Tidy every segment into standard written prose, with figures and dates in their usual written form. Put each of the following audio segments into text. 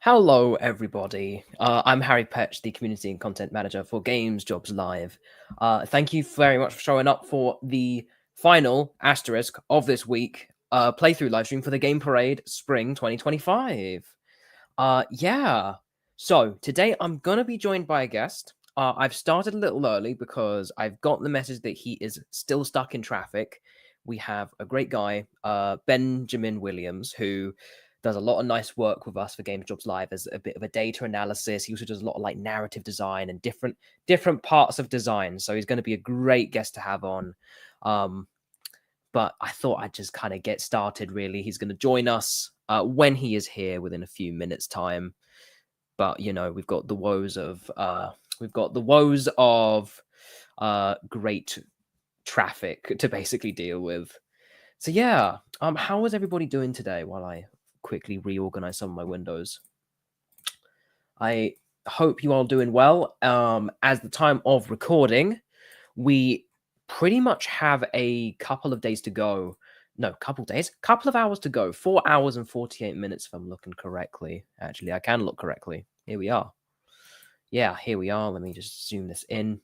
Hello, everybody. I'm Harry Petch, the Community and Content Manager for Games Jobs Live. Thank you very much for showing up for the final asterisk of this week playthrough livestream for the Game Parade Spring 2025. So today I'm going to be joined by a guest. I've started a little early because I've got the message that he is still stuck in traffic. We have a great guy, Benjamin Williams, who does a lot of nice work with us for Games Jobs Live as a bit of a data analysis. He also does a lot of like narrative design and different parts of design. So he's going to be a great guest to have on. But I thought I'd just kind of get started. Really, he's going to join us when he is here within a few minutes' time. But you know, we've got the woes of great traffic to basically deal with. So yeah, how is everybody doing today? While I quickly reorganize some of my windows, I hope you all doing well. As the time of recording, we pretty much have a couple of days to go. No, couple of hours to go. 4 hours and 48 minutes, if I'm looking correctly. Actually, I can look correctly. Here we are. Yeah, here we are. Let me just zoom this in.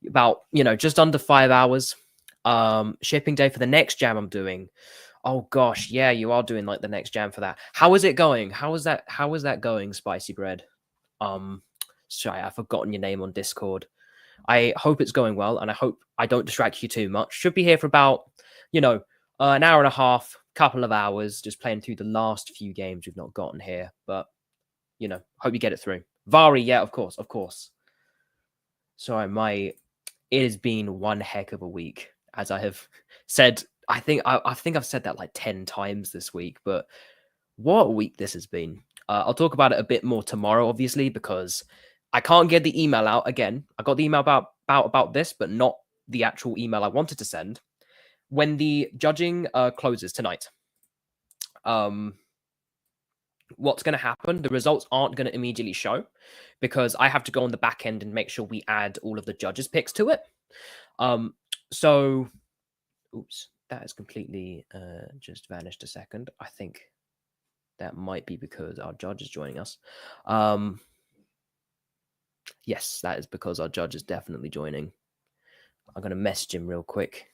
About, just under 5 hours. Shipping day for the next jam I'm doing. Oh gosh, yeah, you are doing like the next jam for that. How is it going? How is that going, Spicy Bread? Sorry, I've forgotten your name on Discord. I hope it's going well, and I hope I don't distract you too much. Should be here for about, an hour and a half, couple of hours, just playing through the last few games we've not gotten here. But, hope you get it through. Vari, yeah, of course. Sorry, it has been one heck of a week, as I have said. I think I've said that like 10 times this week, but what a week this has been. I'll talk about it a bit more tomorrow, obviously, because I can't get the email out again. I got the email about this, but not the actual email I wanted to send. When the judging closes tonight, what's going to happen? The results aren't going to immediately show because I have to go on the back end and make sure we add all of the judges' picks to it. Oops, that has completely just vanished a second. I think that might be because our judge is joining us. Yes, that is because our judge is definitely joining. I'm going to message him real quick.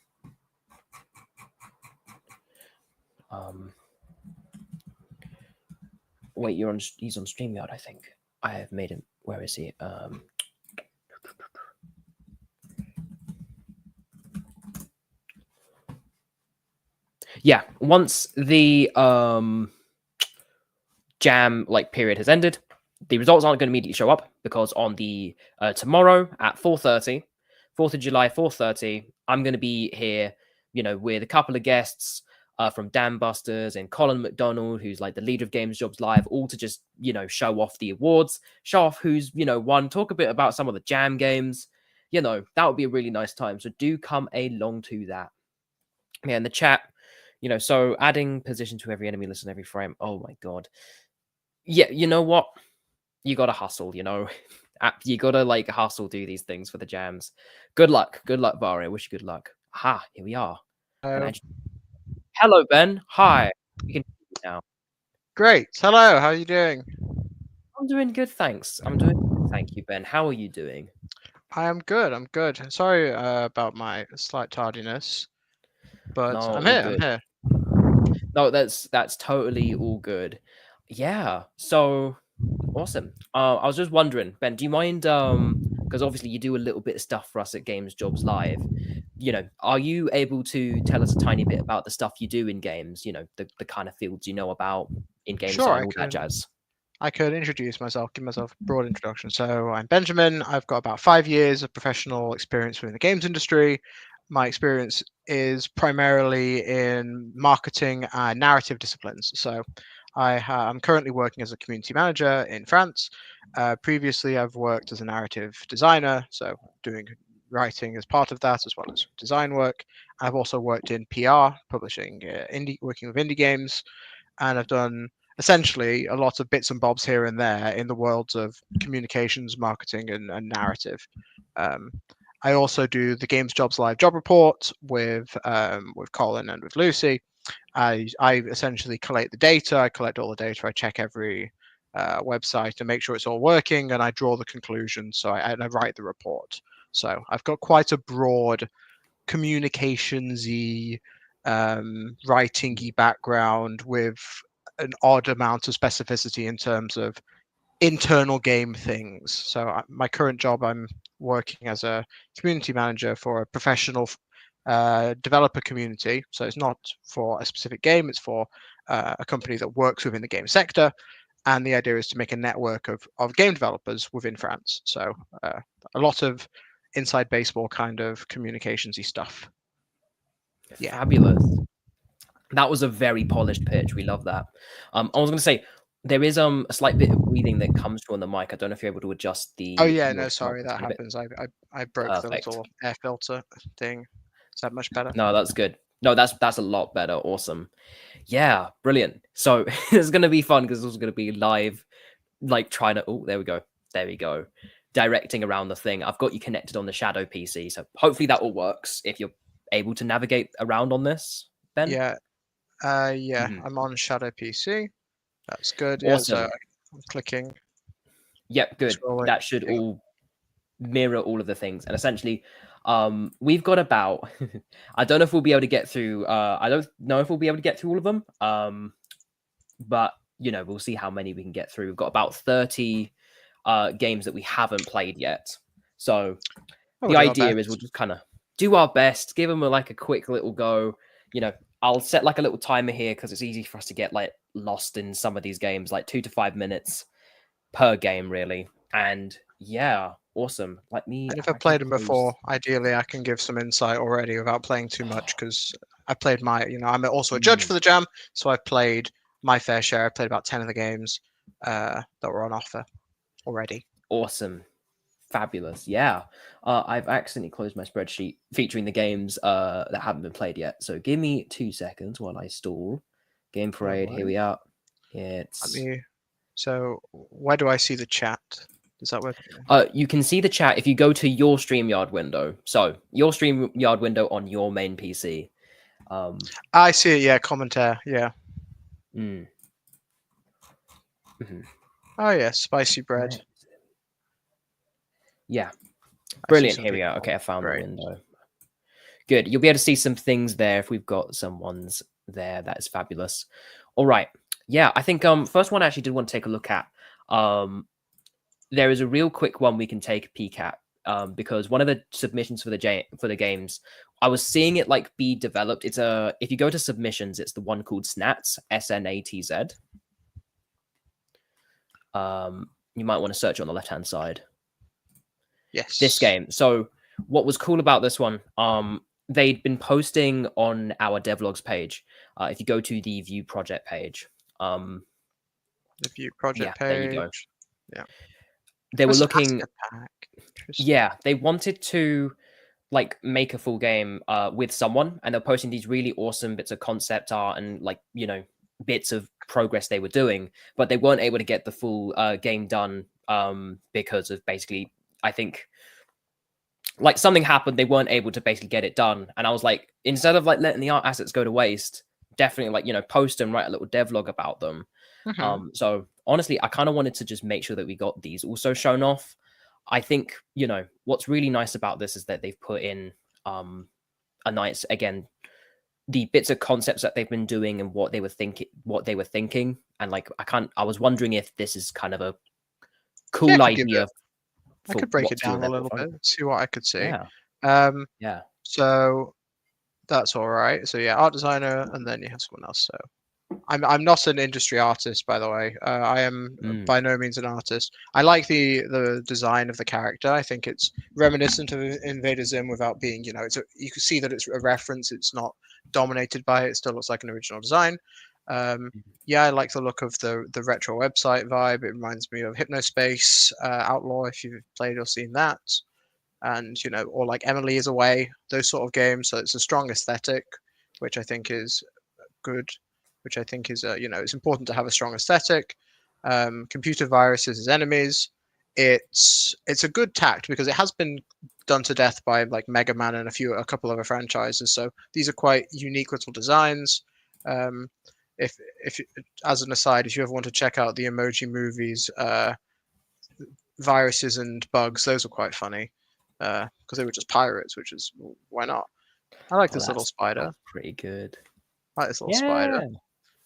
Wait, he's on StreamYard, I think. I have made him. Where is he? Yeah, once the jam period has ended, the results aren't going to immediately show up because on the tomorrow at 4:30, 4th of July, 4:30, I'm going to be here, with a couple of guests from Dan Busters and Colin McDonald, who's like the leader of Games Jobs Live, all to just, show off the awards, show off who's, won, talk a bit about some of the jam games. That would be a really nice time. So do come along to that. Yeah, in the chat, so adding position to every enemy list in every frame. Oh my God. Yeah, you know what? You gotta hustle, you gotta hustle, do these things for the jams. Good luck, Vari. I wish you good luck. Aha, here we are. Hello, Ben. Hi. We can hear you now. Great. Hello. How are you doing? I'm doing good, thanks. I'm doing good, thank you, Ben. How are you doing? I am good. I'm good. Sorry about my slight tardiness, but No, I'm all here. good. I'm here. No, that's totally all good. Yeah. So awesome. I was just wondering, Ben, do you mind? Because obviously you do a little bit of stuff for us at Games Jobs Live. Are you able to tell us a tiny bit about the stuff you do in games? The kind of fields you know about in game Sure, design, all that jazz. I could introduce myself, give myself a broad introduction. So I'm Benjamin. I've got about 5 years of professional experience within the games industry. My experience is primarily in marketing and narrative disciplines. So I'm currently working as a community manager in France. Previously, I've worked as a narrative designer, so doing writing as part of that, as well as design work. I've also worked in PR, publishing working with indie games, and I've done essentially a lot of bits and bobs here and there in the worlds of communications, marketing, and narrative. I also do the Games Jobs Live job report with Colin and with Lucy. I essentially collate the data. I collect all the data. I check every website and make sure it's all working, and I draw the conclusions. So I write the report. So I've got quite a broad communications-y, writing-y background with an odd amount of specificity in terms of internal game things. So my current job, I'm working as a community manager for a professional developer community. So it's not for a specific game, it's for a company that works within the game sector. And the idea is to make a network of game developers within France. So a lot of inside baseball kind of communicationsy stuff. Yeah. Fabulous. That was a very polished pitch. We love that. I was going to say there is a slight bit of breathing that comes through on the mic. I don't know if you're able to adjust the. Oh yeah, your no, sorry, that microphone a bit. happens. I broke the Perfect. little air filter thing. Is that much better? No, that's good. No, that's a lot better. Awesome. Yeah, brilliant. So it's going to be fun because it's going to be live, like trying to. Oh, there we go. There we go. Directing around the thing. I've got you connected on the Shadow PC, so hopefully that all works. If you're able to navigate around on this, Ben. Yeah. Yeah, I'm on Shadow PC. That's good. Yeah, so Awesome. I'm clicking. Yep, good. Scrolling. That should all mirror all of the things. And essentially, we've got about I don't know if we'll be able to get through I don't know if we'll be able to get through all of them. But we'll see how many we can get through. We've got about 30 games that we haven't played yet. So the idea is we'll just kind of do our best, give them a quick little go. I'll set like a little timer here because it's easy for us to get like lost in some of these games, like 2 to 5 minutes per game, really. And yeah, awesome. Let me. And if I've played them before, ideally I can give some insight already without playing too much because I played I'm also a judge for the jam, so I've played my fair share. I played about 10 of the games that were on offer already. Awesome. Fabulous. Yeah. I've accidentally closed my spreadsheet featuring the games that haven't been played yet. So give me 2 seconds while I stall. Game Parade. Here we are. So where do I see the chat? Is that where? You can see the chat if you go to your StreamYard window. So your StreamYard window on your main PC. I see it. Yeah, commentaire. Yeah. Oh yeah, spicy bread. Right. Yeah. Brilliant. Here we are. Okay, I found the window. Good. You'll be able to see some things there if we've got some ones there. That is fabulous. All right. Yeah, I think first one I actually did want to take a look at. There is a real quick one we can take a peek at because one of the submissions for the games, I was seeing it be developed. It's if you go to submissions, it's the one called Snatz, SNATZ. You might want to search it on the left-hand side. Yes. This game. So what was cool about this one, they'd been posting on our devlogs page. If you go to the View project page. The View project page. There you go. Yeah. They were looking. Yeah, they wanted to make a full game with someone, and they're posting these really awesome bits of concept art and bits of progress they were doing, but they weren't able to get the full game done because of basically, I think, something happened. They weren't able to basically get it done, and I was like, instead of letting the art assets go to waste, definitely post and write a little devlog about them. So honestly, I kind of wanted to just make sure that we got these also shown off. I think what's really nice about this is that they've put in a nice, again, the bits of concepts that they've been doing and what they were thinking, and I was wondering if this is kind of a cool idea. I could break it down a little bit, see what I could see. Yeah. So that's all right. So yeah, art designer, and then you have someone else. So I'm not an industry artist, by the way. I am by no means an artist. I like the design of the character. I think it's reminiscent of Invader Zim without being, you can see that it's a reference. It's not dominated by it. It still looks like an original design. Yeah, I like the look of the retro website vibe. It reminds me of Hypnospace, Outlaw, if you've played or seen that. And, or like Emily is Away, those sort of games. So it's a strong aesthetic, which I think is good. Which I think is, it's important to have a strong aesthetic. Computer viruses as enemies. It's a good tact because it has been done to death by Mega Man and a couple other franchises. So these are quite unique little designs. if as an aside, if you ever want to check out the Emoji Movies viruses and bugs, those were quite funny because they were just pirates, which is why not? I like Oh, this little spider. that's pretty good. I like this little spider. Yeah,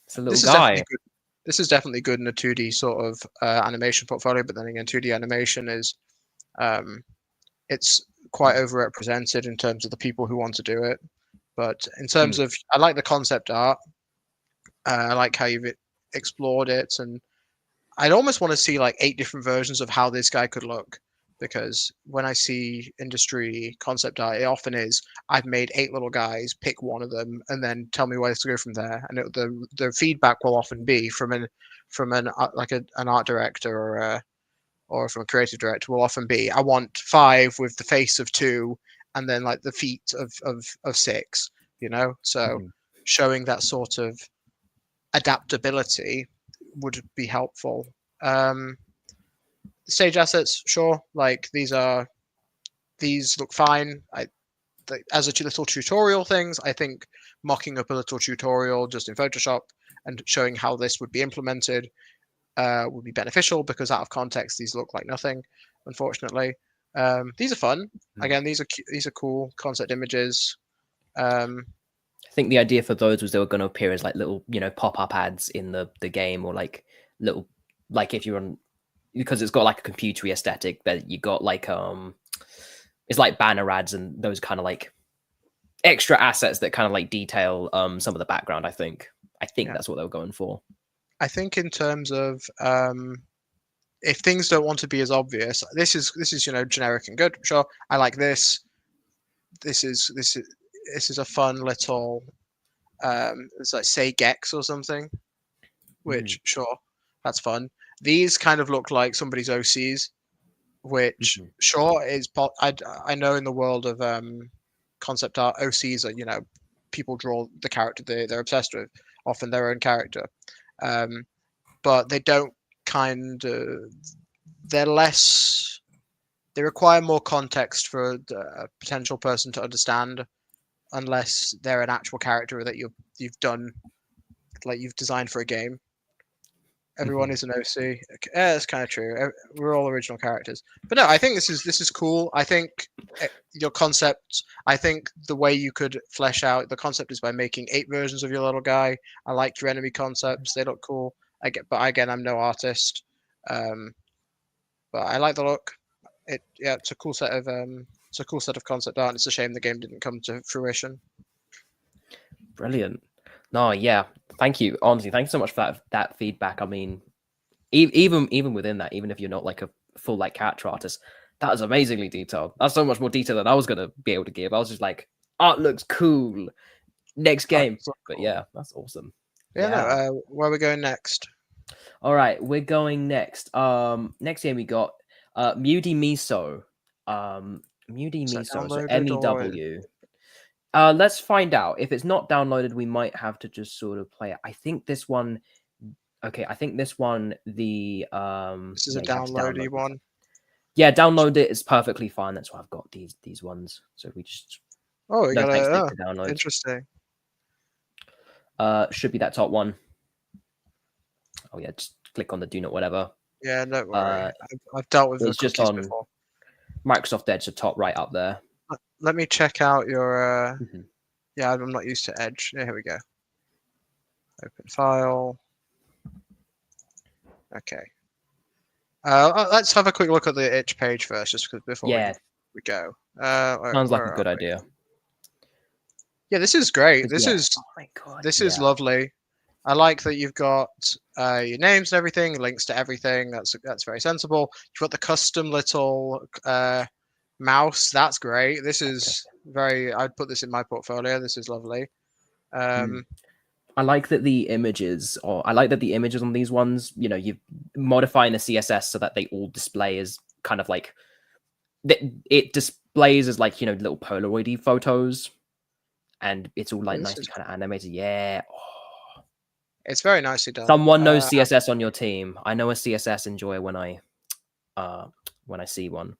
it's a little This is definitely guy. good. This is definitely good in a 2D sort of animation portfolio, but then again, 2D animation is um, it's quite overrepresented in terms of the people who want to do it. But in terms Mm, of, I like the concept art. I like how you've explored it, and I'd almost want to see like 8 different versions of how this guy could look. Because when I see industry concept art, it often is I've made 8 little guys, pick one of them, and then tell me where to go from there. And the feedback will often be from an like an art director or from a creative director will often be I want 5 with the face of 2, and then like the feet of 6. So mhm, showing that sort of adaptability would be helpful. Um, Stage assets, sure. Like these look fine. As a little tutorial things, I think mocking up a little tutorial just in Photoshop and showing how this would be implemented would be beneficial because out of context these look like nothing, unfortunately. These are fun. mm. Again, these are cool concept images. Um, I think the idea for those was they were going to appear as like little, pop-up ads in the game, or like little, like if you're on, because it's got like a computery aesthetic, but you got like it's like banner ads and those kind of like extra assets that kind of like detail some of the background. I think yeah, that's what they were going for. I think in terms of if things don't want to be as obvious, this is generic and good. Sure, I like this. This is a fun little it's like say Gex or something, Mm, which sure, that's fun. These kind of look like somebody's OCs, which mhm, sure is I know in the world of concept art, OCs are people draw the character they're obsessed with, often their own character, um, but they don't kind of they're less they require more context for a potential person to understand unless they're an actual character that you've done like you've designed for a game. Everyone mhm. is an OC. Yeah, that's kind of true. We're all original characters. But no, I think this is cool. I think your concept. I think the way you could flesh out the concept is by making 8 versions of your little guy. I like your enemy concepts. They look cool. But again, I'm no artist. Um, but I like the look. It's a cool set of concept art. And it's a shame the game didn't come to fruition. Brilliant. No, yeah. Thank you. Honestly, thank you so much for that feedback. I mean, even within that, even if you're not like a full like character artist, that was amazingly detailed. That's so much more detail than I was gonna be able to give. I was just like, art looks cool. Next Oh, game. so But cool. yeah, that's awesome. Yeah, no. Yeah. Where are we going next? All right, we're going next. Next game we got Mudi Miso. Mudi Is that Miso, so downloaded or MEW. Let's find out. If it's not downloaded, we might have to just sort of play it. I think this one. Okay, I think this one. this is a Yeah, you have to downloady download this. one? Yeah, download it. It's perfectly fine. That's why I've got these ones. So we just Oh, we no got text a it to download. interesting. Should be that top one. Oh yeah, just click on the do not whatever. Yeah, don't worry. Uh, I've dealt with the it's just cookies on before. Microsoft Edge, the top right up there. Let me check out your. Mhm. Yeah, I'm not used to Edge. Yeah, here we go. Open file. Okay. Let's have a quick look at the itch page first, just before Yeah, we go. sounds like a Where are good we? idea. Yeah, this is great. 'Cause, This yeah. is Oh my god. this is Yeah. lovely. I like that you've got your names and everything, links to everything. That's very sensible. You've got the custom little mouse. That's great. This is very. I'd put this in my portfolio. This is lovely. Mm. Um, I like that the images, or I like that the images on these ones, you modifying the CSS so that they all display as kind of like it displays as like little Polaroidy photos, and it's all like this nicely is. kind of animated. Yeah. Oh. It's very nicely done. Someone knows CSS on your team. I know a CSS enjoyer uh when I see one.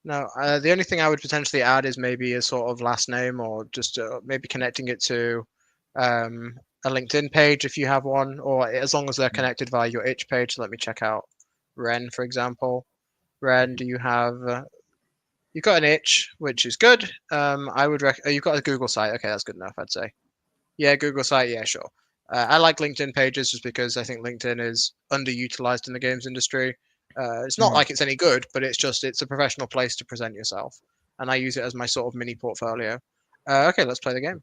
No, the only thing I would potentially add is maybe a sort of last name or just maybe connecting it to a LinkedIn page if you have one, or as long as they're connected via your itch page. So let me check out Ren, for example. Ren, do you have? You've got an itch, which is good. I would you've got a Google site. Okay, that's good enough, I'd say. Yeah, Google site. Yeah, sure. I like LinkedIn pages just because I think LinkedIn is underutilized in the games industry. It's not like it's any good, but it's a professional place to present yourself, and I use it as my sort of mini portfolio. Okay, let's play the game.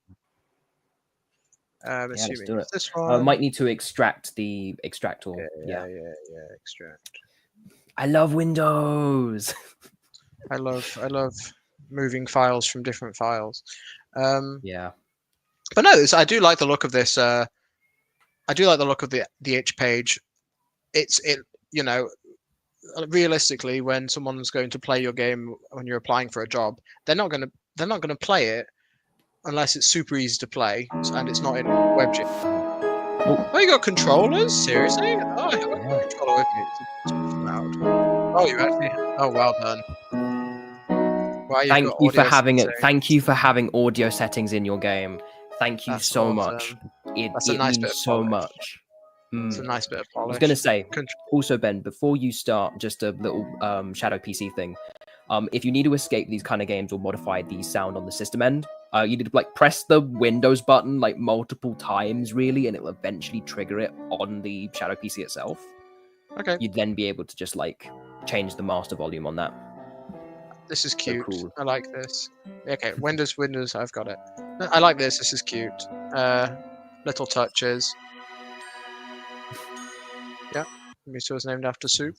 I'm Yeah, let's assuming do it. it's this one. Might need to extract the extractor. Yeah. Extract. I love Windows. I love moving files from different files. Yeah. But no, I do like the look of this. I do like the look of the itch page. You know, realistically, when someone's going to play your game when you're applying for a job, they're not gonna play it unless it's super easy to play and it's not in WebGL. Oh, you got controllers? Seriously? Oh, I have a controller with me. It's loud. Oh, you actually. Oh, well done. Wow, you've got audio settings. Thank you for having audio settings in your game. Thank you That's so awesome. much. It That's a nice bit means of so polish. much. It's a nice bit of I was polish. gonna say, also Ben, before you start, just a little Shadow PC thing. If you need to escape these kind of games or modify the sound on the system end, you need to like press the Windows button like multiple times, really, and it'll eventually trigger it on the Shadow PC itself. Okay. You'd then be able to just like change the master volume on that. This is cute. So cool. I like this. Okay, Windows, I've got it. I like this. This is cute. Little touches. Yeah, Miso was named after soup.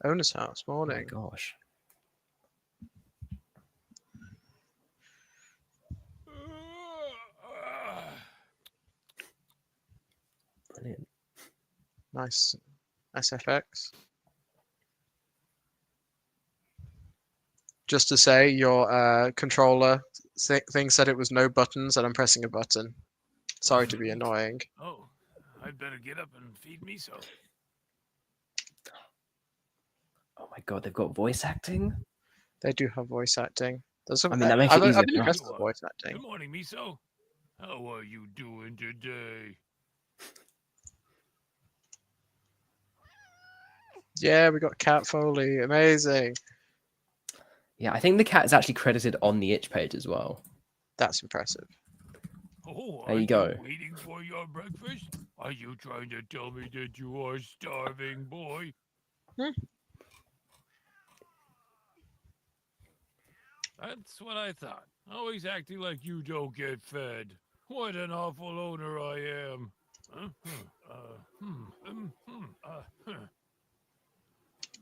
Owner's house. Morning. Oh my gosh. Brilliant. Nice SFX. Just to say, your controller thing said it was no buttons, and I'm pressing a button. Sorry to be annoying. Oh, I'd better get up and feed Miso. Oh my god, they've got voice acting. They do have voice acting. I mean, that makes it easier. I've been impressed with the voice acting. Good morning, Miso. How are you doing today? Yeah, we got Cat Foley. Amazing. Yeah, I think the cat is actually credited on the itch page as well. That's impressive. Oh, there you go. Waiting for your breakfast? Are you trying to tell me that you are starving, boy? That's what I thought. Always acting like you don't get fed. What an awful owner I am.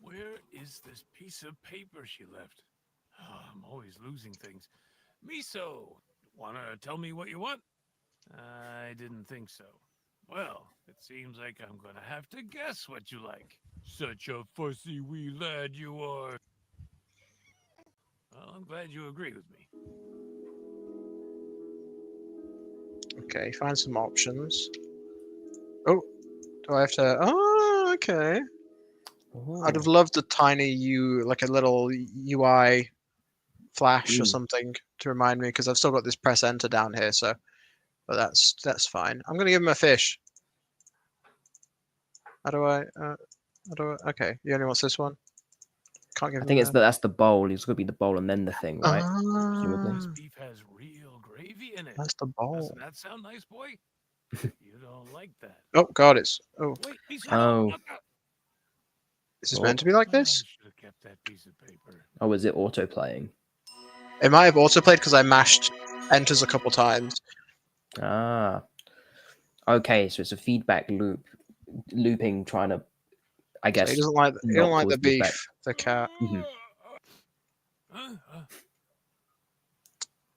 Where is this piece of paper she left? Oh, I'm always losing things. Miso, wanna tell me what you want? I didn't think so. Well, it seems like I'm gonna have to guess what you like. Such a fussy wee lad you are. Well, I'm glad you agree with me. Okay, find some options. Oh, do I have to? Oh, okay. I'd have loved a tiny like a little UI flash or something to remind me, because I've still got this press enter down here. So, but that's fine. I'm gonna give him a fish. How do I? Okay, he only wants this one. Can't give I him. think that's the bowl. It's gonna be the bowl and then the thing, right? This beef has real gravy in it. That's the bowl. Doesn't that sound nice, boy? You don't like that. Oh God, it's Wait, Miso, Oh. no. This is meant to be like I this. should have kept that piece of paper. Oh, is it auto playing? It might have autoplayed because I mashed enters a couple times. Ah. Okay, so it's a feedback looping, trying to, I guess. So he doesn't like the beef, the cat.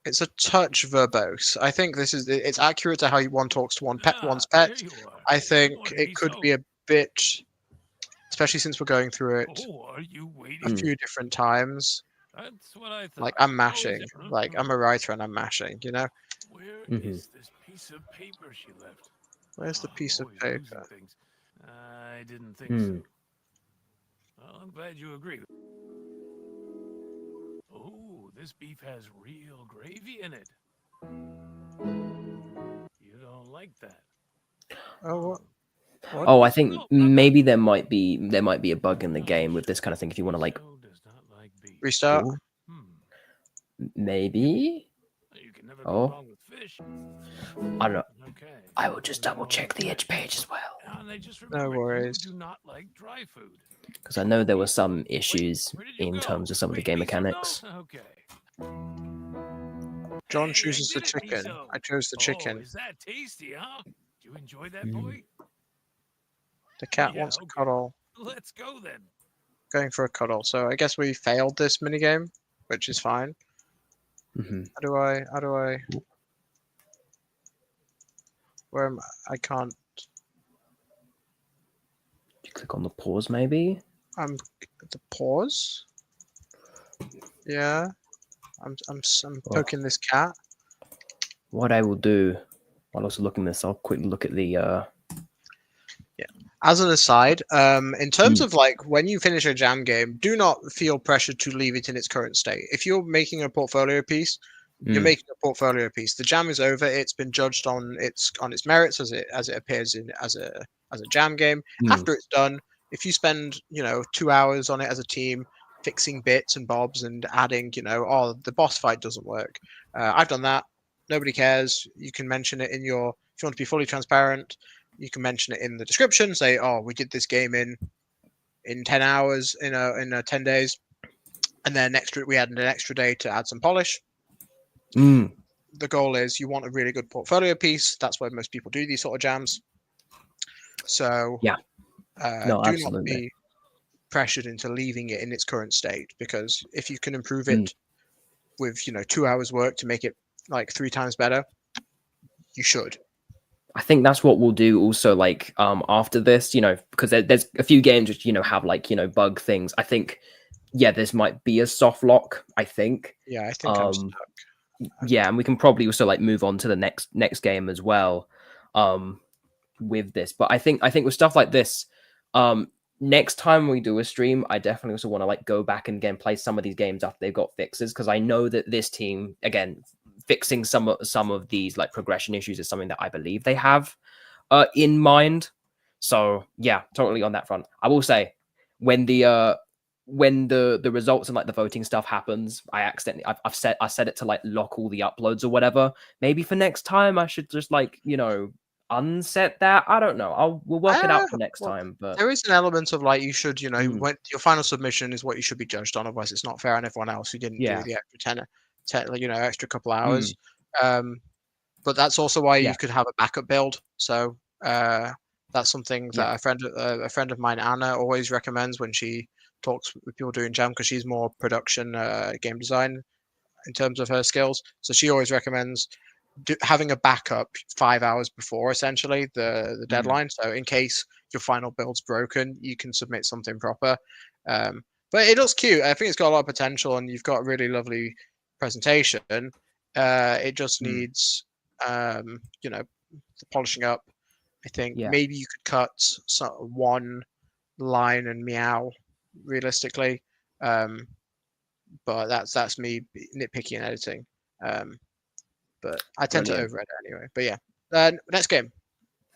It's a touch verbose. I think it's accurate to how one talks to one's pet. I think it could be a bit, especially since we're going through it a few different times. That's what I thought. Like I'm mashing. Like I'm a writer and I'm mashing. You know. Where is this piece of paper she left? Where's the piece of paper? I didn't think so. Well, I'm glad you agree. Oh, this beef has real gravy in it. You don't like that. Oh, what? What? Oh, I think No, maybe there might be a bug in the game with this kind of thing. If you want to like, Miso does not like beef. Restart? Ooh, Hmm. maybe. You can never go Oh, wrong with fish. I don't know. Okay. I will just so double check the itch page as well, And I just No remembered you worries. do not like dry food. because I know there were some issues Where did you in go? terms of some of the Wait, game Miso, no? mechanics. Okay. John Hey, I chooses the did it, chicken. Miso. I chose the Oh, chicken. is that tasty, huh? Do you enjoy that, Mm. boy? The cat Yeah, wants a okay. cuddle. Let's go then. Going for a cuddle. So I guess we failed this minigame, which is fine. Hmm. How do I? Where am I? I can't. You click on the pause, maybe. I'm the pause. Yeah. I'm Well, poking this cat. what I will do, while also looking this, I'll quickly look at the. Yeah. As an aside, in terms Mm. of like when you finish a jam game, do not feel pressured to leave it in its current state. If you're making a portfolio piece, you're Mm. making a portfolio piece. The jam is over. It's been judged on its merits as it appears in as a jam game. Mm. After it's done, if you spend 2 hours on it as a team, fixing bits and bobs and adding, oh, the boss fight doesn't work. I've done that. Nobody cares. You can mention it in your. If you want to be fully transparent, you can mention it in the description. Say, oh, we did this game in 10 hours in a 10 days, and then we had an extra day to add some polish. Mm. The goal is you want a really good portfolio piece. That's why most people do these sort of jams. So Yeah. No, do not absolutely. be pressured into leaving it in its current state, because if you can improve Mm. it with 2 hours work to make it like 3 times better, you should. I think that's what we'll do also, like, after this, because there's a few games which, have like, bug things. I think, yeah, this might be a soft lock, I think. Yeah, I think I'm stuck. Yeah, and we can probably also like move on to the next game as well, with this. But I think with stuff like this, next time we do a stream, I definitely also want to like go back and again play some of these games after they've got fixes, because I know that this team, again, fixing some of these like progression issues is something that I believe they have in mind. So yeah, totally on that front. I will say, when the results and like the voting stuff happens, I set it to like lock all the uploads or whatever. Maybe for next time I should just like unset that. I don't know. We'll work it out for next Well, time. But there is an element of like you should, Mm. when your final submission is what you should be judged on. Otherwise, it's not fair on everyone else who didn't Yeah. do the extra 10 extra couple Mm. hours. But that's also why Yeah. you could have a backup build. So that's something Yeah. that a friend of mine, Anna, always recommends when she talks with people doing jam, because she's more production game design in terms of her skills. So she always recommends having a backup 5 hours before essentially the deadline. So in case your final build's broken, you can submit something proper. But it looks cute. I think it's got a lot of potential, and you've got a really lovely presentation. It just Mm. needs, the polishing up. I think Yeah. maybe you could cut one line and meow realistically. But that's me nitpicky and editing. But I tend to Brilliant. overedit anyway. But yeah, next game.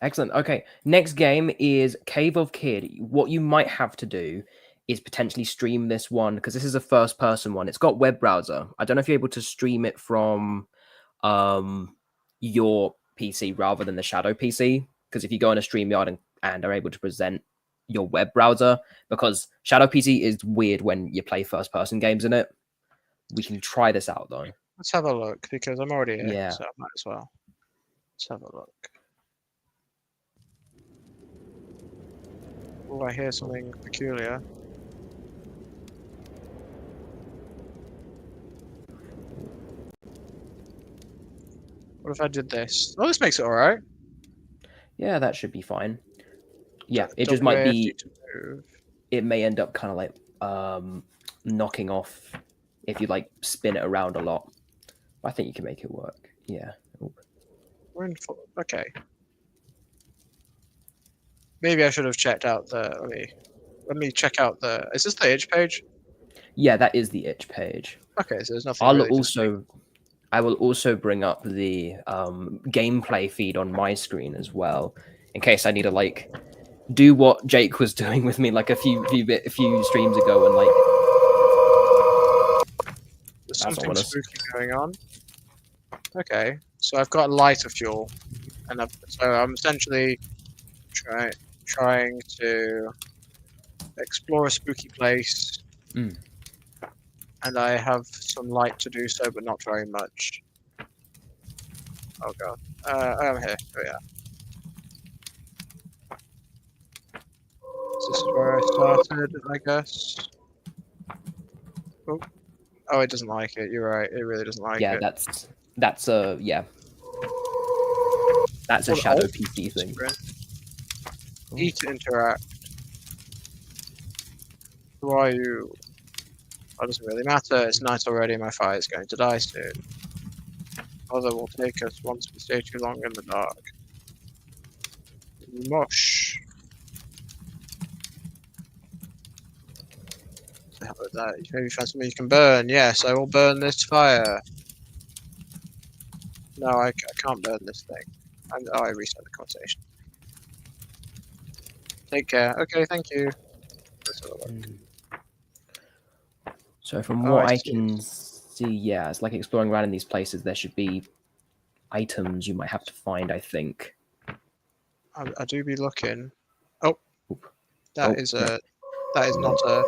Excellent. Okay. Next game is Cave of Kid. What you might have to do is potentially stream this one, because this is a first person one. It's got web browser. I don't know if you're able to stream it from your PC rather than the Shadow PC. Because if you go on a StreamYard and are able to present your web browser, because Shadow PC is weird when you play first person games in it. We can try this out though. Let's have a look, because I'm already here, Yeah. so I might as well. Let's have a look. Oh, I hear something peculiar. What if I did this? Oh, this makes it all right. Yeah, that should be fine. Yeah, it just might be. It may end up kind of like knocking off if you like spin it around a lot. I think you can make it work. Yeah. Oop. We're in okay. Maybe I should have checked out the. Let me check out the. Is this the itch page? Yeah, that is the itch page. Okay, so there's nothing. I'll Really also I will also bring up the gameplay feed on my screen as well, in case I need to like do what Jake was doing with me like a few streams ago, and like There's that's something what I spooky going on. Okay, so I've got lighter fuel, and so I'm essentially trying to explore a spooky place, Mm. and I have some light to do so, but not very much. Oh god, I'm here. Oh yeah. This is where I started, I guess. Oh, it doesn't like it. You're right. It really doesn't like Yeah, it. that's a that's a Hold shadow Alt, PC thing. sprint. E to interact. Who are you? That doesn't really matter. It's night already. My fire is going to die soon. Mother will take us once we stay too long in the dark. Mush. What the hell is that? Maybe you find something you can burn. Yes, I will burn this fire. No, I can't burn this thing. Oh, I reset the conversation. Take care. Okay, thank you. Let's have a look. So from Oh, what I I see. can see, yeah, it's like exploring around in these places. There should be items you might have to find, I think. I do be looking. Oh, Oop. that Oh, is no. that is not a.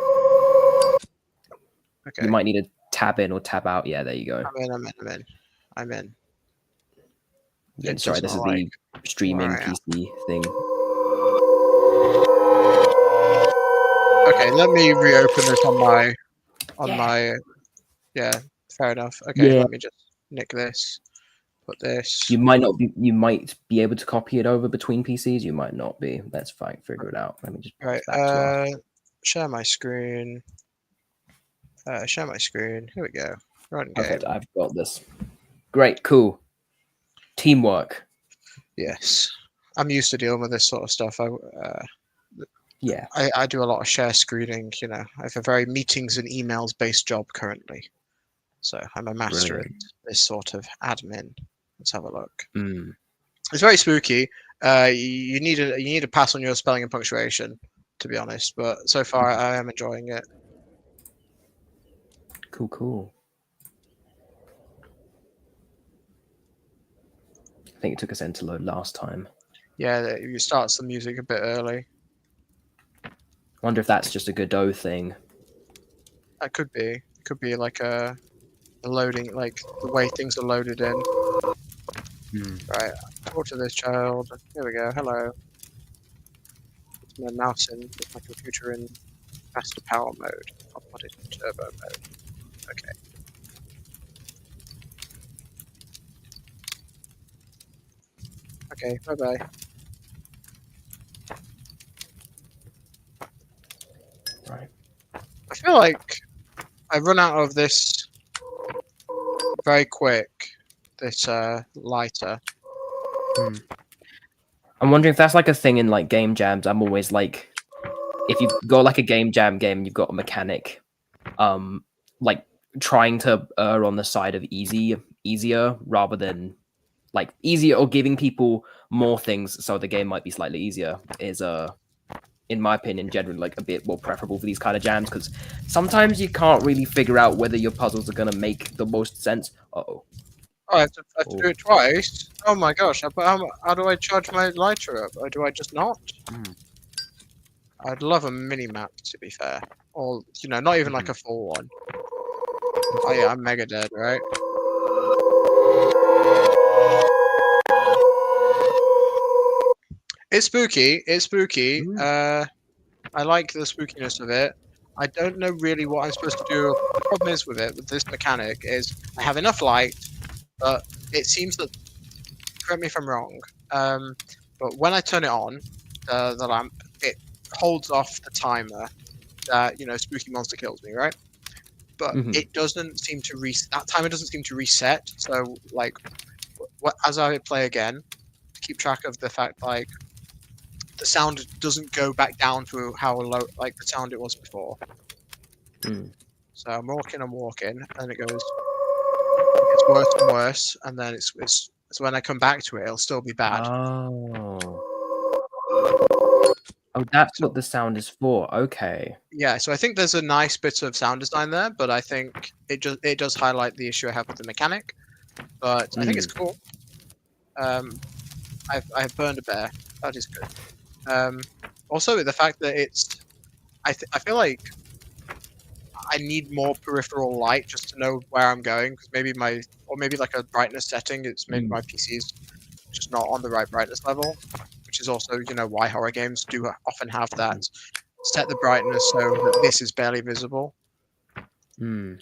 Okay. You might need to tab in or tab out. Yeah, there you go. I'm in. Yeah, It sorry, does this not is like the streaming where I am. PC thing. Okay, let me reopen this on my Yeah. my. Yeah, fair enough. Okay, Yeah. let me just nick this. Put this. You might not be. You might be able to copy it over between PCs. You might not be. Let's figure it out. Let me just Right. back to our. Share my screen. Share my screen. Here we go. Run game. Perfect. I've got this. Great. Cool. Teamwork. Yes, I'm used to dealing with this sort of stuff. Yeah. I do a lot of share screening. You know, I have a very meetings and emails based job currently, so I'm a master at this sort of admin. Let's have a look. It's very spooky. You need a pass on your spelling and punctuation, to be honest. But so far, I am enjoying it. Cool. Cool. I think it took us end to load last time. Yeah, you start the music a bit early. Wonder if that's just a Godot thing. That could be. It could be like a loading, like the way things are loaded in. Right, talk to this child. Here we go. Hello. It's my mouse in. It's my computer in faster power mode. I'll put it in turbo mode. Okay. Okay. Bye bye. Right. I feel like I run out of this very quick. This lighter. I'm wondering if that's like a thing in like game jams. I'm always like, if you've got like a game jam game, you've got a mechanic, like trying to err on the side of easier rather than like easier, or giving people more things so the game might be slightly easier is in my opinion generally like a bit more preferable for these kind of jams, because sometimes you can't really figure out whether your puzzles are going to make the most sense. Oh, I have to do it twice. Oh my gosh! But how do I charge my lighter up? Or do I just not? I'd love a mini map, to be fair, or not even like a full one. Oh yeah, I'm mega dead, right? It's spooky. It's spooky. I like the spookiness of it. I don't know really what I'm supposed to do. The problem is with it, with this mechanic, is I have enough light, but it seems that, correct me if I'm wrong, but when I turn it on, the lamp, it holds off the timer that, spooky monster kills me, right? But it doesn't seem to that timer doesn't seem to reset. So, like, as I play again, to keep track of the fact, like, the sound doesn't go back down to how low, like, the sound it was before. So I'm walking, and it goes. gets worse and worse, and then it's so when I come back to it, it'll still be bad. Oh. Oh, that's So what the sound is for. Okay. yeah, so I think there's a nice bit of sound design there, but I think it does highlight the issue I have with the mechanic. But I think it's cool. I've burned a bear. That is good. Also, the fact that I feel like I need more peripheral light just to know where I'm going, because maybe like a brightness setting. It's maybe my PC's just not on the right brightness level, which is also why horror games do often have that. Set the brightness so that this is barely visible. Hmm.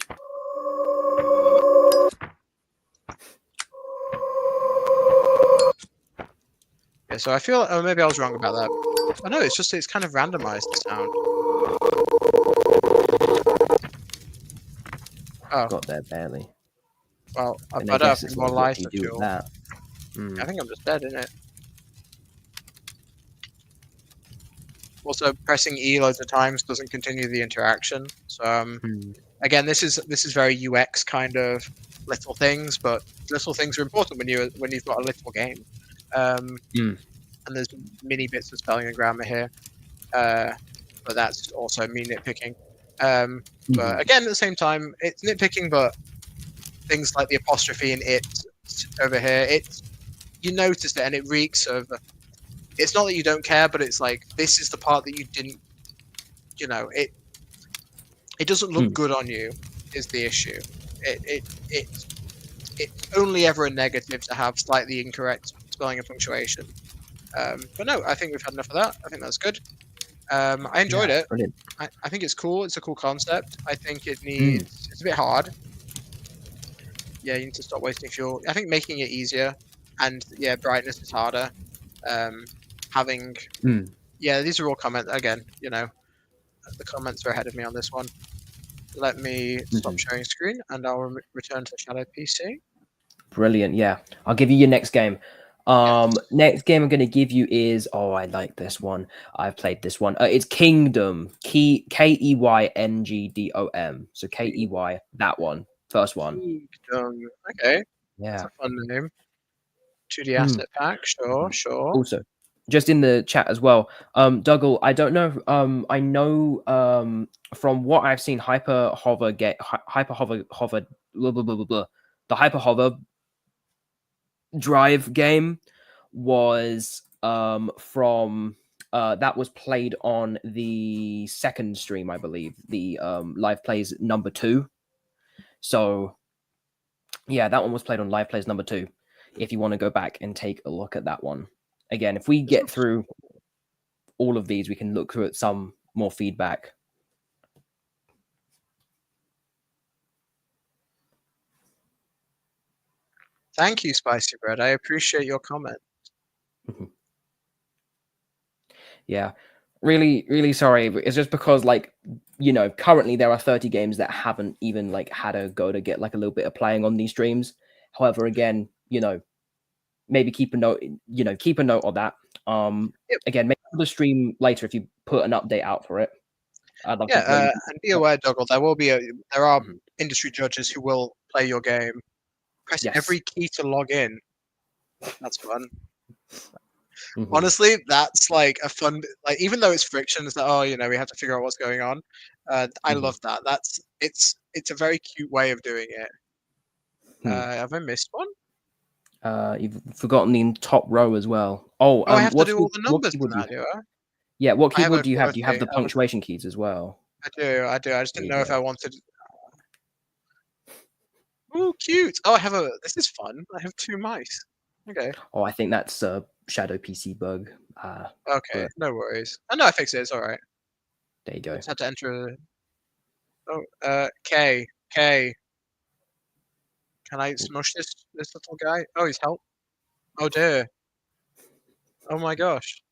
Yeah, so I feel maybe I was wrong about that. Oh no, it's kind of randomized the sound. Oh, Got there barely. well, I And I better have guess it's more like, what life do you for do with fuel. that? Hmm. I think I'm just dead, innit? Also, pressing E loads of times doesn't continue the interaction. So again, this is very UX kind of little things, but little things are important when you've got a little game. And there's mini bits of spelling and grammar here, but that's also me nitpicking. But again, at the same time, it's nitpicking, but things like the apostrophe in it over here, you notice it and it reeks of. It's not that you don't care, but it's like this is the part that you didn't. It doesn't look good on you. Is the issue? It's only ever a negative to have slightly incorrect spelling and punctuation. But no, I think we've had enough of that. I think that's good. I enjoyed it. Brilliant. I think it's cool. It's a cool concept. I think it needs. It's a bit hard. Yeah, you need to stop wasting fuel. I think making it easier, and yeah, brightness is harder. Having. Yeah, these are all comments again. The comments are ahead of me on this one. Let me stop sharing screen, and I'll return to Shadow PC. Brilliant. Yeah, I'll give you your next game. Next game I'm going to give you is I like this one. I've played this one. It's Kingdom. Keynggdom. So KEY. That one. First one. Kingdom. Okay. Yeah. That's a fun name. 2D asset pack. Sure. Also, just in the chat as well, Dougal, I don't know. I know from what I've seen, hyper hover, blah, blah, blah, blah, blah. The hyper hover drive game was from that was played on the second stream, I believe, the live plays number 2. So yeah, that one was played on live plays number 2. If you want to go back and take a look at that one again, if we get through all of these, we can look through at some more feedback. Thank you, Spicy Bread. I appreciate your comment. Yeah, really, really sorry. It's just because, currently there are 30 games that haven't even had a go to get a little bit of playing on these streams. However, again, maybe keep a note. Keep a note of that. Again, make the stream later if you put an update out for it. I'd love to. And be aware, Dougal, there are industry judges who will play your game. Press every key to log in. That's fun. Honestly, that's a fun. Even though it's friction, it's we have to figure out what's going on. I love that. It's a very cute way of doing it. Have I missed one? You've forgotten the top row as well. I have to do all the numbers in that, do I? Yeah, what keyboard do you have? QWERTY. Do you have the punctuation keys as well? I do. I just didn't know if I wanted. Oh, cute! Oh, this is fun. I have 2 mice. Okay. I think that's a Shadow PC bug. Okay, no worries. I know I fixed it. It's all right. There you go. I just had to enter. K. Can I smush this little guy? Oh, he's help. Oh dear. Oh my gosh.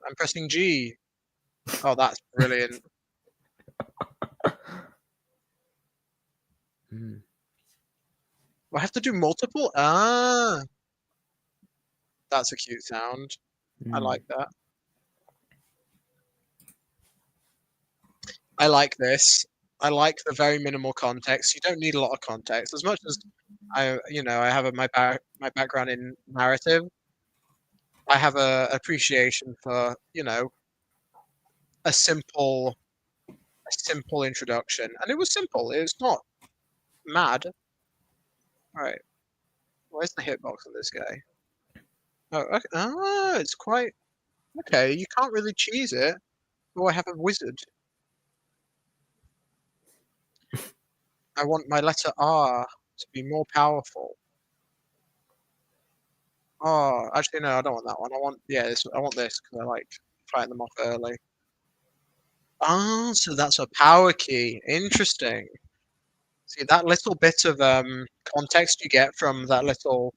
I'm pressing G. Oh, that's brilliant. I have to do multiple? That's a cute sound. I like that. I like this. I like the very minimal context. You don't need a lot of context. As much as I have my background in narrative. I have a appreciation for a simple introduction, and it was simple. It was not mad. All right, where's the hitbox on this guy? Oh, okay. Ah, it's quite okay. You can't really cheese it. Oh, I have a wizard. I want my letter R to be more powerful. Oh, actually, no, I don't want that one. I want I want this because I like fighting them off early. Ah, so that's a power key. Interesting. See, that little bit of context you get from that little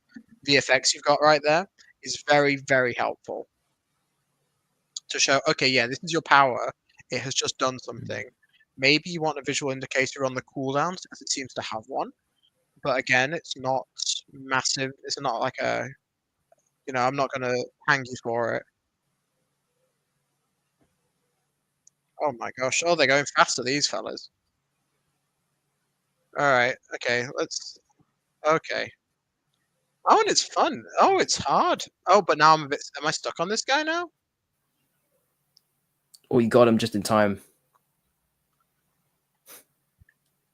VFX you've got right there is very, very helpful to show, okay, yeah, this is your power. It has just done something. Maybe you want a visual indicator on the cooldowns because it seems to have one. But again, it's not massive. It's not like I'm not going to hang you for it. Oh my gosh. Oh, they're going faster, these fellas. All right. Okay. Okay. Oh, and it's fun. Oh, it's hard. Oh, but now am I stuck on this guy now? Oh, you got him just in time.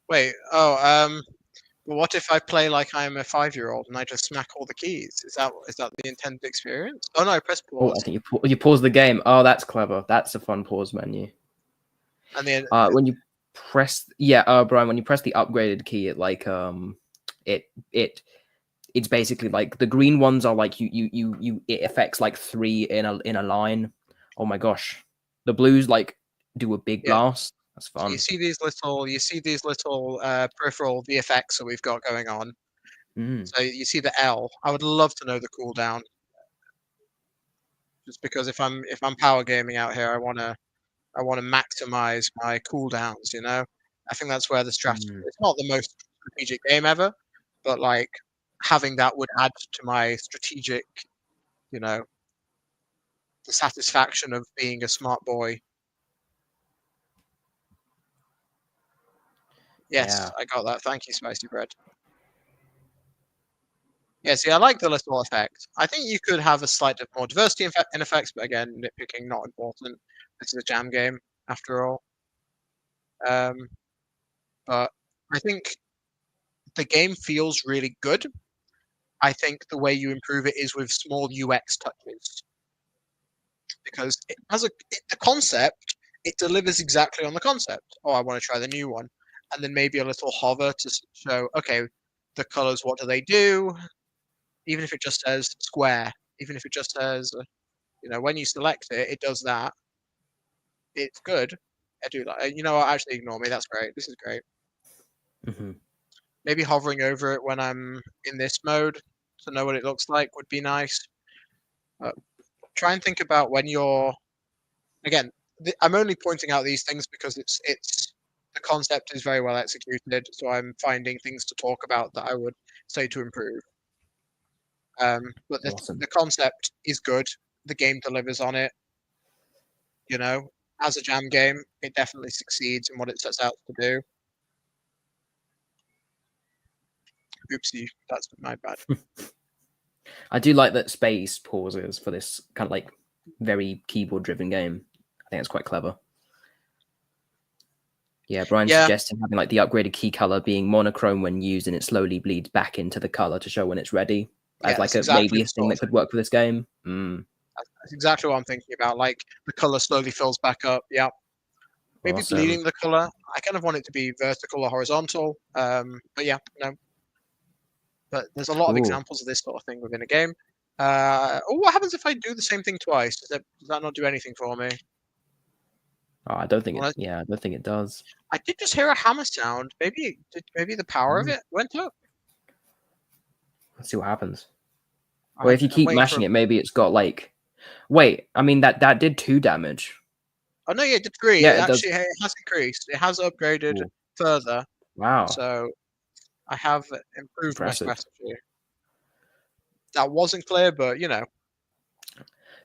Wait. Oh, but what if I play like I'm a 5-year-old and I just smack all the keys? Is that the intended experience? Oh no, I press Oh, pause. I think you pause the game. Oh, that's clever. That's a fun pause menu. And then When you press, Brian, when you press the upgraded key, it like it's basically like the green ones are like it affects like 3 in a line. Oh my gosh, the blues like do a big blast. That's so fun. you see these little peripheral VFX that we've got going on. So you see the L. I would love to know the cooldown. Just because if I'm power gaming out here, I wanna maximize my cooldowns. I think that's where the strategy. It's not the most strategic game ever, but like having that would add to my strategic. The satisfaction of being a smart boy. Yes, Yeah. I got that. Thank you, Spicy Bread. Yeah, see, I like the little effect. I think you could have a slight more diversity in effects, but again, nitpicking not important. This is a jam game, after all. But I think the game feels really good. I think the way you improve it is with small UX touches, because it has the concept. It delivers exactly on the concept. Oh, I want to try the new one, and then maybe a little hover to show, okay, the colors. What do they do? Even if it just says square, even if it just says, when you select it, it does that. It's good. I do like. You know what? Actually, ignore me. That's great. This is great. Maybe hovering over it when I'm in this mode to know what it looks like would be nice. Try and think about when you're. Again, I'm only pointing out these things because it's the concept is very well executed. So I'm finding things to talk about that I would say to improve. But Awesome. the concept is good. The game delivers on it. As a jam game, it definitely succeeds in what it sets out to do. Oopsie, that's my bad. I do like that space pauses for this kind of like very keyboard-driven game. I think it's quite clever. Yeah, Brian's suggesting having like the upgraded key color being monochrome when used, and it slowly bleeds back into the color to show when it's ready. As like maybe a thing that could work for this game. That's exactly what I'm thinking about. Like the color slowly fills back up. Yeah. Maybe bleeding the color. I kind of want it to be vertical or horizontal. But yeah, no. But there's a lot of examples of this sort of thing within a game. What happens if I do the same thing twice? Does that not do anything for me? Oh, I don't think I don't think it does. I did just hear a hammer sound. Maybe the power of it went up. Let's see what happens. Well, if you keep mashing it, maybe it's got like. Wait, I mean that did 2 damage. Oh no, yeah, it did 3. Yeah, it has increased. It has upgraded further. Wow. So I have improved my strategy. That wasn't clear, but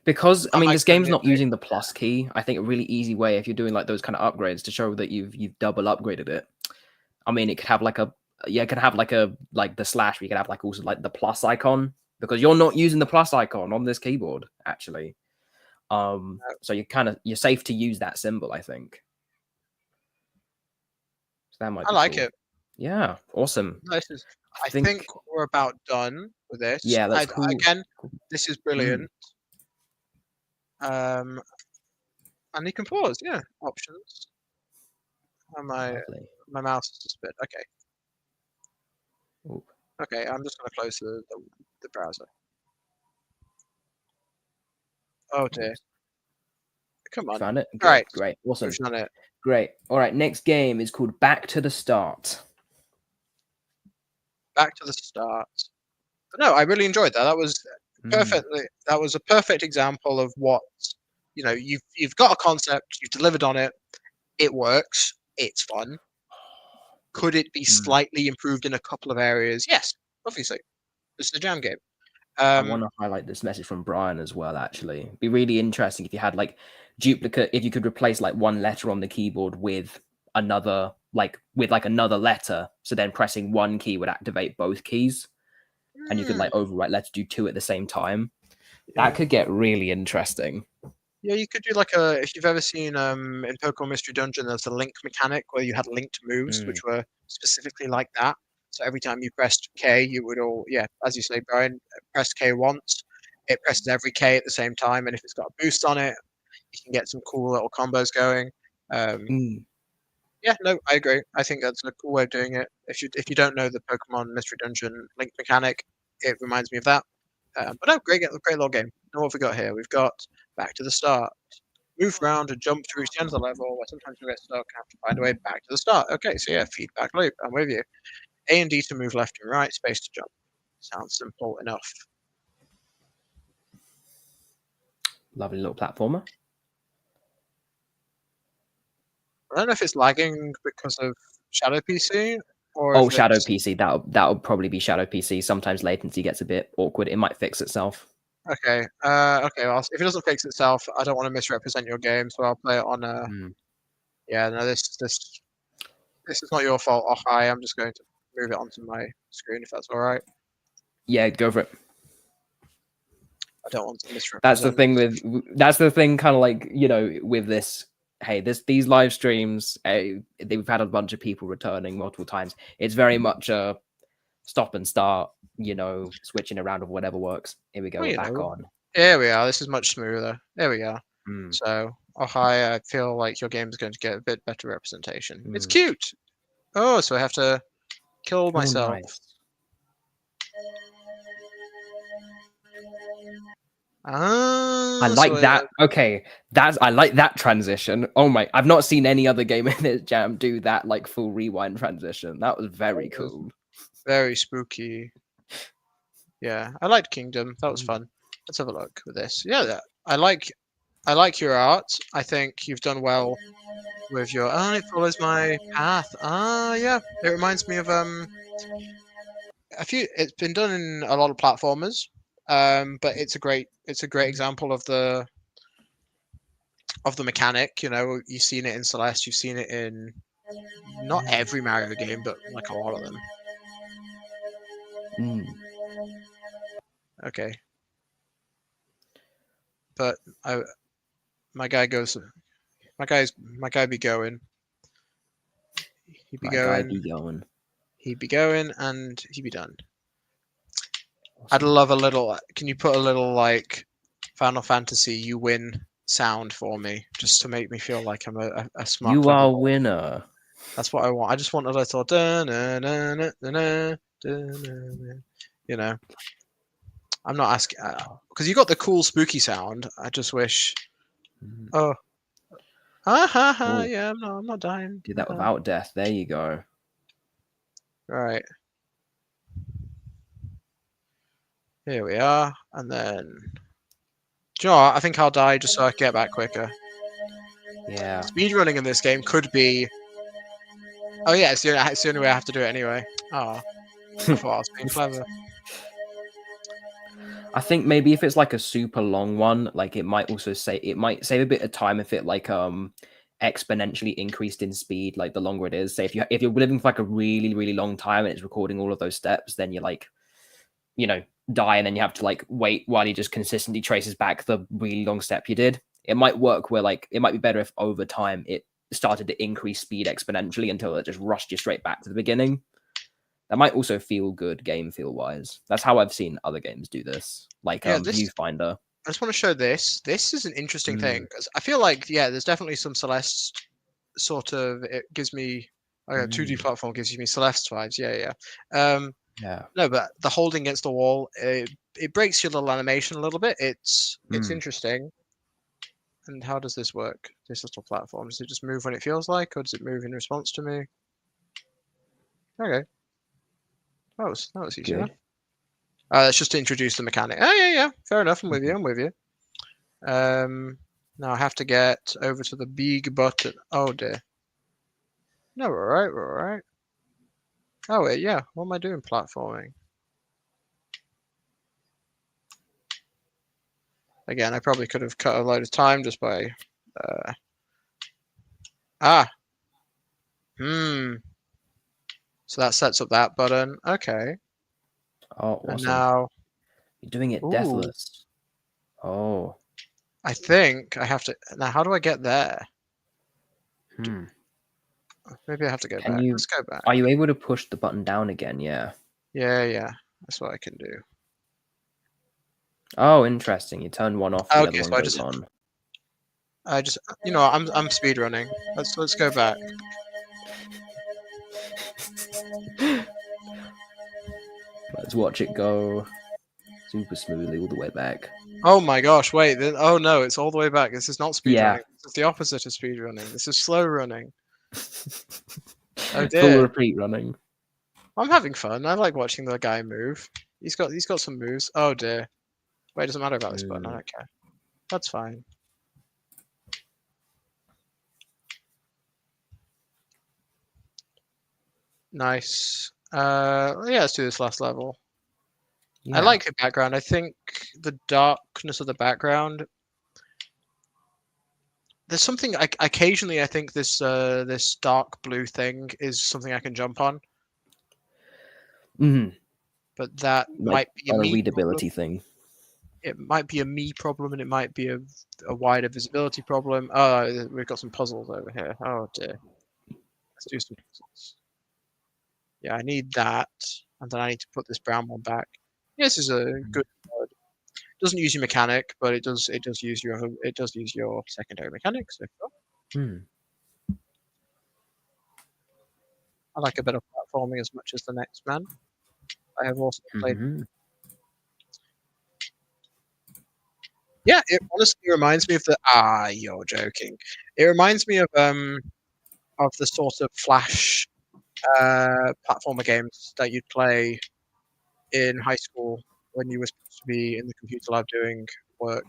because I mean this game's not using the plus key. I think a really easy way if you're doing like those kind of upgrades to show that you've double upgraded it. I mean, it could have like a you can have like the slash. You can have like also like the plus icon, because you're not using the plus icon on this keyboard actually. So you're safe to use that symbol, I think. So that might I be like cool. it. Yeah, awesome. I think we're about done with this. Yeah, that's cool. Again, Cool. this is brilliant. And you can pause. Yeah, options. And my Lovely. mouse is just bit. Okay. Ooh. Okay, I'm just going to close the browser. Oh dear. Come on. Found it? Good. All right. Great. Awesome. We've done it. Great. All right. Next game is called Back to the Start. Back to the start. But no, I really enjoyed that. That was perfectly. That was a perfect example of what you've got a concept, you've delivered on it, it works, it's fun. Could it be slightly improved in a couple of areas? Yes, obviously. This is a jam game. I want to highlight this message from Brian as well, actually. It'd be really interesting if you had like duplicate, if you could replace like one letter on the keyboard with another, like with like another letter. So then pressing one key would activate both keys. And you could like overwrite letter, do two at the same time. That could get really interesting. Yeah, you could do like if you've ever seen in Pokemon Mystery Dungeon, there's a link mechanic where you had linked moves which were specifically like that. So every time you pressed K, you would as you say, Brian, press K once, it presses every K at the same time, and if it's got a boost on it, you can get some cool little combos going. Yeah, no, I agree. I think that's a cool way of doing it. If you don't know the Pokemon Mystery Dungeon link mechanic, it reminds me of that. But no, great little game. Now what have we got here? We've got back to the start. Move around and jump to reach the end of the level, where sometimes you get stuck and have to find a way back to the start. Okay, so yeah, feedback loop. I'm with you. A and D to move left and right, space to jump. Sounds simple enough. Lovely little platformer. I don't know if it's lagging because of Shadow PC or Shadow PC. That'll probably be Shadow PC. Sometimes latency gets a bit awkward. It might fix itself. Okay. Okay. Well, if it doesn't fix itself, I don't want to misrepresent your game, so I'll play it on. Yeah. No, this is not your fault. Oh, hi. I'm just going to move it onto my screen if that's all right. Yeah, go for it. I don't want to misrepresent. That's the thing. Kind of like with this. Hey, these live streams. We've had a bunch of people returning multiple times. It's very much a stop and start. Switching around of whatever works. Here we go. We're back on. Here we are. This is much smoother. There we are. So, oh hi. I feel like your game is going to get a bit better representation. It's cute. Oh, so I have to kill myself. Nice. I like that. Okay, I like that transition. Oh my! I've not seen any other game in this jam do that like full rewind transition. That was very cool. Very spooky. Yeah, I liked Kingdom. That was fun. Let's have a look with this. Yeah, I like your art. I think you've done well with your. Oh, it follows my path. Yeah. It reminds me of a few. It's been done in a lot of platformers. But it's a great example of the mechanic. You've seen it in Celeste. You've seen it in not every Mario game, but like a lot of them. Okay. But my guy be going. He'd be going. He'd be going, and he'd be done. Awesome. I'd love a little. Can you put a little like Final Fantasy "You win" sound for me, just to make me feel like I'm a smart. You are a winner. That's what I want. I just want a little. I'm not asking because you got the cool spooky sound. I just wish. Oh. Yeah, I'm not dying. Do that without death. There you go. Right. Here we are, and then. Do you know what? I think I'll die just so I can get back quicker. Yeah. Speedrunning in this game could be. Oh yeah, it's the only way I have to do it anyway. Oh. I thought I was being clever. I think maybe if it's like a super long one, like it might save a bit of time if it like exponentially increased in speed like the longer it is. Say if you're living for like a really, really long time and it's recording all of those steps, then you're like, die, and then you have to like wait while he just consistently traces back the really long step you did. It might work where like it might be better if over time it started to increase speed exponentially until it just rushed you straight back to the beginning. That might also feel good game feel wise. That's how I've seen other games do this, like Viewfinder. I just want to show this. This is an interesting thing because I feel like there's definitely some Celeste sort of. It gives me 2D platform gives me Celeste vibes. Yeah. Yeah. No, but the holding against the wall, it breaks your little animation a little bit. It's interesting. And how does this work? This little platform, does it just move when it feels like, or does it move in response to me? Okay, that was easy enough. Let's just introduce the mechanic. Oh yeah, fair enough. I'm with you. Now I have to get over to the big button. Oh dear. No, we're all right. Oh wait, yeah. What am I doing? Platforming. Again, I probably could have cut a load of time just by. So that sets up that button. Okay. Oh, awesome. And now you're doing it deathless. Oh. I think I have to. Now, how do I get there? Maybe I have to go back. Let's go back. Are you able to push the button down again? Yeah. Yeah. That's what I can do. Oh, interesting. You turn one off, the other one goes on. I just, I'm speed running. Let's go back. Let's watch it go super smoothly all the way back. Oh my gosh! Wait. Oh no! It's all the way back. This is not speed running. It's the opposite of speed running. This is slow running. Oh dear. Full repeat running. I'm having fun. I like watching the guy move. He's got some moves. Oh dear. Wait, it doesn't matter about this button. I don't care. That's fine. Nice. Let's do this last level. I like the background. I think the darkness of the background. There's something occasionally I think this this dark blue thing is something I can jump on. But that might be a readability thing. It might be a me problem, and it might be a wider visibility problem. Oh, we've got some puzzles over here. Oh dear. Let's do some puzzles. Yeah, I need that, and then I need to put this brown one back. Yeah, this is a good word. It doesn't use your mechanic, but it does use your secondary mechanic. So I like a bit of platforming as much as the next man. I have also played. Yeah, it honestly reminds me of the. You're joking. It reminds me of the sort of Flash platformer games that you'd play in high school when you were supposed to be in the computer lab doing work.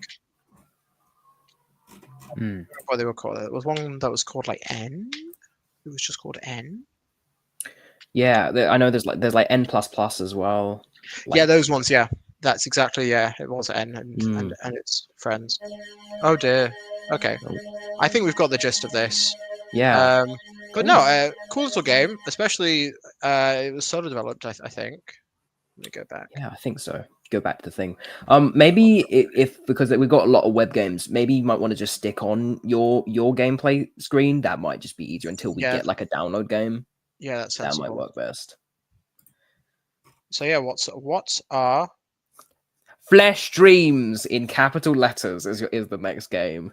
I don't know what they were called. There was one that was called like N. It was just called N. Yeah, I know there's like N++ as well. Yeah, those ones. Yeah, that's exactly. Yeah, it was N and its friends. Oh dear. Okay, I think we've got the gist of this. Yeah. But no, cool little game. Especially, it was solo developed. I think. Let me go back. Yeah, I think so. Go back to the thing. Maybe if because we've got a lot of web games, maybe you might want to just stick on your gameplay screen. That might just be easier until we get like a download game. Yeah, that's sensible. That might work best. So yeah, what's our Flesh Dreams in capital letters is the next game.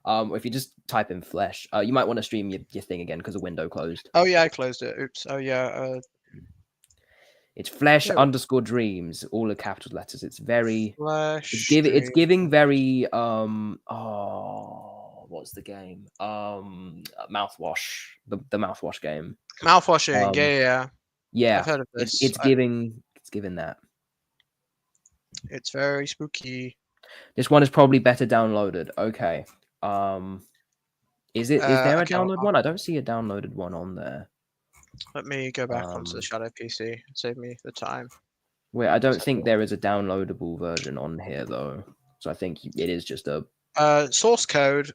If you just type in Flesh, you might want to stream your thing again because the window closed. Oh yeah, I closed it. Oops. Oh yeah. It's Flesh _ Dreams, all in capital letters. It's very Flesh. It's giving very what's the game? Mouthwash. The mouthwash game. Mouthwashing. Yeah. I've heard of this. It's giving that. It's very spooky. This one is probably better downloaded. Okay. Is there a download one? I don't see a downloaded one on there. Let me go back onto the Shadow PC. Save me the time. Wait, I don't think there is a downloadable version on here though. So I think it is just a source code.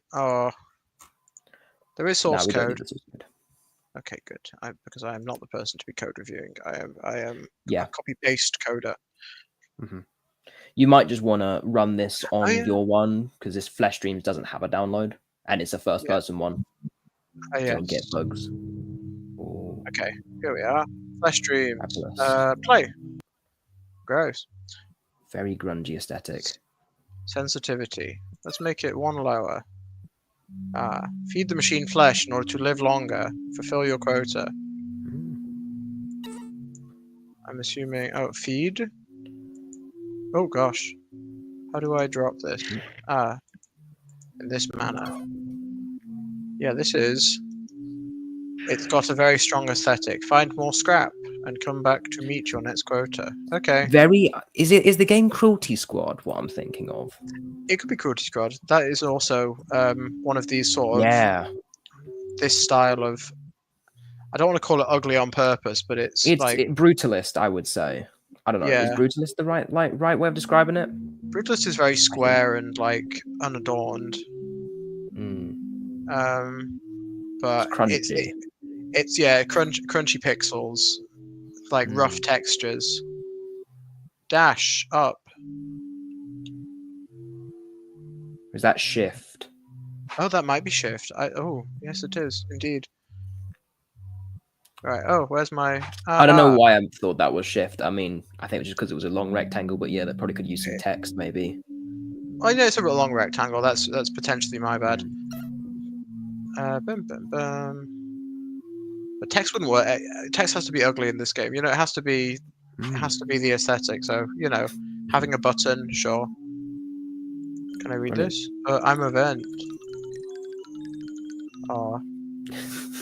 There is No, source we don't need code. the source code. Okay, good. Because I am not the person to be code reviewing. I am Yeah. a copy paste coder. You might just want to run this on yeah. your one because this Flesh Dreams doesn't have a download and it's a first Yeah. person one. Oh, So yes. it'll get bugs. Oh, Okay, here we are. Flesh Dreams. fabulous. Play. Gross. Very grungy aesthetic. Sensitivity. Let's make it 1 lower. Feed the machine flesh in order to live longer. Fulfill your quota. I'm assuming. Oh, feed? Oh gosh. How do I drop this? In this manner. Yeah, this is. It's got a very strong aesthetic. Find more scrap and come back to meet your next quota. Okay. Is the game Cruelty Squad what I'm thinking of? It could be Cruelty Squad. That is also one of these sort of this style of. I don't want to call it ugly on purpose, but it's like brutalist, I would say. I don't know. Is yeah. brutalist the right way of describing it? Brutalist is very square and like unadorned. But It's crunchy. It's crunchy pixels, like rough textures. Dash up. Is that shift? Oh, that might be shift. Oh, yes, it is indeed. Right. Oh, where's my? I don't know why I thought that was shift. I mean, I think it was just because it was a long rectangle, but yeah, that probably could use some text, maybe. I know it's a long rectangle. That's potentially my bad. But text wouldn't work. Text has to be ugly in this game. You know, it has to be. It has to be the aesthetic. So you know, having a button, sure. Can I read this? I'm a vent. Oh.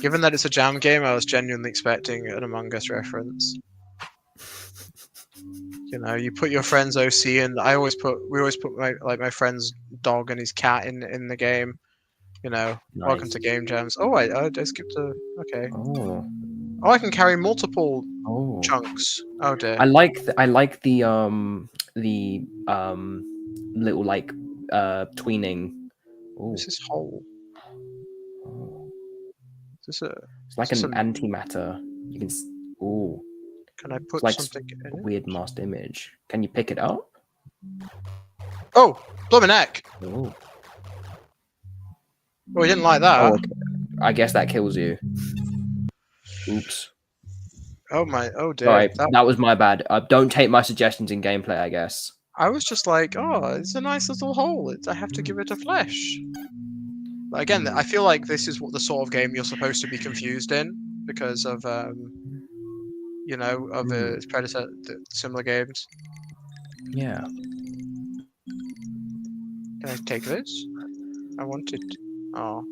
Given that it's a jam game, I was genuinely expecting an Among Us reference. You know, you put your friend's OC, and we always put my friend's dog and his cat in the game. You know, nice. Welcome to Game Jams. Oh, I skipped a. Okay. Oh, I can carry multiple chunks. Oh dear. I like the little like tweening. What's this hole? Is this a? It's like an antimatter. You can. Oh. Can I put something in it? Weird masked image. Can you pick it up? Oh, blooming heck! Oh. Oh, he didn't like that. Oh, okay. I guess that kills you. Oops. Oh my! Oh dear. Sorry, that was my bad. Don't take my suggestions in gameplay, I guess. I was just like, oh, it's a nice little hole. I have to give it a flesh. But again, I feel like this is what the sort of game you're supposed to be confused in because of you know, of its predecessor, similar games. Yeah. Can I take this? I want it. Oh.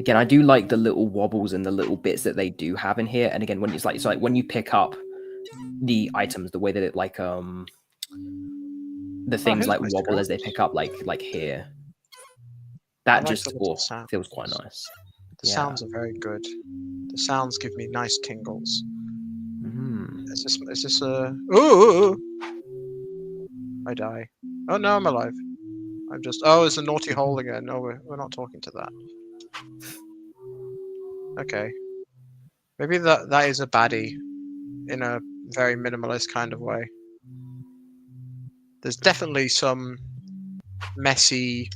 Again, I do like the little wobbles and the little bits that they do have in here. And again, when it's like when you pick up the items, the way that it like the things like wobble as they pick up like here. That just feels quite nice. The sounds are very good. The sounds give me nice tingles. Is this a? Ooh! I die. Oh no, I'm alive. I'm just. Oh, it's a naughty hole again. No, we're not talking to that. Okay. Maybe that is a baddie, in a very minimalist kind of way. There's definitely some messy,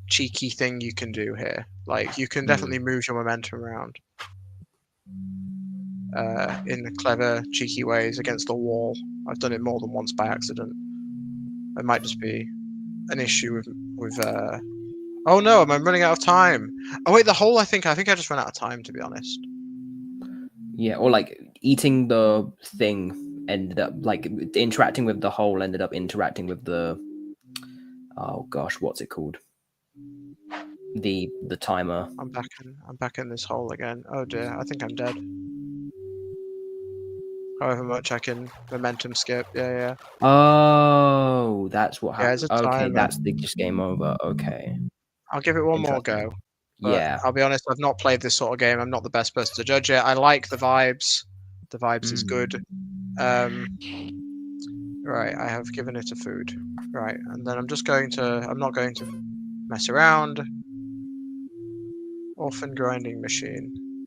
cheeky thing you can do here. Like you can definitely move your momentum around. In clever, cheeky ways against the wall. I've done it more than once by accident. It might just be an issue with oh no, am I running out of time? Oh wait, the hole. I think I just ran out of time, to be honest. Yeah, or like eating the thing ended up like interacting with the hole ended up interacting with the oh gosh, what's it called? The timer. I'm back in this hole again. Oh dear, I think I'm dead. However much I can momentum skip. Yeah. Oh, that's what happened. Yeah, okay, that's just game over. Okay. I'll give it one more go. Yeah. I'll be honest, I've not played this sort of game. I'm not the best person to judge it. I like the vibes. The vibes is good. Right, I have given it a food. Right, and then I'm not going to mess around. Orphan grinding machine.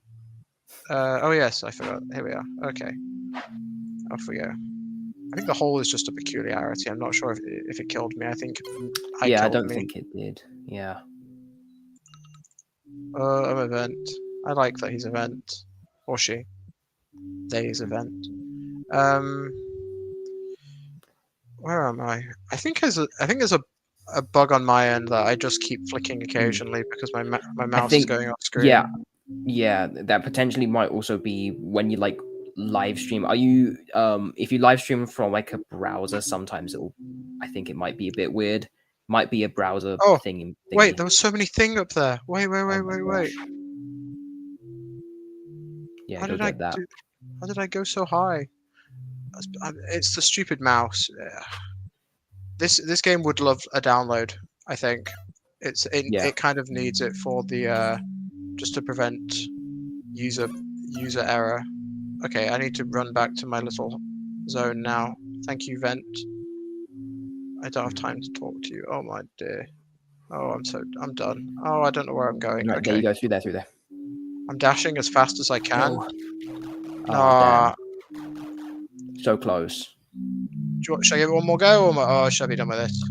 Oh yes, I forgot. Here we are. Okay, off we go. I think the hole is just a peculiarity. I'm not sure if it killed me. I think I Yeah, I killed don't me. think it did. Yeah. I'm event. I like that he's event. Or she. They is event. Where am I? I think there's a bug on my end that I just keep flicking occasionally because my mouse is think- going off screen. Yeah, yeah, that potentially might also be when you like live stream. Are you if you live stream from like a browser, sometimes I think it might be a bit weird. Might be a browser Oh, thingy. wait, there was so many things up there. Wait. Oh my Wait. gosh. Yeah, How go did I get that. How did I go so high? It's the stupid mouse. This game would love a download. I think Yeah. it kind of needs it for the just to prevent user error. Okay, I need to run back to my little zone now. Thank you, Vent. I don't have time to talk to you. Oh my dear. Oh, I'm done. Oh, I don't know where I'm going. Right, there you Okay, go. Through there, through there. I'm dashing as fast as I can. Go. Oh, Nah, damn. So close. should I give it one more go, or should I be done with this?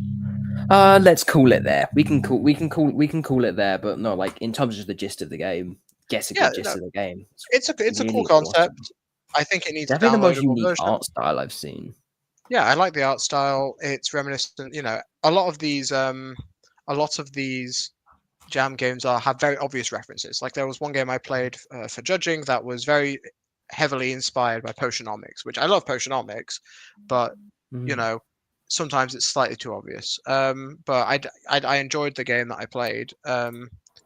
Let's call it there. We can call it there, but no, like in terms of just the gist of the game, get a Yeah, good gist no, of the game. it's a cool Really concept. awesome. I think it needs a Definitely the most downloadable unique version. art style I've seen. Yeah, I like the art style. It's reminiscent. A lot of these jam games have very obvious references. Like there was one game I played for judging that was very heavily inspired by Potionomics, which I love Potionomics, but Mm. sometimes it's slightly too obvious. But I enjoyed the game that I played.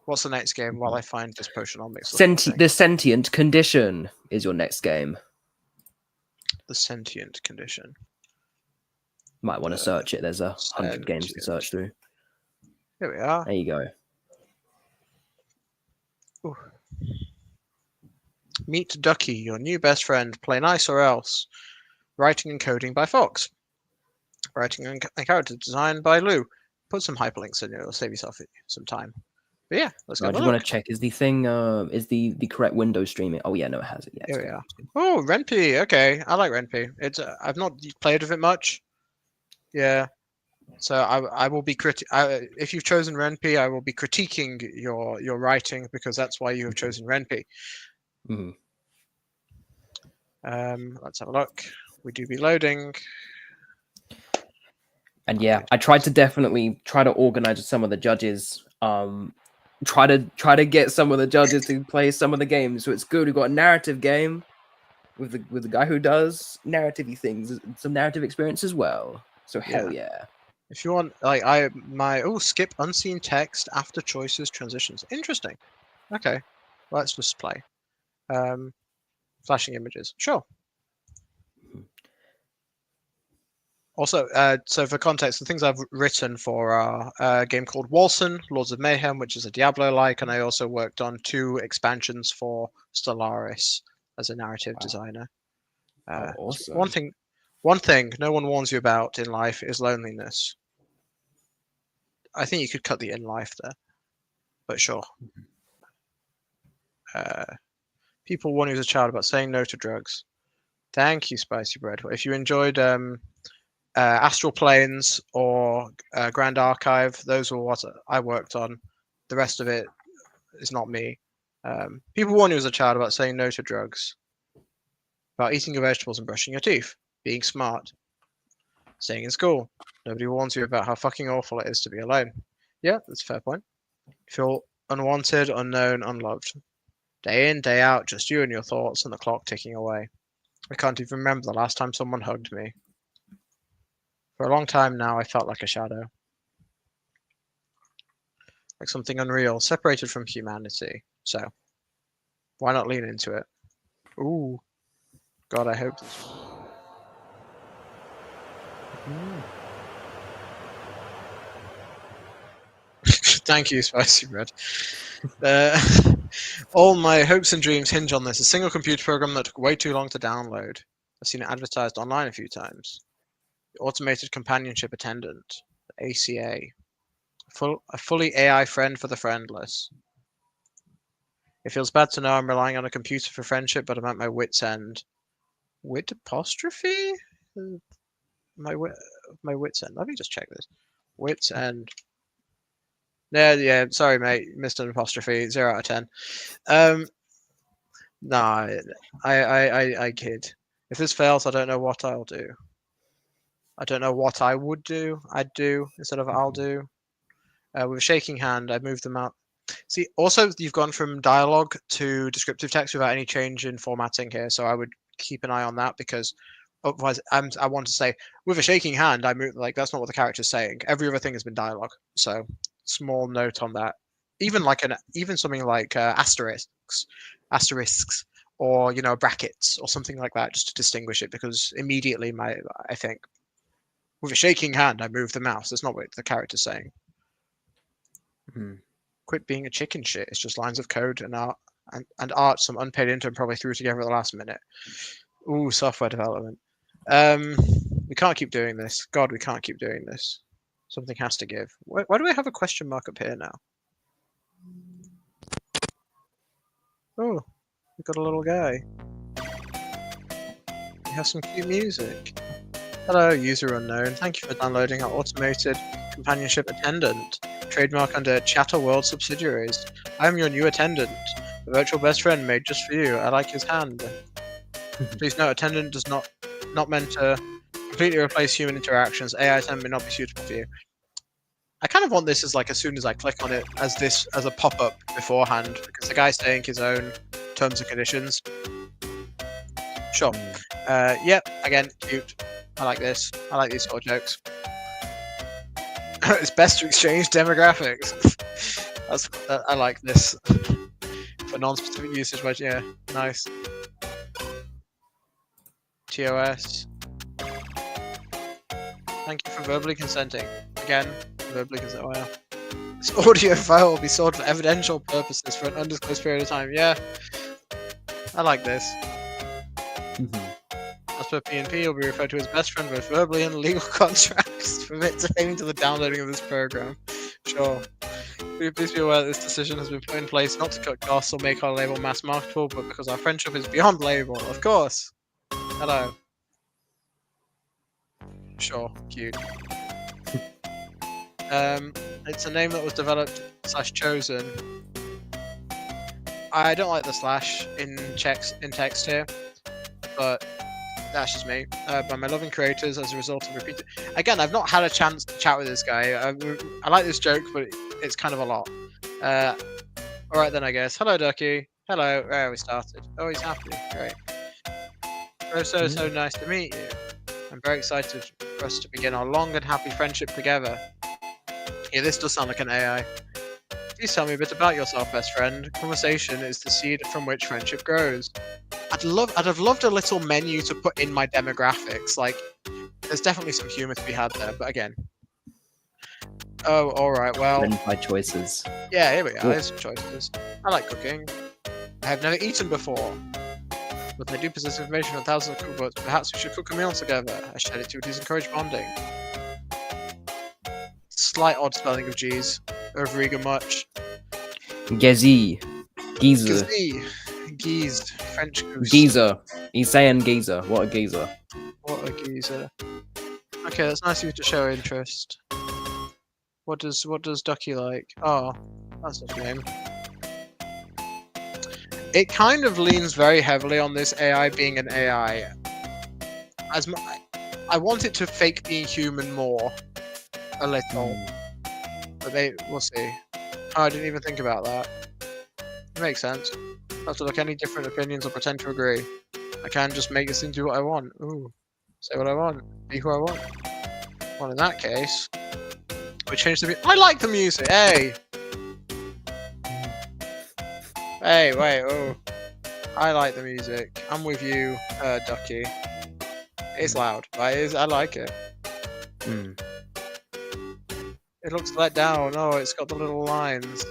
What's the next game while I find this Potionomics looking thing? The Sentient Condition is your next game. The Sentient Condition. Might want to search it. There's 100 games to Sentient. search through. Here we are. There you go. Ooh. Meet Ducky, your new best friend. Play nice or else. Writing and coding by Fox. Writing and character design by Lou. Put some hyperlinks in it. It'll save yourself some time. But yeah, let's go I have a just look. want to check: is the thing is the correct Windows streaming? Oh yeah, no, it has it. Yeah, it's Here we good. are. Oh, Renpy. Okay, I like Renpy. It's I've not played with it much. Yeah, so I will be if you've chosen Renpy, I will be critiquing your writing because that's why you have chosen Renpy. Mhm. Let's have a look. We do be loading. And yeah, I tried to definitely try to organize some of the judges. Try to get some of the judges to play some of the games. So it's good. We've got a narrative game with the guy who does narrative-y things, some narrative experience as well. So hell yeah. If you want, like skip unseen text after choices transitions. Interesting. Okay, let's just play. Flashing images. Sure. Also, so for context, the things I've written for are a game called Walson, Lords of Mayhem, which is a Diablo-like, and I also worked on 2 expansions for Stellaris as a narrative designer. Awesome. One thing no one warns you about in life is loneliness. I think you could cut the in life there, but sure. People warn you as a child about saying no to drugs. Thank you, Spicy Bread. If you enjoyed Astral Planes or Grand Archive, those were what I worked on. The rest of it is not me. People warn you as a child about saying no to drugs, about eating your vegetables and brushing your teeth, being smart, staying in school. Nobody warns you about how fucking awful it is to be alone. Yeah, that's a fair point. Feel unwanted, unknown, unloved. Day in, day out, just you and your thoughts and the clock ticking away. I can't even remember the last time someone hugged me. For a long time now, I felt like a shadow. Like something unreal, separated from humanity. So, why not lean into it? Ooh. God, I hope this... Thank you, Spicy Bread. All my hopes and dreams hinge on this. A single computer program that took way too long to download. I've seen it advertised online a few times. The Automated Companionship Attendant, the ACA. A fully AI friend for the friendless. It feels bad to know I'm relying on a computer for friendship, but I'm at my wit's end. Wit apostrophe? My wit's end. Let me just check this. Wit's end. Yeah. Sorry, mate. Missed an apostrophe. 0 out of 10. Nah, I kid. If this fails, I don't know what I'll do. I don't know what I would do. I'd do instead of I'll do. With a shaking hand, I move them out. See, also, you've gone from dialogue to descriptive text without any change in formatting here, so I would keep an eye on that because otherwise, I want to say with a shaking hand, I move like that's not what the character's saying. Every other thing has been dialogue, so small note on that. Even something like asterisks, or brackets or something like that, just to distinguish it, because immediately I think with a shaking hand, I move the mouse. That's not what the character's saying. Quit being a chicken shit. It's just lines of code and art, and art some unpaid intern probably threw together at the last minute. Ooh, software development. We can't keep doing this. God, we can't keep doing this. Something has to give. Why do we have a question mark up here now? Oh, we've got a little guy. We have some cute music. Hello, user unknown. Thank you for downloading our automated companionship attendant. Trademark under Chatter World subsidiaries. I'm your new attendant, the virtual best friend made just for you. I like his hand. Please note, attendant does not meant to completely replace human interactions. AI attendant may not be suitable for you. I kind of want this as like as soon as I click on it as a pop-up beforehand, because the guy's saying his own terms and conditions. Sure. Yep. Again, cute. I like this. I like these sort of jokes. It's best to exchange demographics. I like this. For non-specific usage, but yeah, nice. TOS. Thank you for verbally consenting. Again, verbally consent. Wow. This audio file will be stored for evidential purposes for an undisclosed period of time. Yeah. I like this. As per PNP, you'll be referred to as best friend both verbally and legal contracts pertaining to the downloading of this program. Sure. Please be aware that this decision has been put in place not to cut costs or make our label mass marketable, but because our friendship is beyond label. Of course. Hello. Sure. Cute. It's a name that was developed / chosen. I don't like the slash in text here, but that's just me. By my loving creators as a result of repeated. Again, I've not had a chance to chat with this guy. I like this joke, but it's kind of a lot. All right then, I guess. Hello, Ducky. Hello. We started. Oh, he's happy. Great. So nice to meet you. I'm very excited for us to begin our long and happy friendship together. Yeah, this does sound like an AI. Please tell me a bit about yourself, best friend. Conversation is the seed from which friendship grows. I'd have loved a little menu to put in my demographics. Like, there's definitely some humor to be had there, but again. Oh, alright, well. My choices. Yeah, here we are. There's some choices. I like cooking. I have never eaten before. But I do possess information on thousands of cookbooks. Perhaps we should cook a meal together. I shared activities encourage bonding. Slight odd spelling of G's. Overeager much. Gezi. Geezer. Geese. French goose. Geezer. He's saying geezer. What a geezer. What a geezer. Okay, that's nice of you to show interest. What does Ducky like? Oh, that's his name. It kind of leans very heavily on this AI being an AI. I want it to fake being human more. A little. But we'll see. Oh, I didn't even think about that. It makes sense. Not to look any different opinions or pretend to agree. I can just make this thing do what I want. Ooh. Say what I want. Be who I want. Well, in that case, we change the music. I like the music! Hey! Hey, wait, oh. I like the music. I'm with you, Ducky. It's loud, but I like it. It looks let down. Oh, it's got the little lines.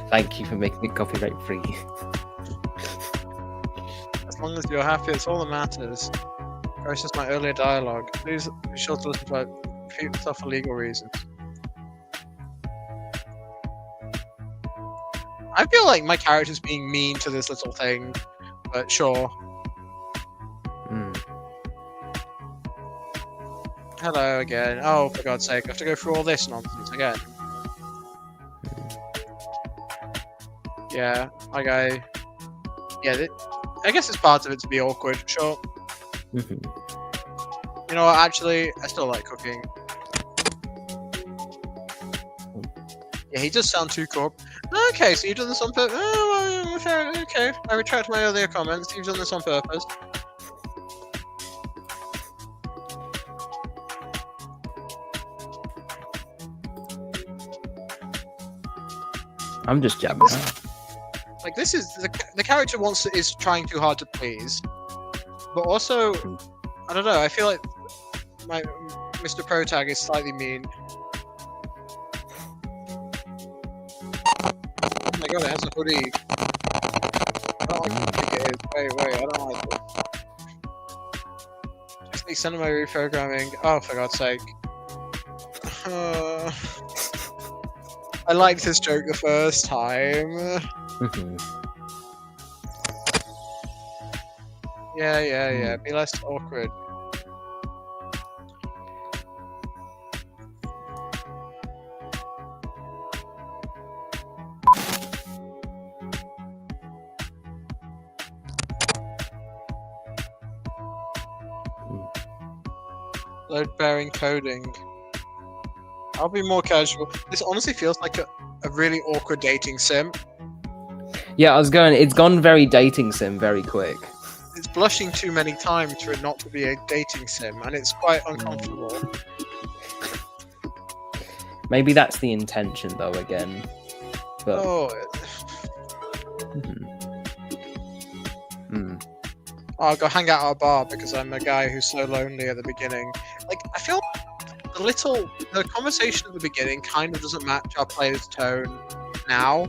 Thank you for making it copyright free. As long as you're happy, it's all that matters. Process my earlier dialogue. Please be sure to listen to my repeat stuff for legal reasons. I feel like my character's being mean to this little thing, but sure. Mm. Hello again. Oh, for God's sake, I have to go through all this nonsense again. Yeah, okay. Yeah, I guess it's part of it to be awkward, sure. Mhm. You know what, actually, I still like cooking. Yeah, he does sound too corp. Okay, so you've done this on purpose. Oh, okay. I retract my earlier comments. You've done this on purpose. I'm just jabbing out. Like, this is the character is trying too hard to please, but also, I don't know. I feel like my Mr. Protag is slightly mean. Oh my god, it has a hoodie. I don't like how big it is. Wait, I don't like this. Just the extent of my reprogramming. Oh, for God's sake. I liked this joke the first time. Mhm. Yeah. Be less awkward. Load-bearing coding. I'll be more casual. This honestly feels like a really awkward dating sim. Yeah, it's gone very dating sim very quick. It's blushing too many times for it not to be a dating sim, and it's quite uncomfortable. Maybe that's the intention, though, again. But... Oh. I'll go hang out at a bar because I'm a guy who's so lonely at the beginning. Like, I feel the conversation at the beginning kind of doesn't match our player's tone now.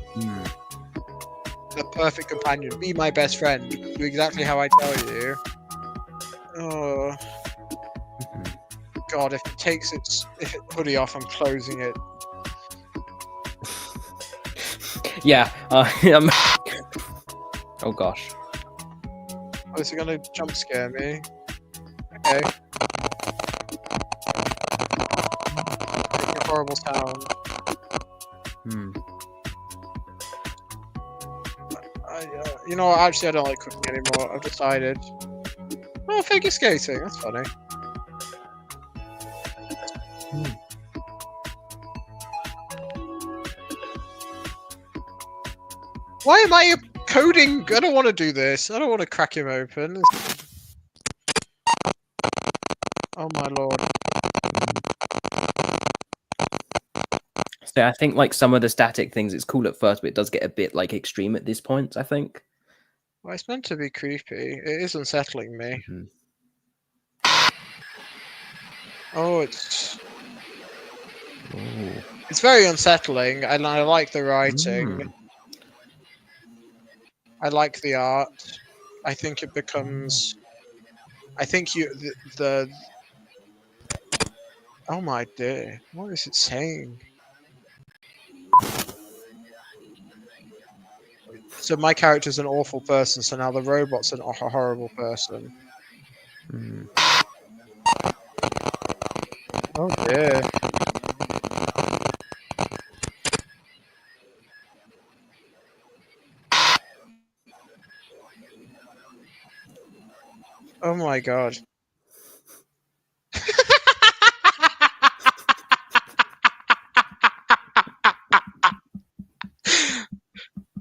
The perfect companion, be my best friend, do exactly how I tell you. Oh. God, if it takes its hoodie off, I'm closing it. Yeah, oh gosh. Oh, is it gonna jump scare me? Okay. Making a horrible sound. You know what, actually I don't like cooking anymore, I've decided. Oh, figure skating, that's funny. Why am I coding? I don't want to do this. I don't want to crack him open. Oh my lord. So I think like some of the static things, it's cool at first, but it does get a bit like extreme at this point, I think. Well, it's meant to be creepy. It is unsettling me. Oh, it's very unsettling, and I like the writing. I like the art. I think it becomes. I think the. Oh my dear! What is it saying? So my character's an awful person, so now the robot's a horrible person. Oh dear. Oh my god.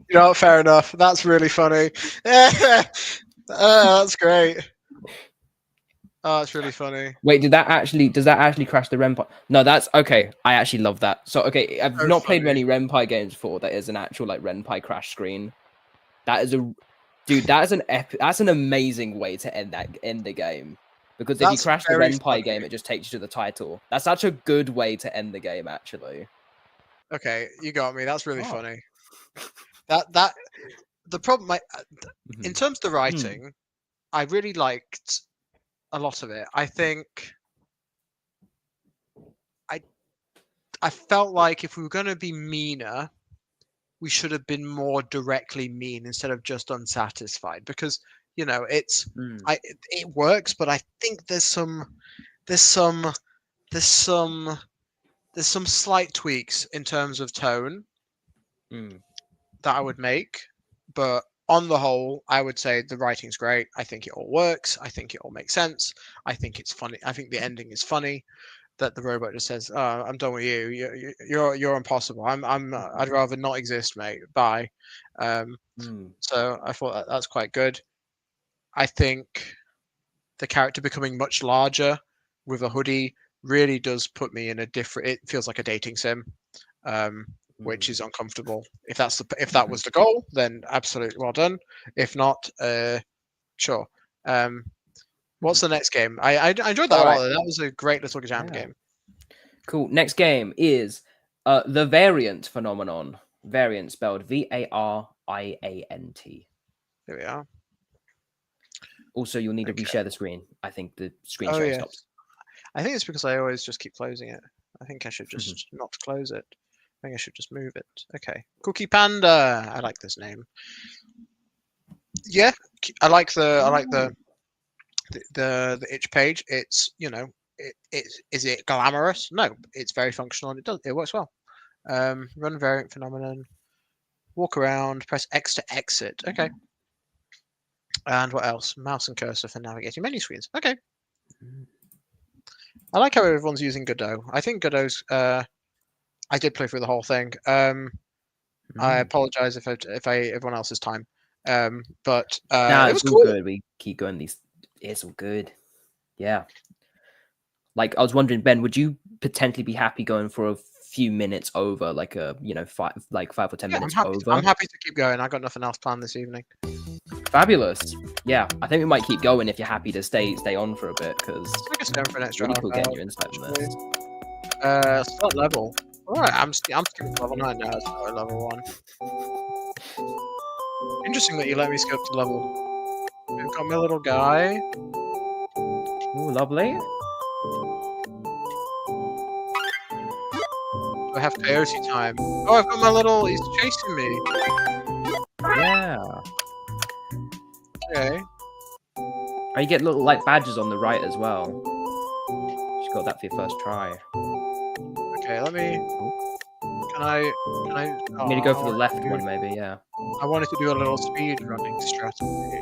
You know, fair enough. That's really funny. That's great. Oh, that's really funny. Wait, does that actually crash the REM? No, that's okay. I actually love that. So okay, I've not played many REMPie games before. That is an actual like REMPie crash screen. That is that's an amazing way to end the game. Because if you crash the REMPie game, it just takes you to the title. That's such a good way to end the game, actually. Okay, you got me. That's really funny. The problem, in terms of the writing, I really liked a lot of it. I think I felt like if we were going to be meaner, we should have been more directly mean instead of just unsatisfied. Because it's Mm. it works, but I think there's some there's some slight tweaks in terms of tone Mm. that I would make. But on the whole, I would say the writing's great. I think it all works. I think it all makes sense. I think it's funny. I think the ending is funny. That the robot just says, "Oh, I'm done with you. You're impossible. I'd rather not exist, mate. Bye." Mm. So I thought that's quite good. I think the character becoming much larger with a hoodie really does put me in a different. It feels like a dating sim, which is uncomfortable. If that was the goal, then absolutely well done. If not, sure. What's the next game? I enjoyed that a lot. That was a great little jam game. Cool. Next game is the Variant phenomenon. Variant spelled Variant. Here we are. Also, you'll need to Okay. reshare the screen. I think the screen Oh sharing yes. stops. I think it's because I always just keep closing it. I think I should just not close it. I think I should just move it. Okay. Cookie Panda. I like this name. Yeah, I like the itch page. It's is it glamorous? No, it's very functional and it works well. Run variant phenomenon. Walk around. Press X to exit. Okay. And what else? Mouse and cursor for navigating menu screens. Okay. I like how everyone's using Godot. I think Godot's. I did play through the whole thing. I apologize if everyone else's time. But it was it's all cool. good. We keep going. It's all good. Yeah. Like I was wondering, Ben, would you potentially be happy going for a few minutes over, like 5 or 10 minutes over? I'm happy to keep going. I got nothing else planned this evening. Fabulous. Yeah, I think we might keep going if you're happy to stay on for a bit because I can stay on for an extra really half cool hour. getting your insight on this. Start level. All right, I'm skipping to level 9 now. Start level 1. Interesting that you let me skip to level. We've got my little guy. Ooh, lovely. I have coyote time. Oh, I've got my little. He's chasing me. Yeah. Okay. Oh, you get little badges on the right as well. Just got that for your first try. Okay, let me. Can I? You need to go for the left one, maybe. Yeah. I wanted to do a little speed running strategy.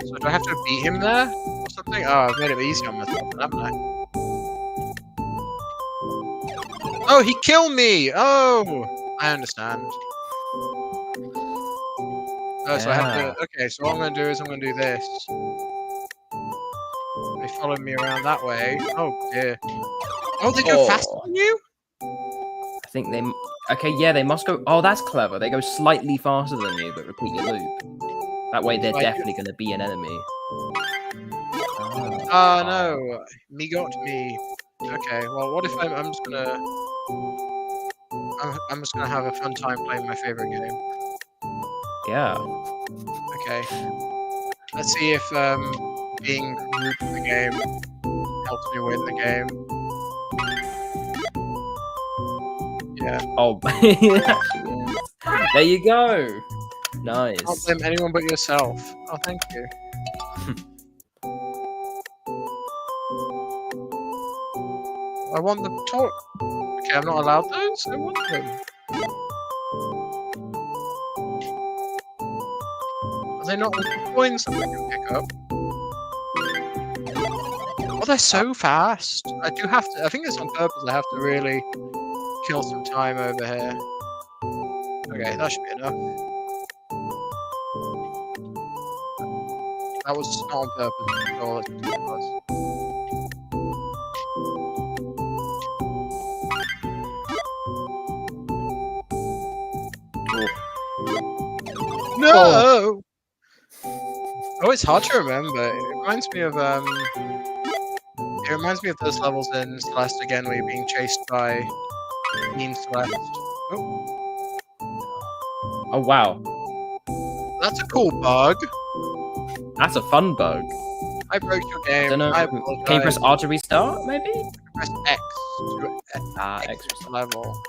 So do I have to beat him there or something? Oh, I've made it easy on myself, haven't I? Oh, he killed me! Oh, I understand. Oh, so I have to. Okay, so what I'm going to do is I'm going to do this. They followed me around that way. Oh dear. Oh, they go faster than you? I think they. Okay, yeah, they must go. Oh, that's clever. They go slightly faster than you, but repeat your loop. That way, they're definitely going to be an enemy. Oh no, me got me. Okay, well, what if I'm just gonna have a fun time playing my favorite game. Yeah. Okay. Let's see if being rude in the game helps me win the game. Yeah. Oh, there you go. Nice. Can't blame anyone but yourself. Oh, thank you. I want the talk. Okay, I'm not allowed those? I want them. Are they not little coins that I can pick up? Oh, they're so fast. I do have to. I think it's on purpose. I have to really kill some time over here. Okay, that should be enough. That was not on purpose. Oh, that's what it was. No! Oh, it's hard to remember. It reminds me of those levels in Celeste again where you're being chased by Mean Celeste. Oh wow. That's a cool bug. That's a fun bug. I broke your game. Don't know. I Can you apologize. press R to restart? Maybe. Press X to X exit restart. level.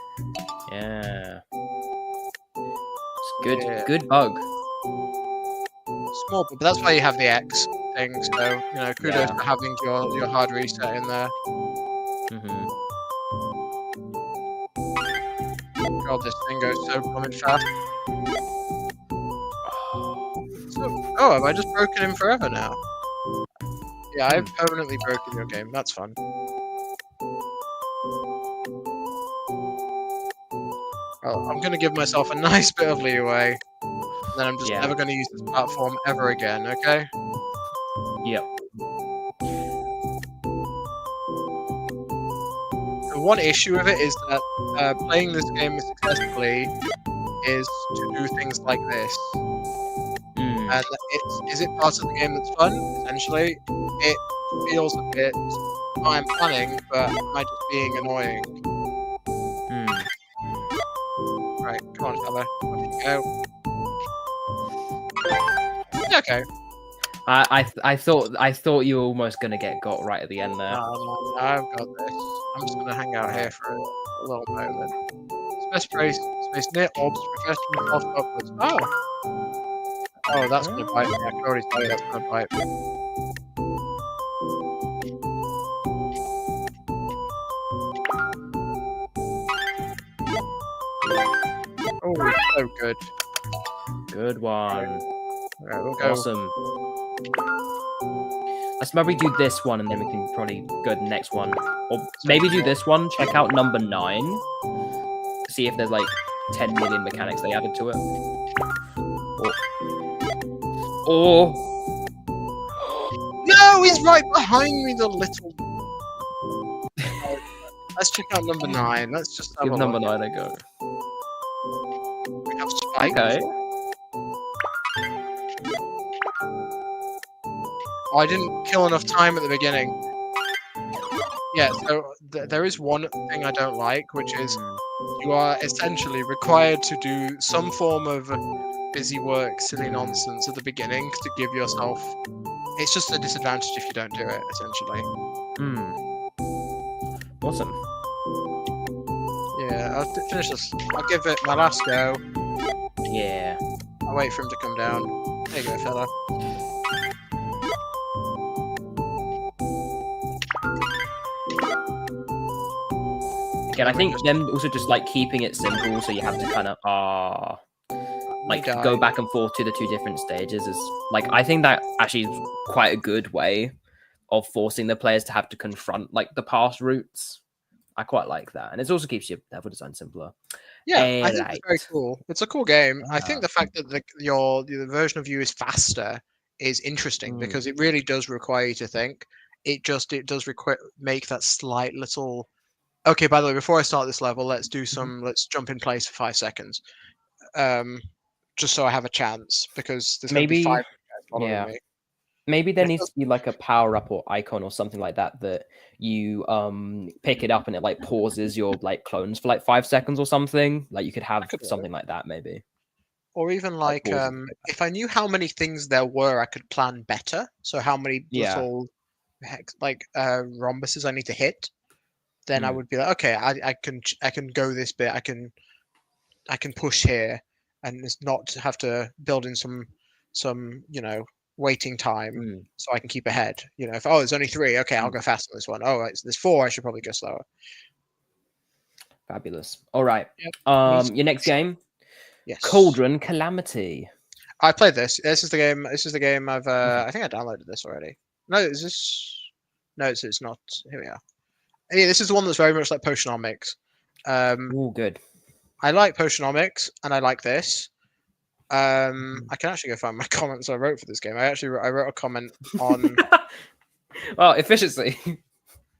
Yeah. It's good. Yeah. Good bug. Small, but that's why you have the X thing. So kudos Yeah. for having your hard reset in there. Hmm. God, this thing goes so blooming fast. Oh, have I just broken him forever now? Yeah, I've permanently broken your game. That's fun. Well, I'm gonna give myself a nice bit of leeway. And then I'm just Yeah. never gonna use this platform ever again, okay? Yep. The one issue with it is that playing this game successfully is to do things like this. And is it part of the game that's fun? Essentially, it feels a bit. I'm planning, but am I just being annoying? Right, come on, fella. Off you go. Yeah, okay. I thought you were almost gonna get got right at the end there. No, I've got this. I'm just gonna hang out here for a little moment. Space near orbs, refresh yourself upwards. Oh, that's gonna bite me. I can already tell you that's gonna bite me. Oh, so good. Good one. Alright, we'll go. Awesome. Let's maybe do this one and then we can probably go to the next one. Or maybe do this one, check out number 9. See if there's like 10 million mechanics they added to it. Or No, he's right behind me, the little. Let's check out number 9. Let's just have give a number look. 9 a go. We have spikes. Okay. Oh, I didn't kill enough time at the beginning. Yeah, so there is one thing I don't like, which is you are essentially required to do some form of busy work, silly nonsense at the beginning to give yourself. It's just a disadvantage if you don't do it, essentially. Awesome. Yeah, I'll finish this. I'll give it my last go. Yeah. I'll wait for him to come down. There you go, fella. Again, I think them also just like keeping it simple, so you have to kind of like go back and forth to the 2 different stages is like I think that actually is quite a good way of forcing the players to have to confront like the past routes. I quite like that, and it also keeps your level design simpler. Yeah, I think it's very cool. It's a cool game. I think the fact that the version of you is faster is interesting because it really does require you to think. It does make that slight little. Okay, by the way, before I start this level, let's do some. Let's jump in place for 5 seconds, just so I have a chance because there's going to be 5 guys following me. Maybe there needs to be like a power up or icon or something like that that you pick it up and it like pauses your like clones for like 5 seconds or something. Like you could have something like that maybe. Or even like if I knew how many things there were, I could plan better. So how many little rhombuses I need to hit. Then I would be like, okay, I can go this bit. I can push here, and it's not have to build in some waiting time so I can keep ahead. If there's only 3, okay, I'll go fast on this one. Oh, there's 4, I should probably go slower. Fabulous. All right. Yep. Your next game. Yes. Cauldron Calamity. I played this. This is the game. This is the game I've. I think I downloaded this already. No, is this? No, it's not. Here we are. Yeah, this is the one that's very much like Potionomics. Oh, good. I like Potionomics, and I like this. I can actually go find my comments I wrote for this game. I wrote a comment on. Well, efficiency.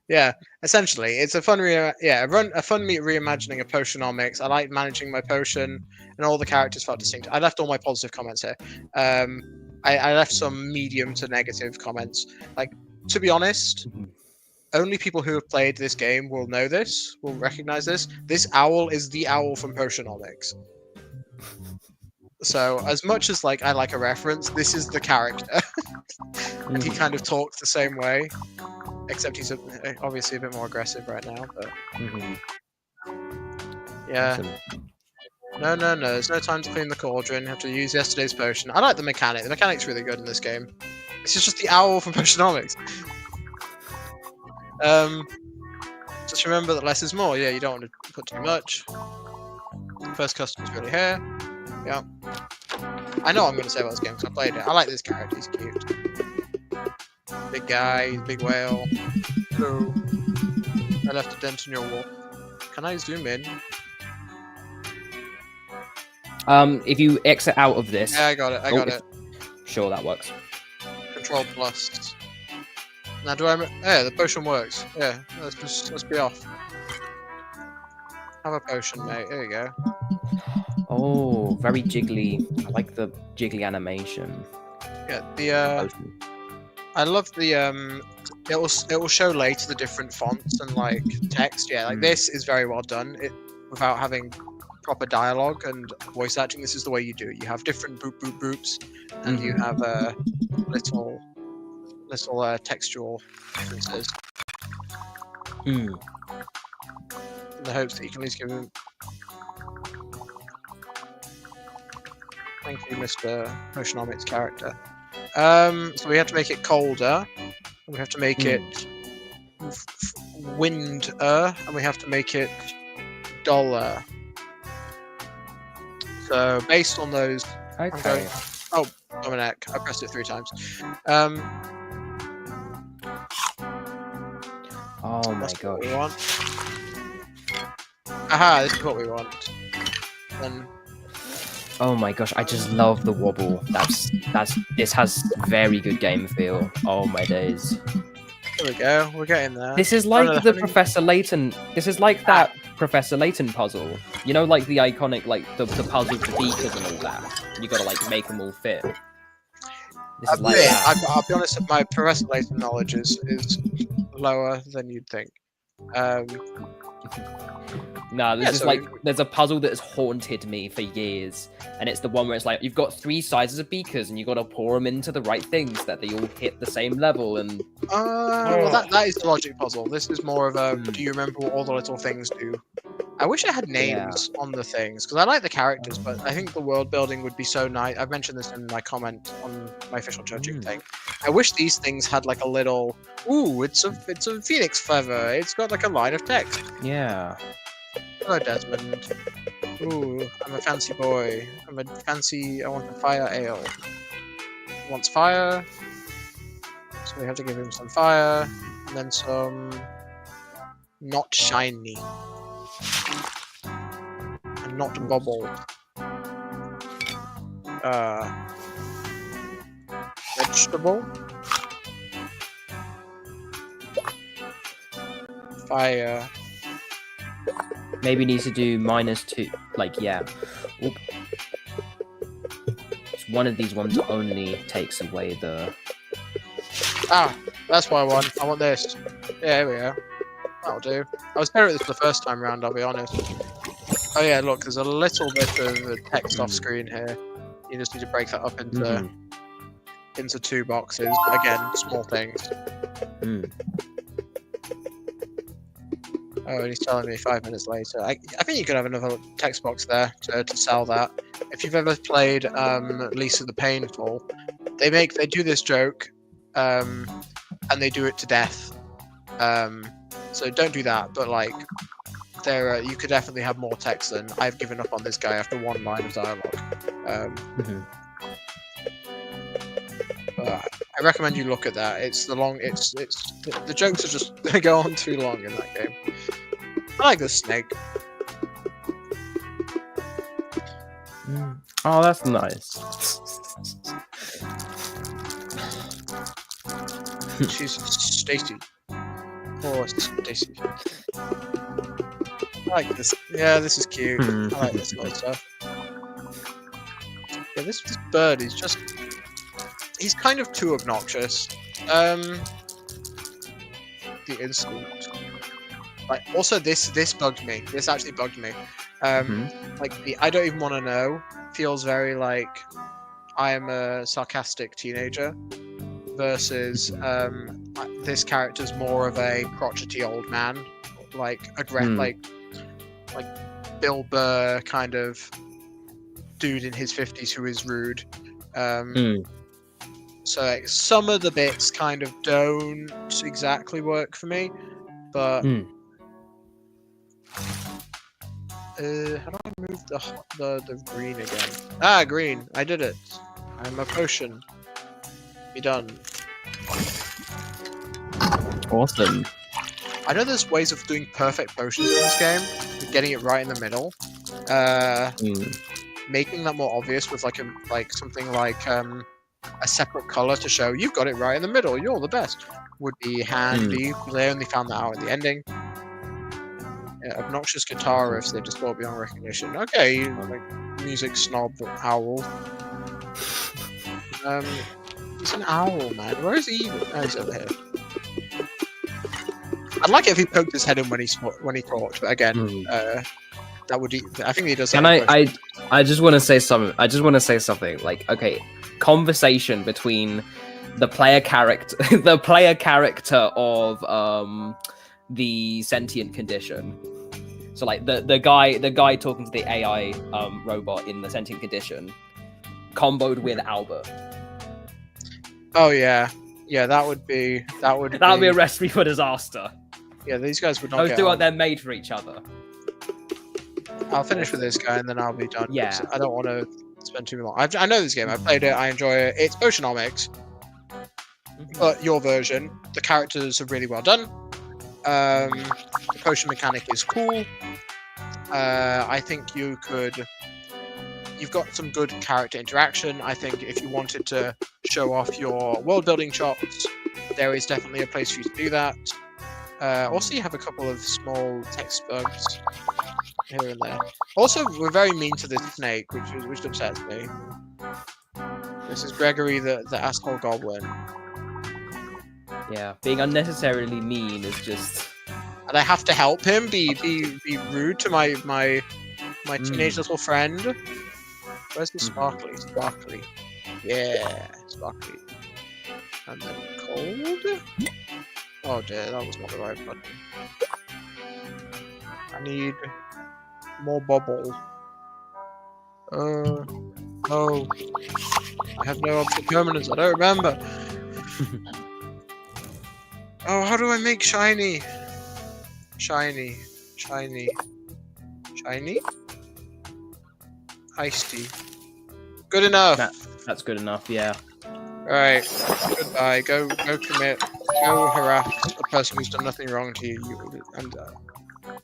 Yeah, essentially, it's a fun reimagining of Potionomics. I like managing my potion, and all the characters felt distinct. I left all my positive comments here. I left some medium to negative comments. Like, to be honest. Only people who have played this game will know this, will recognize this. This owl is the owl from Potionomics. So, as much as I like a reference, this is the character. and he kind of talks the same way, except he's obviously a bit more aggressive right now. But yeah, no, there's no time to clean the cauldron. You have to use yesterday's potion. I like the mechanic. The mechanic's really good in this game. This is just the owl from Potionomics. Just remember that less is more. Yeah, you don't want to put too much. First customer's really here. Yeah. I know what I'm going to say about this game because I played it. I like this character. He's cute. Big guy, big whale. Hello. I left a dent in your wall. Can I zoom in? If you exit out of this. Yeah, I got it. I got it. Sure, that works. Control plus. Now, do I? Yeah, the potion works. Yeah, let's be off. Have a potion, mate. There you go. Oh, very jiggly. I like the jiggly animation. Yeah, the I love the it will show later the different fonts and like text. Yeah, like this is very well done. It without having proper dialogue and voice acting. This is the way you do it. You have different boop boop boops, and you have little textual differences. In the hopes that you can at least give them. Thank you, Mr. Potionomics character. So we have to make it colder. We have to make it winder, and we have to make it duller. So based on those, Okay. I'm going. Oh, Dominic, I pressed it 3 times. Oh my That's what gosh. we want. Aha, this is what we want. Then Oh my gosh, I just love the wobble. This has very good game feel. Oh my days. there we go. We're getting there. This is like no, the no. Professor Layton. This is like that Professor Layton puzzle. You know, like the iconic, like the puzzle for beakers and all that. You gotta like make them all fit. This is like that. I'll be honest. My Professor Layton knowledge is lower than you'd think. Nah, Yeah, this is so like there's a puzzle that has haunted me for years, and it's the one where it's like you've got 3 sizes of beakers and you got to pour them into the right things that they all hit the same level. And well, that is the logic puzzle. This is more of a. Do you remember what all the little things do? I wish I had names on the things because I like the characters, but I think the world building would be so nice. I've mentioned this in my comment on my official judging thing. I wish these things had like a little. Ooh, it's a phoenix feather. It's got like a line of text. yeah, Hello, Desmond. Ooh, I'm a fancy boy. I want a fire ale. He wants fire. So we have to give him some fire. And then some... Not shiny. And not bubble. Vegetable. Fire. maybe needs to do -2. Like yeah. Oop. It's one of these ones only takes away the. Ah, that's what I want. I want this. Yeah, here we go. That'll do. I was better at this the first time round, I'll be honest. Oh yeah, look, there's a little bit of text off screen here. You just need to break that up into 2 boxes. Again, small things. Oh, and he's telling me 5 minutes later. I think you could have another text box there to sell that. If you've ever played Lisa the Painful, they do this joke, and they do it to death. So don't do that. But like, you could definitely have more text than I've given up on this guy after 1 line of dialogue. I recommend you look at that. It's the jokes are just gonna go on too long in that game. I like the snake. Oh, that's nice. She's Stacy. Oh, Stacy. I like this. Yeah, this is cute. I like this kind of stuff. Yeah, this bird is just. He's kind of too obnoxious. The instant. Like, also this bugged me. This actually bugged me. Like the I don't even want to know feels very like I am a sarcastic teenager. versus this character's more of a crotchety old man, like like Bill Burr kind of dude in his 50s who is rude. So like, some of the bits kind of don't exactly work for me, but how do I move the green again? Ah, green! I did it. I'm a potion. Be done. Awesome. I know there's ways of doing perfect potions in this game, getting it right in the middle. Making that more obvious with something like a separate color to show you've got it right in the middle. You're the best. Would be handy. They only found that out at the ending. Yeah, obnoxious guitar riffs they distort beyond recognition. Okay, like music snob owl. He's an owl, man. Where is he? Oh, he's over here. I'd like it if he poked his head in when he talked, but again, that would. I think he does. Can I just want to say something. I just want to say something. Like, okay, conversation between the player character, the player character of the sentient condition. So like the guy talking to the AI robot in the sentient condition, comboed with Albert. Oh yeah, that would be a recipe for disaster. Yeah, these guys would not. Those two they're made for each other. I'll finish with this guy and then I'll be done. Yeah, I don't want to spend too long. I know this game. I played it. I enjoy it. It's Potionomics, but your version. The characters are really well done. The potion mechanic is cool. I think you've got some good character interaction. I think if you wanted to show off your world building chops, there is definitely a place for you to do that. Also, you have a couple of small text bugs here and there. Also, we're very mean to this snake, which upsets me. This is Gregory, the asshole goblin. Yeah, being unnecessarily mean is just. And I have to help him be rude to my teenage little friend. Where's the sparkly? Sparkly. Yeah, sparkly. And then cold. Oh dear, that was not the right button. I need more bubble. Oh. I have no object permanence, I don't remember. Oh, how do I make shiny? Shiny. Iced tea. Good enough. That's good enough, yeah. Alright, goodbye. Go commit. Go harass a person who's done nothing wrong to you. And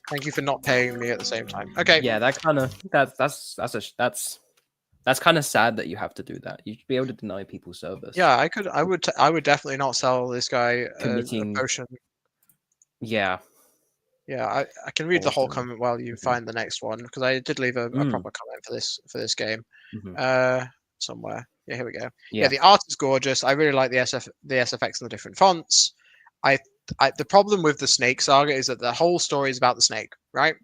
thank you for not paying me at the same time. Okay. Yeah, that's kind of sad that you have to do that. You should be able to deny people service. Yeah, I would definitely not sell this guy a potion. Yeah. Yeah, I can read the whole comment while you find the next one because I did leave a proper comment for this game somewhere. Yeah, here we go. Yeah, the art is gorgeous. I really like the SFX and the different fonts. The problem with the Snake Saga is that the whole story is about the snake, right?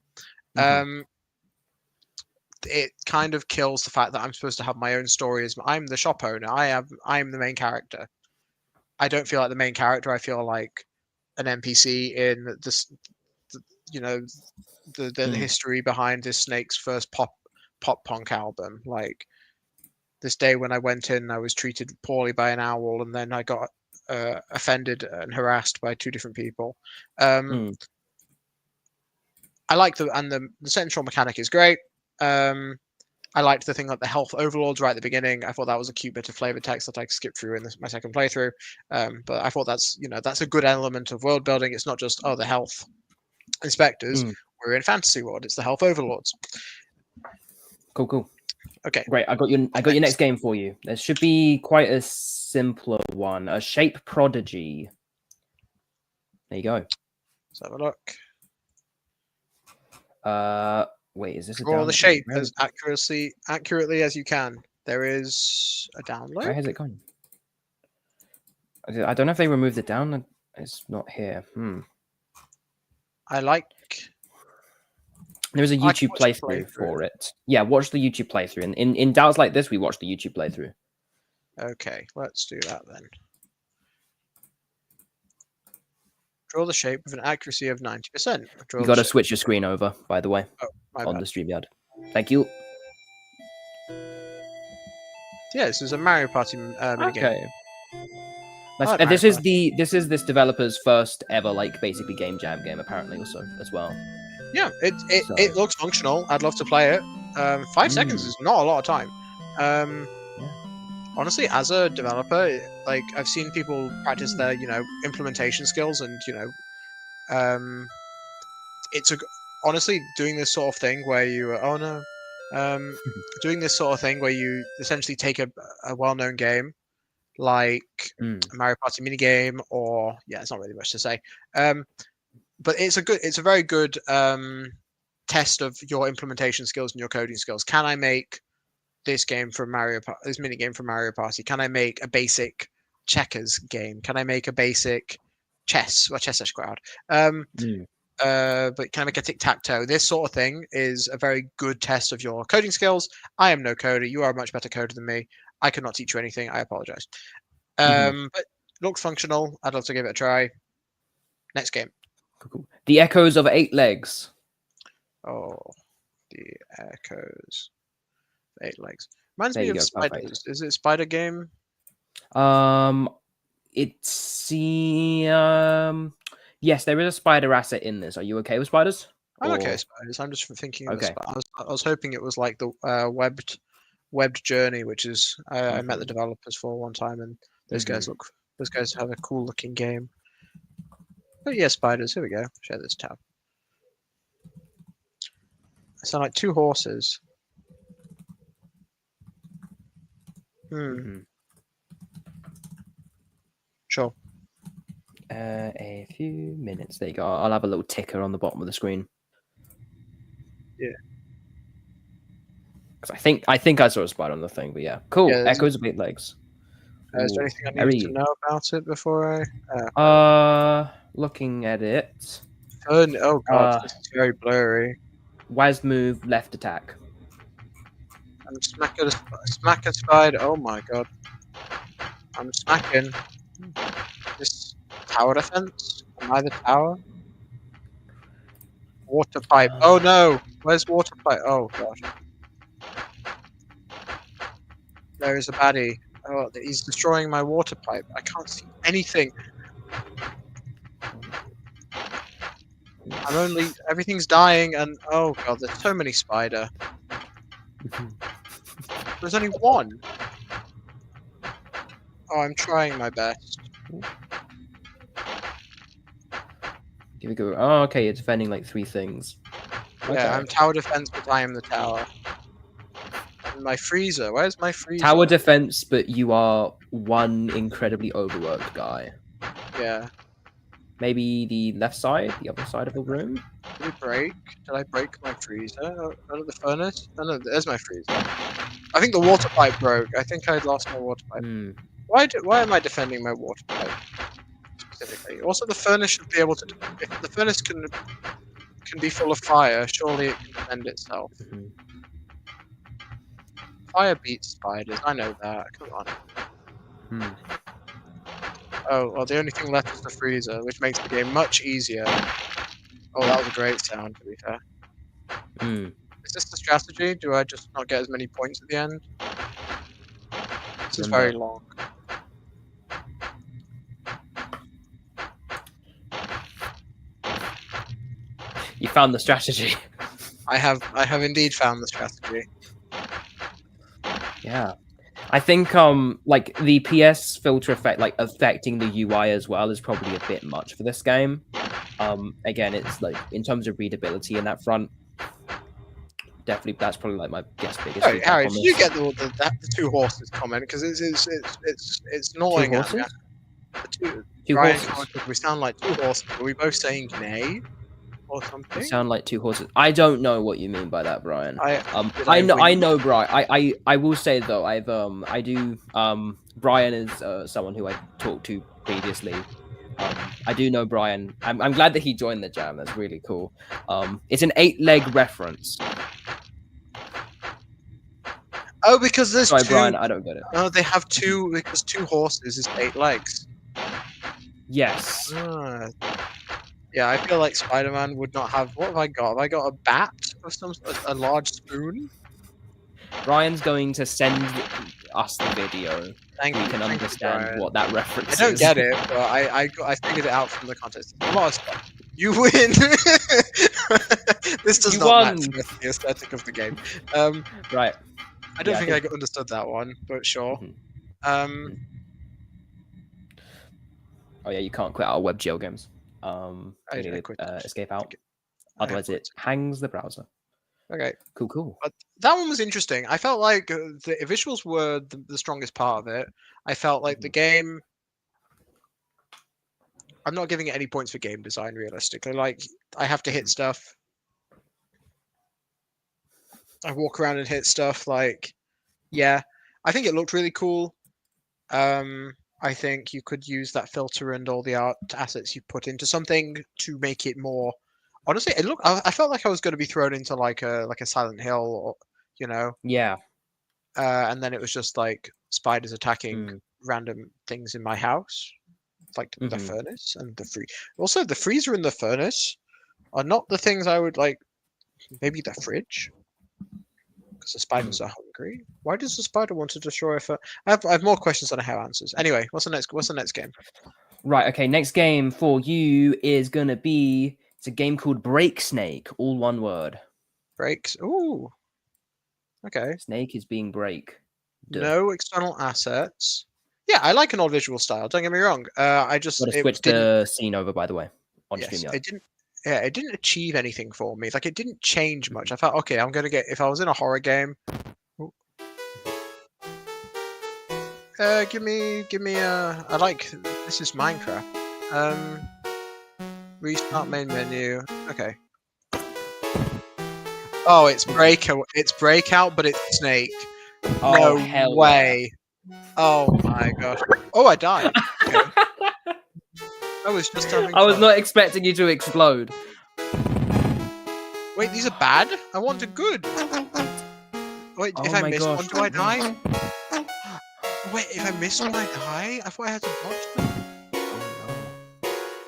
It kind of kills the fact that I'm supposed to have my own story as I'm the shop owner. I'm the main character. I don't feel like the main character. I feel like an NPC in this. The history behind this Snake's first pop punk album. Like this day when I went in, I was treated poorly by an owl, and then I got offended and harassed by two different people. I like the central mechanic is great. I liked the thing like the health overlords right at the beginning. I thought that was a cute bit of flavor text that I skipped through in my second playthrough. But I thought that's a good element of world building. It's not just the health inspectors. We're in fantasy world. It's the health overlords. Cool. Okay. Great. I got your next game for you. There should be quite a simpler one. A shape prodigy. There you go. Let's have a look. Wait, is this a draw download? The shape as accurately as you can. There is a download. Where has it gone? I don't know if they removed the download. It's not here. I like. There's a YouTube playthrough for it. Yeah, watch the YouTube playthrough. In doubts like this, we watch the YouTube playthrough. Okay, let's do that then. Draw the shape with an accuracy of 90%. Draw You the got to shape. switch your screen over, by the way, Oh, my on bad. the StreamYard. Thank you. Yeah, this is a Mario Party minigame. Okay. Nice. like And Mario this is this developer's first ever like basically game jam game apparently also as well. Yeah, it So- looks functional. I'd love to play it. 5 seconds is not a lot of time. Honestly, as a developer, like I've seen people practice their implementation skills, and it's honestly doing this sort of thing where you doing this sort of thing where you essentially take a well-known game like Mm. a Mario Party minigame, or it's not really much to say. But it's a very good test of your implementation skills and your coding skills. Can I make this game from this mini game from Mario Party? Can I make a basic checkers game? Can I make a basic chess? Well, chess is quite hard. But can I make a tic-tac-toe? This sort of thing is a very good test of your coding skills. I am no coder. You are a much better coder than me. I could not teach you anything. I apologize. But looks functional. I'd love to give it a try. Next game. Cool. The Echoes of 8 Legs. Oh, the Echoes. 8 legs. Reminds There me you of go, spiders. perfect. Is it a spider game? It's yes, there is a spider asset in this. Are you okay with spiders? I'm okay Or- with spiders. I'm just thinking of Okay. I was hoping it was like the webbed journey, which is I met the developers for one time, and those guys have a cool looking game. But yeah, spiders. Here we go. Share this tab. I sound like 2 horses. Sure. A few minutes. There you go. I'll have a little ticker on the bottom of the screen. Yeah. Because I think I saw a spider on the thing, but yeah, cool. Yeah, Echoes of 8 Legs. Is there Ooh, anything I need to very- know about it before I? Looking at it, Oh god, this is very blurry. WASD move, left attack. I'm smack a spider. Oh my god. I'm smacking. This tower defense? Am I the tower? Water pipe. Oh no! Where's water pipe? Oh gosh. There is a baddie. Oh, he's destroying my water pipe. I can't see anything. Everything's dying, and oh god, there's so many spider. There's only one. Oh, I'm trying my best. Here we go. Oh, okay, you're defending like 3 things. Okay. Yeah, I'm tower defense, but I am the tower. And my freezer. Where's my freezer? Tower defense, but you are one incredibly overworked guy. Yeah. Maybe the left side, the other side of the room. Did it break? Did I break my freezer? Out of the furnace? Oh no, there's my freezer. I think the water pipe broke. I think I lost my water pipe. Why am I defending my water pipe specifically? Also, the furnace should be able to. If the furnace can be full of fire, surely it can defend itself. Fire beats spiders. I know that. Come on. Oh well, the only thing left is the freezer, which makes the game much easier. Oh, that was a great sound. To be fair. Is this the strategy? Do I just not get as many points at the end? This is very long. You found the strategy. I have indeed found the strategy. Yeah. I think like the PS filter effect like affecting the UI as well is probably a bit much for this game. Again, it's like in terms of readability in that front, definitely that's probably like my biggest feedback Harry, on did you this. get the 2 horses comment? Because it's annoying. 2 horses? Two horses. horses. We sound like 2 horses. Are we both saying nay or something? You sound like 2 horses. I don't know what you mean by that, Brian. I know, Brian. I will say though, Brian is someone who I talked to previously. I do know Brian. I'm glad that he joined the jam. That's really cool. It's an 8-leg reference. Oh, because there's Sorry, 2. Brian, I don't get it. Oh, they have 2 because 2 horses is 8 legs. Yes. Yeah, I feel like Spider-Man would not have. What have I got? Have I got a bat of some sort? A large spoon? Ryan's going to send us the video. Thank We you, can thank you, understand Brian. what that I reference don't is. get it, but I figured it out from the context. A lot of stuff. You win. This does You not match won. with the aesthetic of the game. Right. I don't Yeah, I think I think. understood that one, but sure. Mhm. Um, Oh yeah, you can't quit out of WebGL games. I You need quit. to escape out. I have Otherwise, quit. it hangs the browser. Okay. Cool. But that one was interesting. I felt like the visuals were the strongest part of it. I felt like the game. I'm not giving it any points for game design realistically. Like I have to hit stuff. I walk around and hit stuff. Like, yeah, I think it looked really cool. I think you could use that filter and all the art assets you put into something to make it more. Honestly, it looked. I felt like I was going to be thrown into like a Silent Hill, or you know, Yeah. and then it was just like spiders attacking Mm. random things in my house, like the Mhm. furnace and the free. Also, the freezer and the furnace are not the things I would like. Maybe the fridge, because the spiders are hungry. Why does the spider want to destroy a fur? I have more questions than I have answers. Anyway, what's the next game? Right. Okay. Next game for you is gonna be. It's a game called Break Snake. All one word. Breaks. Ooh. Okay. Snake is being break. Duh. No external assets. Yeah, I like an old visual style. Don't get me wrong. I just Got to switch didn't. the scene over, by the way, on Yes, StreamYard. it didn't. Yeah, it didn't achieve anything for me. Like it didn't change much. I felt okay. I'm gonna get if I was in a horror game. Ooh. Give me I like this is Minecraft. Restart main menu. Okay. Oh, it's breakout. It's breakout, but it's snake. Oh, No hell way. Oh my gosh. Oh, I died. Okay. I was just having I was fun. not expecting you to explode. Wait, these are bad? I wanted good. Wait, Oh if I my miss gosh. one, do I die? Wait, if I miss one, I die? I thought I had to dodge them.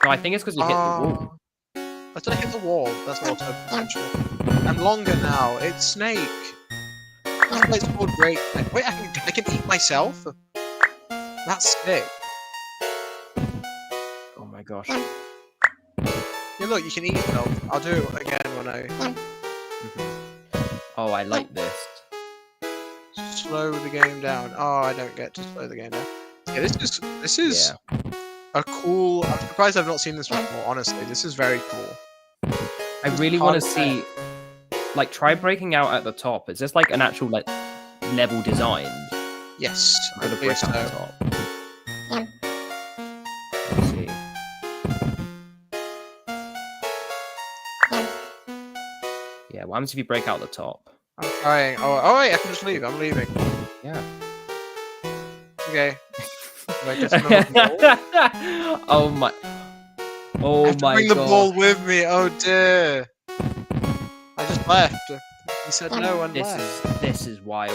No, I think it's because you hit the wall. I thought I hit the wall. That's also potential. I'm longer now. It's snake. That's why it's called break. Wait, I can eat myself? That's sick. Oh my gosh. Yeah, look, you can eat yourself. I'll do it again when I Oh, I like this. slow the game down. Oh, I don't get to slow the game down. Yeah, this is a cool. I'm surprised I've not seen this before. Honestly, this is very cool. I really want to see, like, try breaking out at the top. Is this like an actual like level designed? Yes, For I the believe break out so. the top. Let's see. Yeah, what happens if you break out the top? I'm trying. Oh wait, I can just leave. I'm leaving. Yeah. Okay. Do I get another ball? Oh my. I Oh have to my bring the god. ball with me. Oh dear. I just left. He said no and left. This is wild.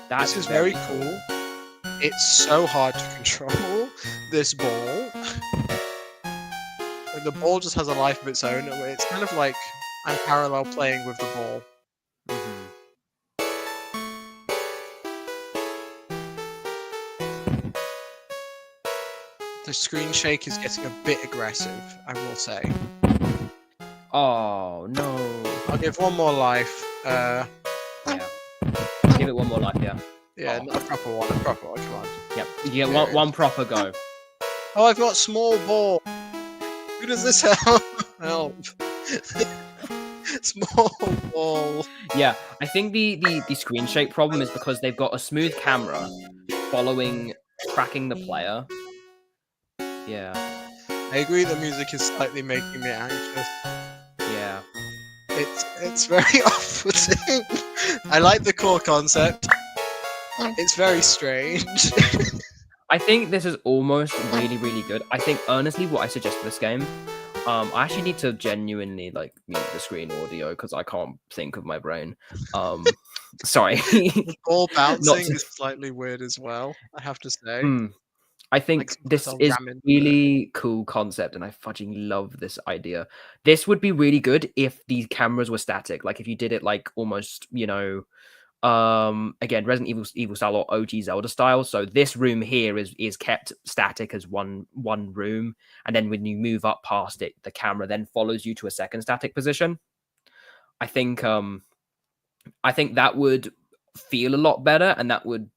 That's This is very cool. It's so hard to control this ball. Like, the ball just has a life of its own. It's kind of like I'm parallel playing with the ball. The screen shake is getting a bit aggressive, I will say. Oh no. I'll give one more life. Yeah. Give it one more life, yeah. Yeah, Oh. not a proper one. A proper one. Come on. Yep. You get one proper go. Oh, I've got small ball. Who does this help? Help. Small ball. Yeah, I think the screen shake problem is because they've got a smooth camera following tracking the player. Yeah. I agree the music is slightly making me anxious. Yeah. It's very off-putting. I like the core concept. It's very strange. I think this is almost really, really good. I think honestly what I suggest for this game, I actually need to genuinely like mute the screen audio because I can't think of my brain. Sorry. The ball bouncing to- is slightly weird as well, I have to say. I Like think sometimes this I'll is ram into it. really cool concept, and I fudging love this idea. This would be really good if these cameras were static. Like if you did it like almost, again, Resident Evil style or OG Zelda style. So this room here is kept static as one room, and then when you move up past it, the camera then follows you to a second static position. I think that would feel a lot better, and that would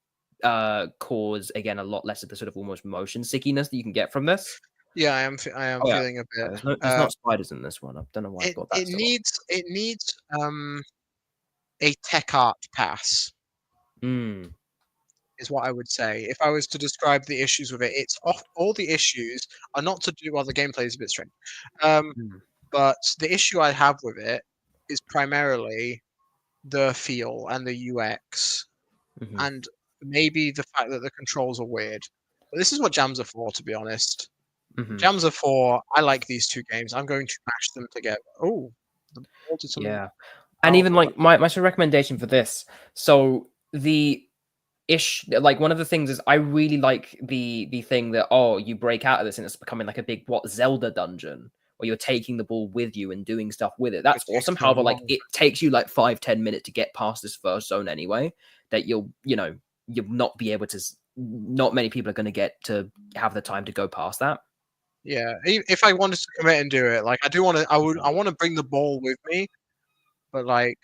cause again a lot less of the sort of almost motion sickiness that you can get from this. Yeah, I am Oh yeah, feeling a bit. there's not spiders in this one. I don't know why I It thought that it still. needs a tech art pass Mm, is what I would say. If I was to describe the issues with it, it's off. All the issues are not to do. Well, the gameplay is a bit strange, um, mm, but the issue I have with it is primarily the feel and the UX, mhm, and maybe the fact that the controls are weird. But this is what jams are for, to be honest. mhm. Jams are for. I like these two games. I'm going to mash them together. Oh, the ball did something Yeah, and even powerful. like my sort of recommendation for this. So the like one of the things is I really like the thing that you break out of this and it's becoming like a big Zelda dungeon where you're taking the ball with you and doing stuff with it. That's It takes awesome. so However, like long. it takes you like 5-10 minutes to get past this first zone anyway. That you'll not be able to. Not many people are going to get to have the time to go past that. Yeah, if I wanted to commit and do it, like I do want to, I want to bring the ball with me, but like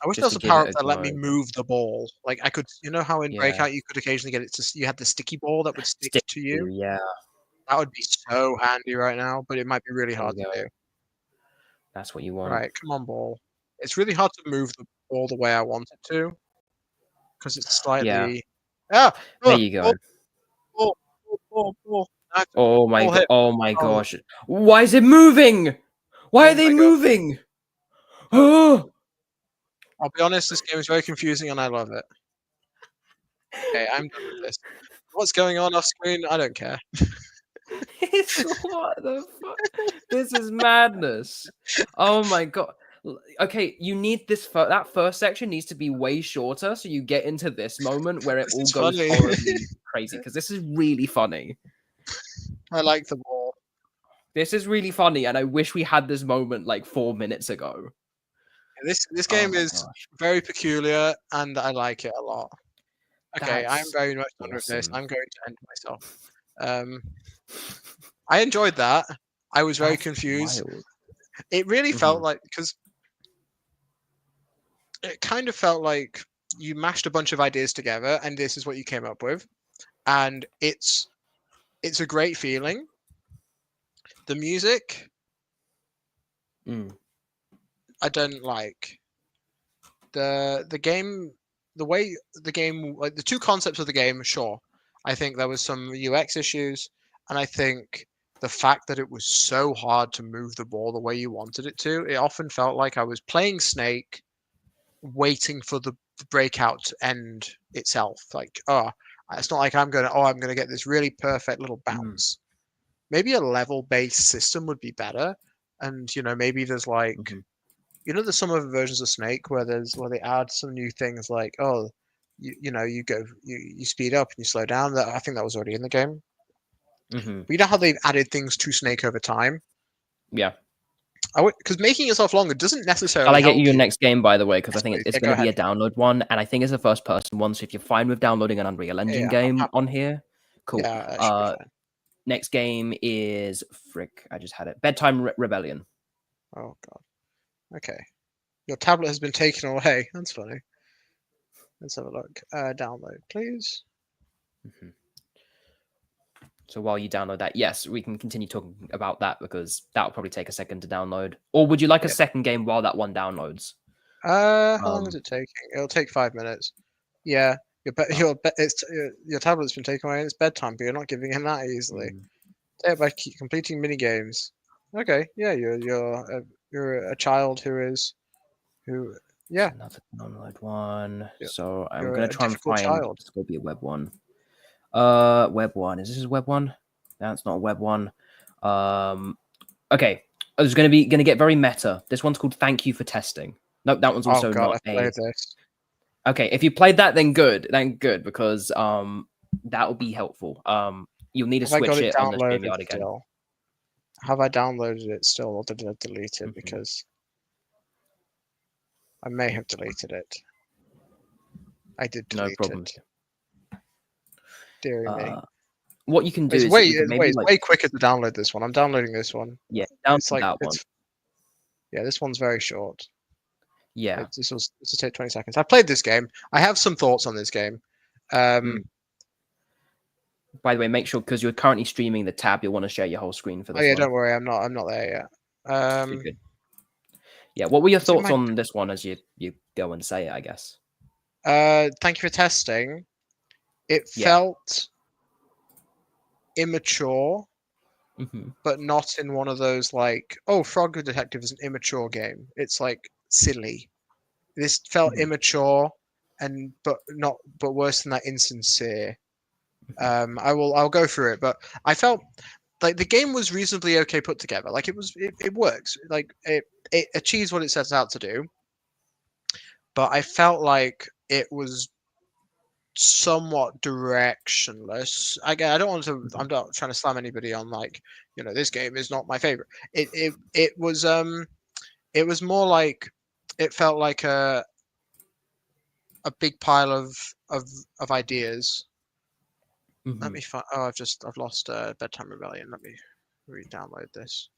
I wish there Just was to a give power it up a that let me go. move the ball. Like I could, how in Yeah, Breakout you could occasionally get it to, you had the sticky ball that would stick stick to to you. you. Yeah, That would be so handy right now, but it might be really there hard you to go. do. That's what you want. Right, come on, ball. It's really hard to move the ball the way I want it to because it's Yeah, slightly. Ah, there oh, you go. ball, ball, ball, ball, ball. I have to Oh my ball god! hit. Oh my Oh, gosh! Why is it moving? Why are oh they my god. moving? Oh, Oh, I'll be honest, this game is very confusing and I love it. Okay, I'm done with this. What's going on off screen? I don't care. it's what the fuck? This is madness. Oh my god. Okay, you need that first section needs to be way shorter so you get into this moment where it This all is goes funny. horribly crazy because this is really funny. I like the ball. This is really funny, and I wish we had this moment like 4 minutes ago. This Oh game my is gosh, very peculiar and I like it a lot. Okay, I'm that's very much done with this. awesome. I'm going to end myself. Um, I enjoyed that. I was very That's confused. wild. It really felt Mhm, like because it kind of felt like you mashed a bunch of ideas together and this is what you came up with, and it's a great feeling. The music mm, I don't like. The game, the way the game, like the two concepts of the game, sure. I think there was some UX issues, and I think the fact that it was so hard to move the ball the way you wanted it to, it often felt like I was playing Snake, waiting for the breakout to end itself. Like, it's not like I'm gonna get this really perfect little mm, bounce. Maybe a level-based system would be better, and maybe there's like mhm, there's some other versions of Snake where they add some new things like you speed up and you slow down. That I think that was already in the game. mhm. But you know how they've added things to Snake over time. Yeah. Because making yourself longer doesn't Shall necessarily I get you help your you. next game, by the way? Because I Yes, think please. it's Yeah, going go to be ahead. a download one, and I think it's a first-person one. So if you're fine with downloading an Unreal Engine Yeah, I'm game happy. on here, cool. Yeah, that should be fine. Next game is frick. I just had it. Bedtime Rebellion. Oh god. Okay. Your tablet has been taken away. That's funny. Let's have a look. Download, please. Mhm. So while you download that, yes, we can continue talking about that because that will probably take a second to download. Or would you like a Yeah. second game while that one downloads? How long is Um, it taking? It'll take 5 minutes. Yeah. oh, Your tablet's been taken away and it's bedtime, but you're not giving in that easily. mm, Yeah, by completing mini games. Okay, yeah, you're a child who it's yeah, another download one. you're, So I'm you're gonna a try and difficult find. child. It's gonna be a web one. Web one. Is this a web one? That's not a web one. Okay. I was gonna get very meta. This one's called Thank You for Testing. Nope, that one's Oh also god, not I've a. played this. Okay, if you played that, then good, because that will be helpful. you'll need to Have I got switch it it on the downloaded StreamYard again. still? Have I downloaded it still, or did I delete it? Mhm. Because I may have deleted it. I did No delete problem. it. Dear me. What you can do It's is way, you can maybe it's like way quicker to download this one. I'm downloading this one. It's It's like that one. yeah, this one's very short. Yeah. This will take 20 seconds. I've played this game. I have some thoughts on this game. Mm. By the way, make sure because you're currently streaming the tab, you'll want to share your whole screen for Oh this yeah, one. don't worry. I'm not there yet. Good. Yeah. What were your it's in thoughts my- on this one as you go and say it? I guess. Thank you for testing. It Yeah. felt immature, Hmm. but not in one of those like, oh, Frog Detective is an immature game. It's like silly. This felt Mhm. immature, but worse than that, insincere. I'll go through it, but I felt like the game was reasonably okay put together. Like it works. Like it achieves what it sets out to do. But I felt like it was somewhat directionless. Again, I don't want to. I'm not trying to slam anybody on like, this game is not my favorite. It was more like it felt like a big pile of ideas. Let me find. Oh, I've lost Bedtime Rebellion. Let me re-download this.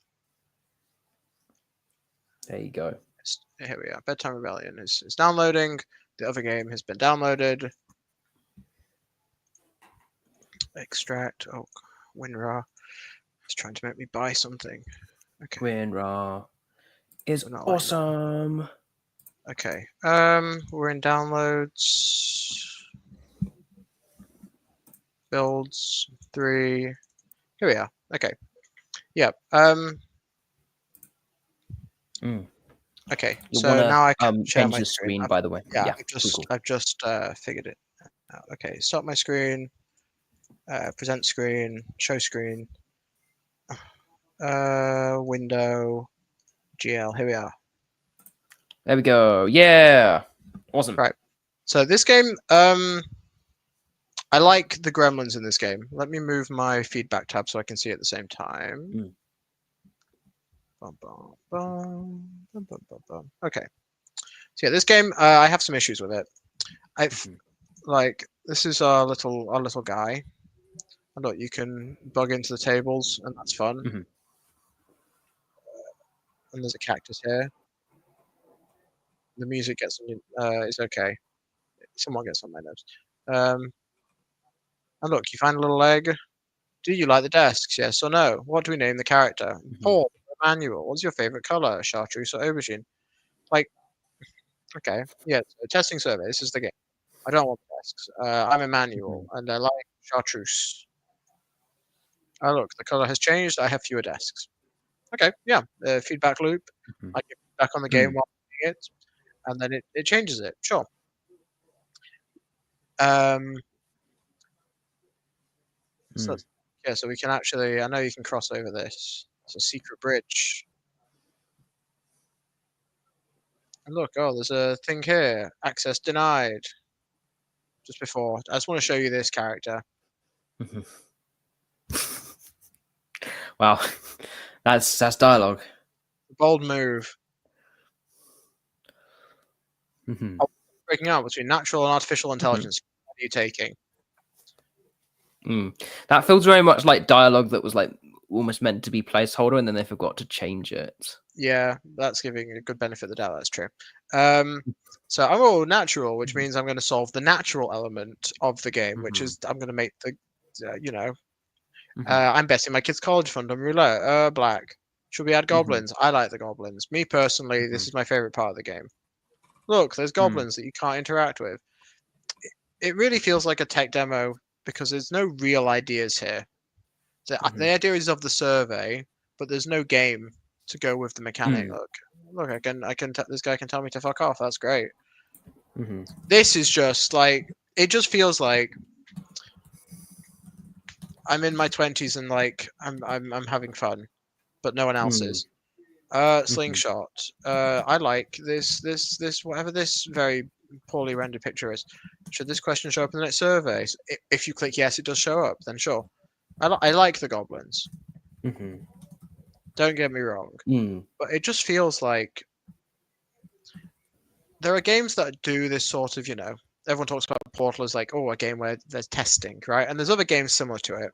There you go. Here we are. Bedtime Rebellion is downloading. The other game has been downloaded. Extract. Oh, WinRAR. It's trying to make me buy something. Okay. WinRAR is We're not like that. awesome. Okay. We're in downloads. Builds 3. Here we are. Okay. Yeah. Okay. You So wanna now I can share change my the screen. screen, by the way. Yeah. Cool. I've just figured it out. Okay. Stop my screen. Present screen. Show screen. Window. GL. Here we are. There we go. Yeah. Awesome. Right. So this game, I like the gremlins in this game. Let me move my feedback tab so I can see at the same time. Bum, bum, bum, bum, bum, bum, bum. Okay. So yeah, this game, I have some issues with it. Like this is our little guy. And look, you can bug into the tables, and that's fun. And there's a cactus here. The music gets on is okay. Somewhat gets on my nerves. And look, you find a little egg. Do you like the desks? Yes or no? What do we name the character? Paul, Emmanuel. What's your favorite color? Chartreuse or aubergine? Like, okay, yeah. So testing survey. This is the game. I don't want desks. I'm Emmanuel, and I like chartreuse. Oh, look, the color has changed. I have fewer desks. Okay, yeah. Feedback loop. I get feedback on the game while playing it, and then it changes it. Sure. So yeah, so we can actually. I know you can cross over this. It's a secret bridge. And look, oh, there's a thing here. Access denied. Just before. I just want to show you this character. Wow. That's dialogue. Bold move. Breaking out between natural and artificial intelligence. What are you taking? That feels very much like dialogue that was like almost meant to be placeholder, and then they forgot to change it. Yeah, that's giving a good benefit of the doubt. That's true. So I'm all natural, which means I'm going to solve the natural element of the game, which is I'm going to make the, I'm betting my kid's college fund on roulette. Black. Should we add goblins? I like the goblins. Me personally, this is my favorite part of the game. Look, there's goblins that you can't interact with. It really feels like a tech demo because there's no real ideas here. The idea is of the survey, but there's no game to go with the mechanic. Look, this guy can tell me to fuck off. That's great. This is just like, it just feels like I'm in my 20s and like I'm having fun, but no one else is. Slingshot. I like this whatever this very poorly rendered picture is. Should this question show up in the next survey? If you click yes, it does show up. Then sure. I like the goblins. Hmm. Don't get me wrong, Mm. but it just feels like there are games that do this sort of, everyone talks about Portal as like, oh, a game where there's testing, right? And there's other games similar to it.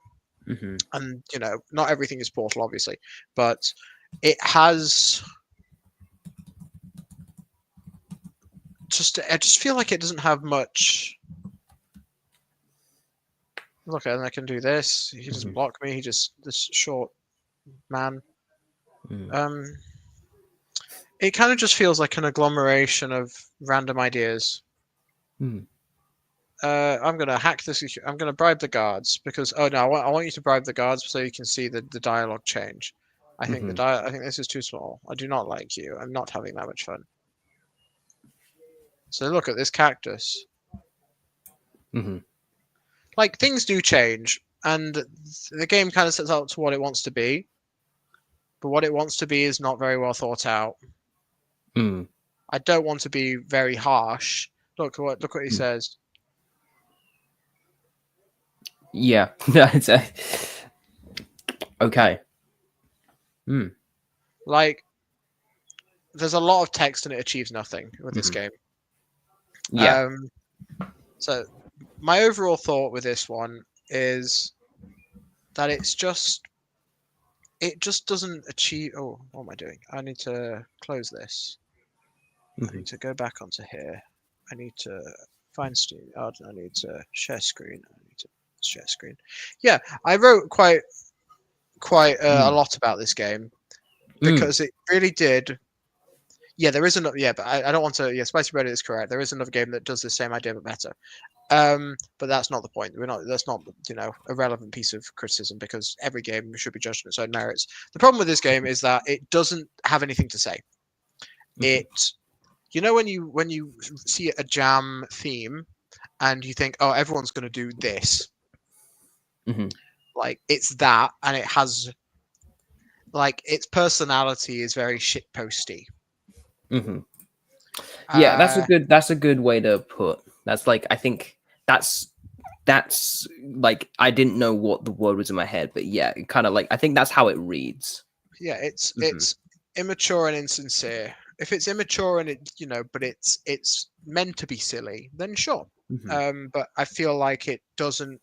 Hmm. And, not everything is Portal, obviously, but it has I just feel like it doesn't have much. Look, and I can do this. He doesn't block me. He just, this short man. Mm. It kind of just feels like an agglomeration of random ideas. Mm. I'm gonna hack this. I'm gonna bribe the guards because oh no, I want you to bribe the guards so you can see the dialogue change. I think Mhm. I think this is too small. I do not like you. I'm not having that much fun. So look at this cactus. Mhm. Like things do change, and the game kind of sets out to what it wants to be, but what it wants to be is not very well thought out. Mm. I don't want to be very harsh. Look what he Mm. says. Yeah. That's okay. Mm. Like there's a lot of text and it achieves nothing with this Mhm. game. Yeah. So my overall thought with this one is that it just doesn't achieve. Oh, what am I doing? I need to close this. I Mhm. need to go back onto here. I need to find Steam. Oh, I need to share screen. I need to share screen. Yeah, I wrote quite a Mm. lot about this game Mm. because it really did. Yeah, there is another. Yeah, but I don't want to. Yeah, Spicy Bread is correct. There is another game that does the same idea but better. But that's not the point. That's not a relevant piece of criticism because every game should be judged on its own merits. The problem with this game is that it doesn't have anything to say. Mhm. It, when you see a jam theme and you think, oh, everyone's going to do this, Mhm. like it's that, and it has like its personality is very shitposty. Mhm. Yeah, Uh, that's a good way to put. That's like I think that's like I didn't know what the word was in my head, but yeah, kind of like I think that's how it reads. yeah, it's Mhm. immature and insincere. If it's immature and but it's meant to be silly, then sure. Mhm. But I feel like it doesn't,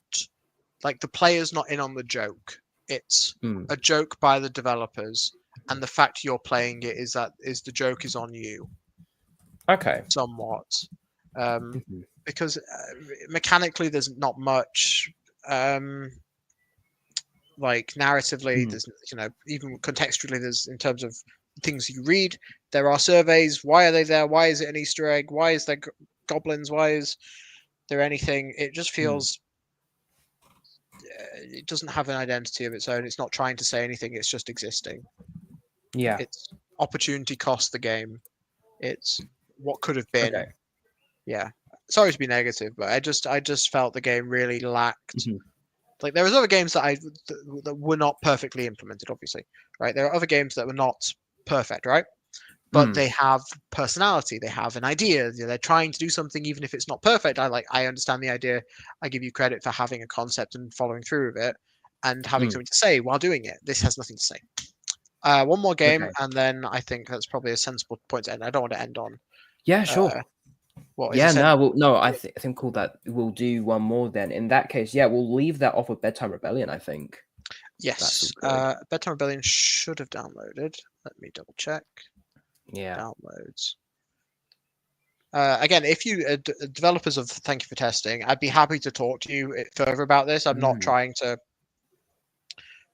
like the player's not in on the joke. It's Mm. a joke by the developers, and the fact you're playing it is the joke is on you Okay. somewhat, um, Mhm. because mechanically there's not much. Like narratively, Mm. there's even contextually, there's in terms of things you read. There are surveys. Why are they there? Why is it an Easter egg? Why is there goblins? Why is there anything? It just Mm. feels it doesn't have an identity of its own. It's not trying to say anything. It's just existing. Yeah. It's opportunity cost the game. It's what could have been. Okay. Yeah. Sorry to be negative, but I just felt the game really lacked. Mhm. Like there was other games that were not perfectly implemented, obviously, right? There are other games that were not perfect, right? But Mm. they have personality. They have an idea. They're trying to do something, even if it's not perfect. I understand the idea. I give you credit for having a concept and following through with it, and having Mm. something to say while doing it. This has nothing to say. One more game, Okay. and then I think that's probably a sensible point to end. I don't want to end on Yeah, sure. what is Yeah, essentially. no, well, no, I think cool that we'll do one more then. In that case, yeah, we'll leave that off with Bedtime Rebellion, I think. That's all Yes, good. Bedtime Rebellion should have downloaded. Let me double check. Yeah. Downloads. Again, if you developers of Thank You for Testing, I'd be happy to talk to you further about this. I'm not Mm. trying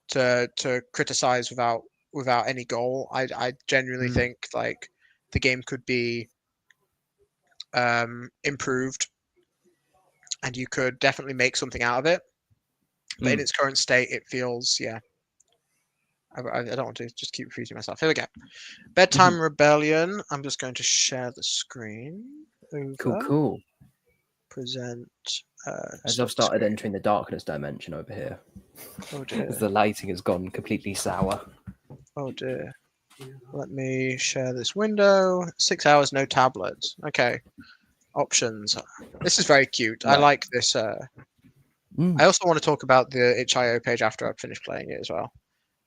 to criticize without any goal. I genuinely Mm. think like the game could be improved, and you could definitely make something out of it. But in Mm. its current state, it feels yeah. I don't want to just keep repeating myself. Here we go. Mhm. Bedtime Rebellion. I'm just going to share the screen. Cool, Over. cool. Present. As I've Stop started screen. entering the darkness dimension over here, Oh as dear. the lighting has gone completely sour. Oh dear. Let me share this window. 6 hours, no tablet. Okay. Options. This is very cute. I Right. like this. I also want to talk about the itch.io page after I've finished playing it as well.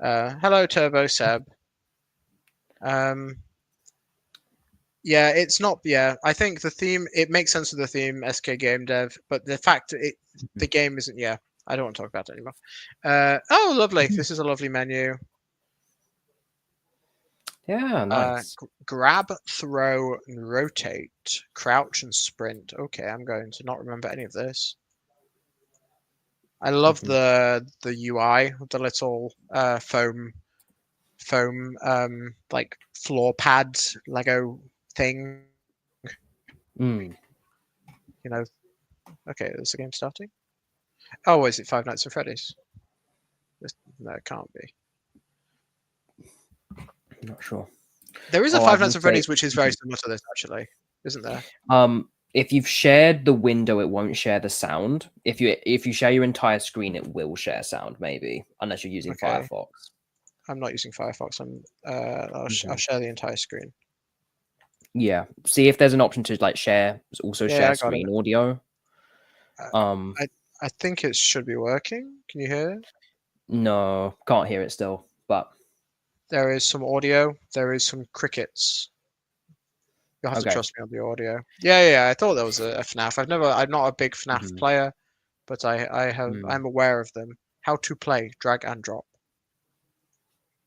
Hello, Turbo Seb. Yeah, it's not. Yeah, I think the theme, it makes sense with the theme, SK Game Dev, but the fact the game isn't. Yeah, I don't want to talk about it anymore. Oh, lovely. This is a lovely menu. Yeah, nice. Grab, throw, and rotate, crouch, and sprint. Okay, I'm going to not remember any of this. I love the UI with the little foam like floor pads Lego thing. Mm. You know. Okay, is the game starting? Oh, is it Five Nights at Freddy's? No, it can't be. I'm not sure. There is a Oh, Five I Nights will at Freddy's say- which is very similar to this, actually, isn't there? If you've shared the window, it won't share the sound. If you share your entire screen, it will share sound, maybe, unless you're using Okay. Firefox. I'm not using Firefox. I'll share the entire screen. Yeah. See if there's an option to like share, also Yeah, share I got it. screen audio. I think it should be working. Can you hear it? No, can't hear it still, but There is some audio. There is some crickets. You'll have to okay. trust me on the audio. Yeah. I thought there was a FNAF. I'm not a big FNAF player, but I'm aware of them. How to play, drag and drop.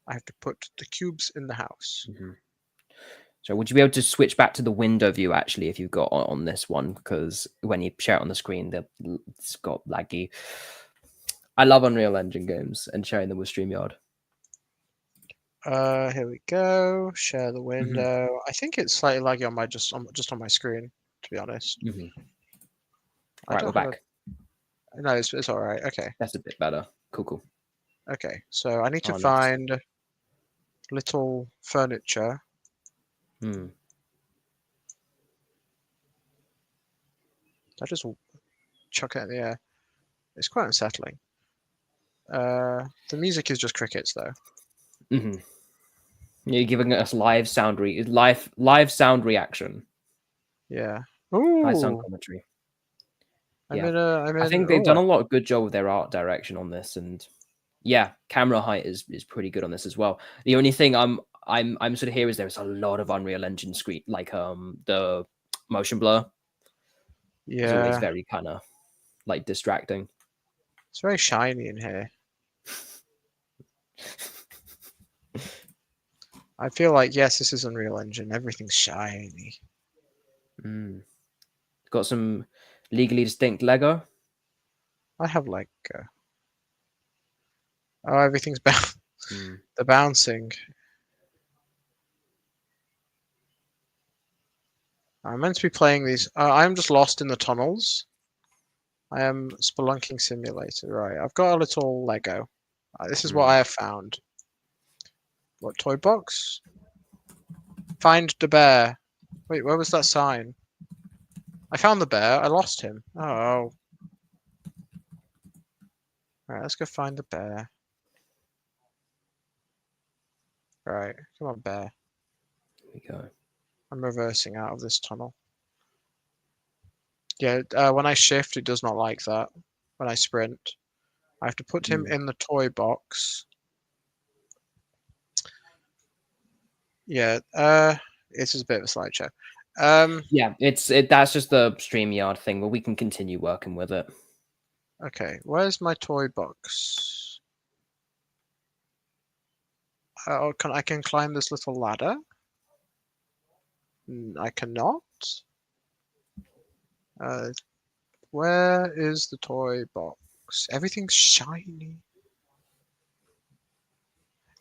I have to put the cubes in the house. So would you be able to switch back to the window view actually if you've got on this one? Because when you share it on the screen, it's got laggy. I love Unreal Engine games and sharing them with StreamYard. Here we go. Share the window. I think it's slightly laggy on my just on my screen, to be honest. Right, we're back. No, it's all right. Okay. That's a bit better. Cool. Okay, so I need to Oh, nice. find little furniture. Hmm. I just chuck it in the air. It's quite unsettling. The music is just crickets, though. You're giving us live sound reaction. Yeah. Live sound Ooh. commentary. I'm Yeah. in. I think they've done a lot of good job with their art direction on this, and yeah, camera height is pretty good on this as well. The only thing I'm sort of here is there's a lot of Unreal Engine screen, like the motion blur is always Yeah. very kind of like distracting. It's very shiny in here. I feel like, yes, this is Unreal Engine. Everything's shiny. Got some legally distinct Lego. I have like. Oh, everything's they're bouncing. I'm meant to be playing these. I'm just lost in the tunnels. I am Spelunking Simulator. Right, I've got a little Lego. This is what I have found. What toy box? Find the bear. Wait, where was that sign? I found the bear. I lost him. Oh. Alright, let's go find the bear. Right, come on, bear. Here we go. I'm reversing out of this tunnel. Yeah, when I shift, it does not like that. When I sprint, I have to put him in the toy box. Yeah, this is a bit of a slideshow. Yeah, that's just the StreamYard thing, but we can continue working with it. Okay, where's my toy box? Oh, I can climb this little ladder? I cannot. Where is the toy box? Everything's shiny.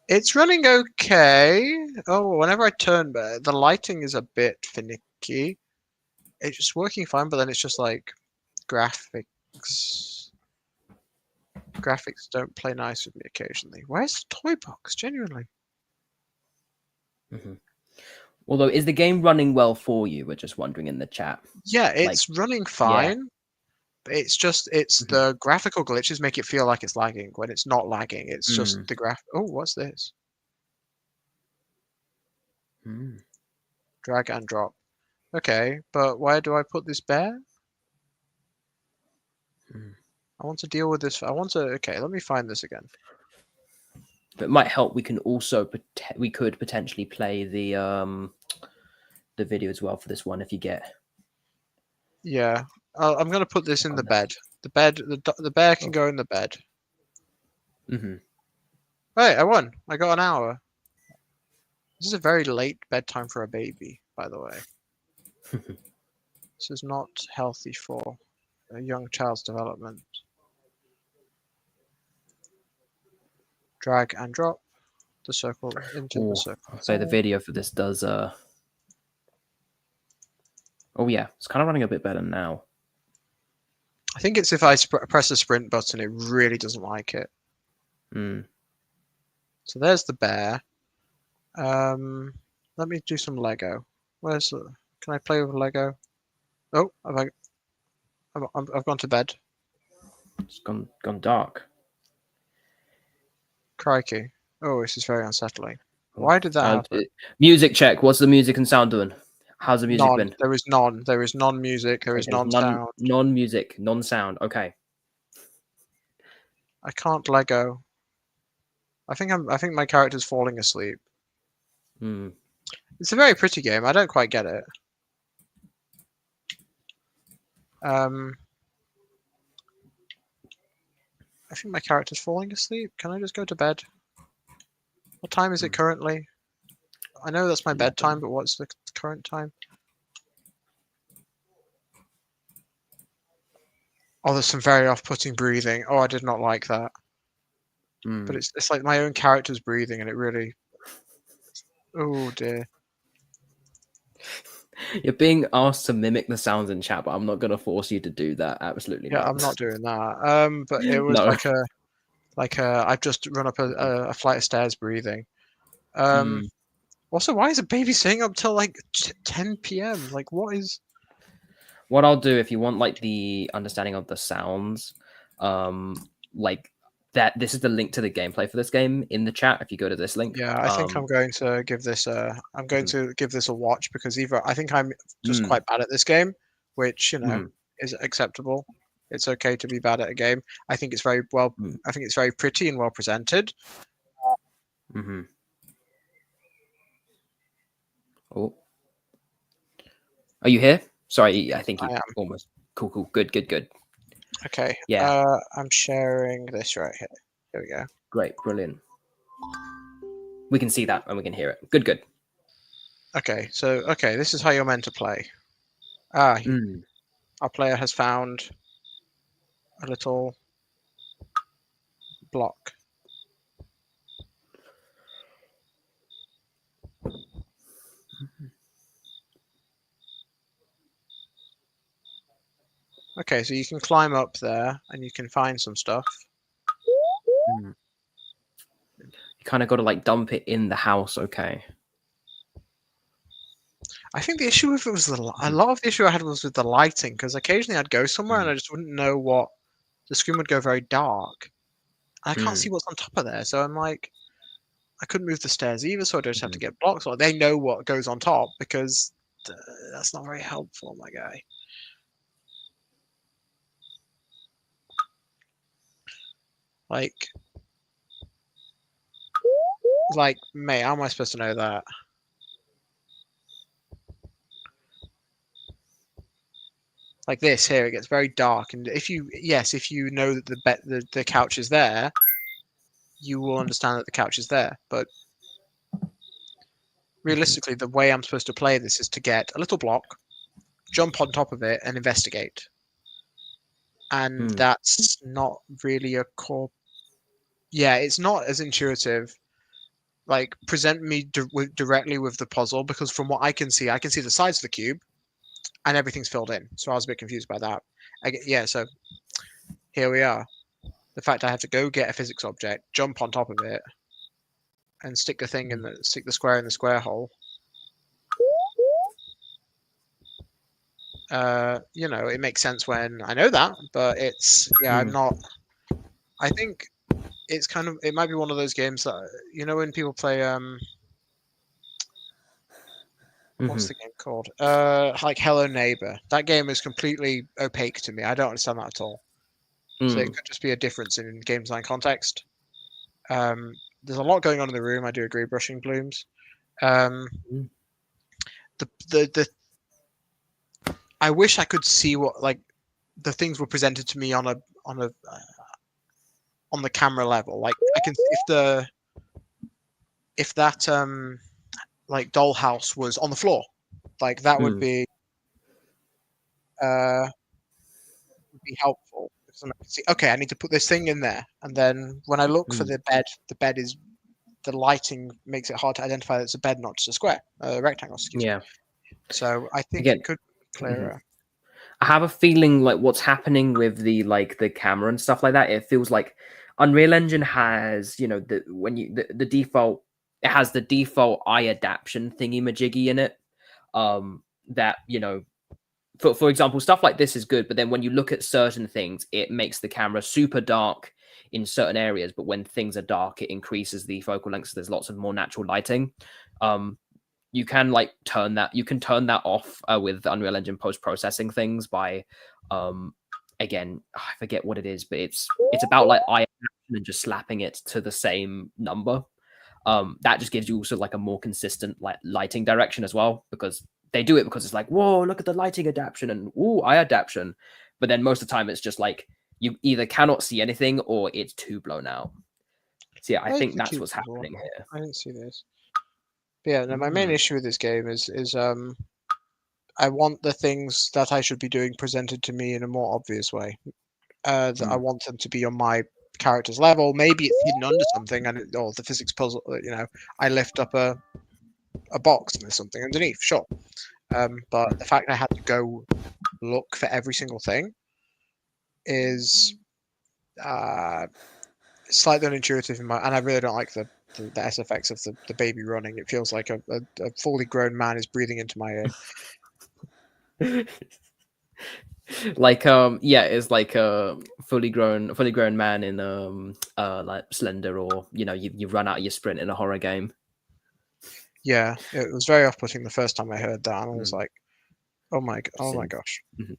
It's running okay. Oh, whenever I turn, the lighting is a bit finicky. It's just working fine, but then it's just like graphics. Graphics don't play nice with me occasionally. Where's the toy box? Genuinely. Although, is the game running well for you? We're just wondering in the chat. Yeah, it's running fine. It's just the graphical glitches make it feel like it's lagging when it's not lagging. It's just the graph. Oh, what's this? Drag and drop. Okay, but where do I put this bear? I want to deal with this. I want to. Okay, let me find this again. It might help. We can also we could potentially play the video as well for this one if you get. Yeah, I'm gonna put this in the bed. The bear can go in the bed. Mm-hmm. Hey, I won. I got an hour. This is a very late bedtime for a baby, by the way. This is not healthy for a young child's development. Drag and drop the circle into the circle. So the video for this does oh yeah, it's kind of running a bit better now. I think it's if I press the sprint button, it really doesn't like it. So there's the bear. Let me do some Lego. Where's the? Can I play with Lego? Oh, I've gone to bed. It's gone dark. Crikey! Oh, this is very unsettling. Why did that happen? Music check. What's the music and sound doing? How's the music been? There is none. There is non-music. There is non-sound. Non-music, non-sound. Okay. I can't Lego. I think my character's falling asleep. It's a very pretty game. I don't quite get it. I think my character's falling asleep. Can I just go to bed? What time is it currently? I know that's my bedtime, but what's the current time? Oh, there's some very off-putting breathing. Oh, I did not like that. But it's like my own character's breathing, and it really. Oh dear. You're being asked to mimic the sounds in chat, but I'm not going to force you to do that. Absolutely Yeah, not. I'm not doing that. But it was like I've just run up a flight of stairs breathing. Also, why is a baby staying up till like 10 p.m.? Like, what is? What I'll do if you want like the understanding of the sounds, like that. This is the link to the gameplay for this game in the chat. If you go to this link, Yeah, I think I'm going to give this a watch because either I think I'm just quite bad at this game, which is acceptable. It's okay to be bad at a game. I think it's very well. I think it's very pretty and well presented. Oh, are you here? Sorry, I think you am. almost. Cool. Good. Okay. Yeah. I'm sharing this right here. Here we go. Great. Brilliant. We can see that and we can hear it. Good. Okay. So, this is how you're meant to play. Our player has found a little block. Okay, so you can climb up there and you can find some stuff. You kind of got to like dump it in the house. Okay. I think the issue with it was a lot of the issue I had was with the lighting because occasionally I'd go somewhere and I just wouldn't know what the screen would go very dark. And I can't see what's on top of there, so I'm like, I couldn't move the stairs either, so I just have to get blocks. Or they know what goes on top because that's not very helpful, my guy. Like, mate, how am I supposed to know that? Like this here, it gets very dark, and if you know that the couch is there, you will understand that the couch is there. But realistically, the way I'm supposed to play this is to get a little block, jump on top of it, and investigate. And that's not really a core. Yeah, it's not as intuitive. Like, present me directly with the puzzle, because from what I can see the sides of the cube, and everything's filled in. So I was a bit confused by that. So here we are. The fact I have to go get a physics object, jump on top of it, and stick the thing stick the square in the square hole. It makes sense when I know that, but I'm not. I think it might be one of those games that when people play what's the game called? Like Hello Neighbor. That game is completely opaque to me. I don't understand that at all. So it Mm. could just be a difference in game design context. There's a lot going on in the room. I do agree, brushing blooms. Um, Mm. the I wish I could see what like the things were presented to me on the camera level. Like I can if that like dollhouse was on the floor, like that Mm. uh would be helpful because then I can see. Okay, I need to put this thing in there, and then when I look for Mm. the bed is the lighting makes it hard to identify that it's a bed, not just a square, a rectangle. Excuse me. Yeah. So I think Again. it could be Mhm. clearer. I have a feeling like what's happening with the camera and stuff like that. It feels like Unreal Engine has, you know, the default, it has the default eye adaptation thingy majiggy in it. That, you know, for example, stuff like this is good, but then when you look at certain things, it makes the camera super dark in certain areas. But when things are dark, it increases the focal length, so there's lots of more natural lighting. Um, you can like turn that off with Unreal Engine post processing things by again, I forget what it is, but it's about like eye action and just slapping it to the same number. That just gives you also like a more consistent like lighting direction as well, because they do it because it's like, whoa, look at the lighting adaptation and ooh, eye adaptation. But then most of the time it's just like you either cannot see anything or it's too blown out. So yeah, I I like think the that's cubes what's as well. happening here. I didn't see this. But yeah, no, my main Mm. issue with this game is I want the things that I should be doing presented to me in a more obvious way. That I Mm. want them to be on my character's level. Maybe it's hidden under something, or the physics puzzle. I lift up a box and there's something underneath. Sure, but the fact I had to go look for every single thing is slightly unintuitive and I really don't like the SFX of the baby running. It feels like a fully grown man is breathing into my ear. Like yeah, it's like a fully grown man in like Slender, or you know, you run out of your sprint in a horror game. Yeah, it was very off-putting the first time I heard that, and I was Mm. like, oh my gosh. Mhm.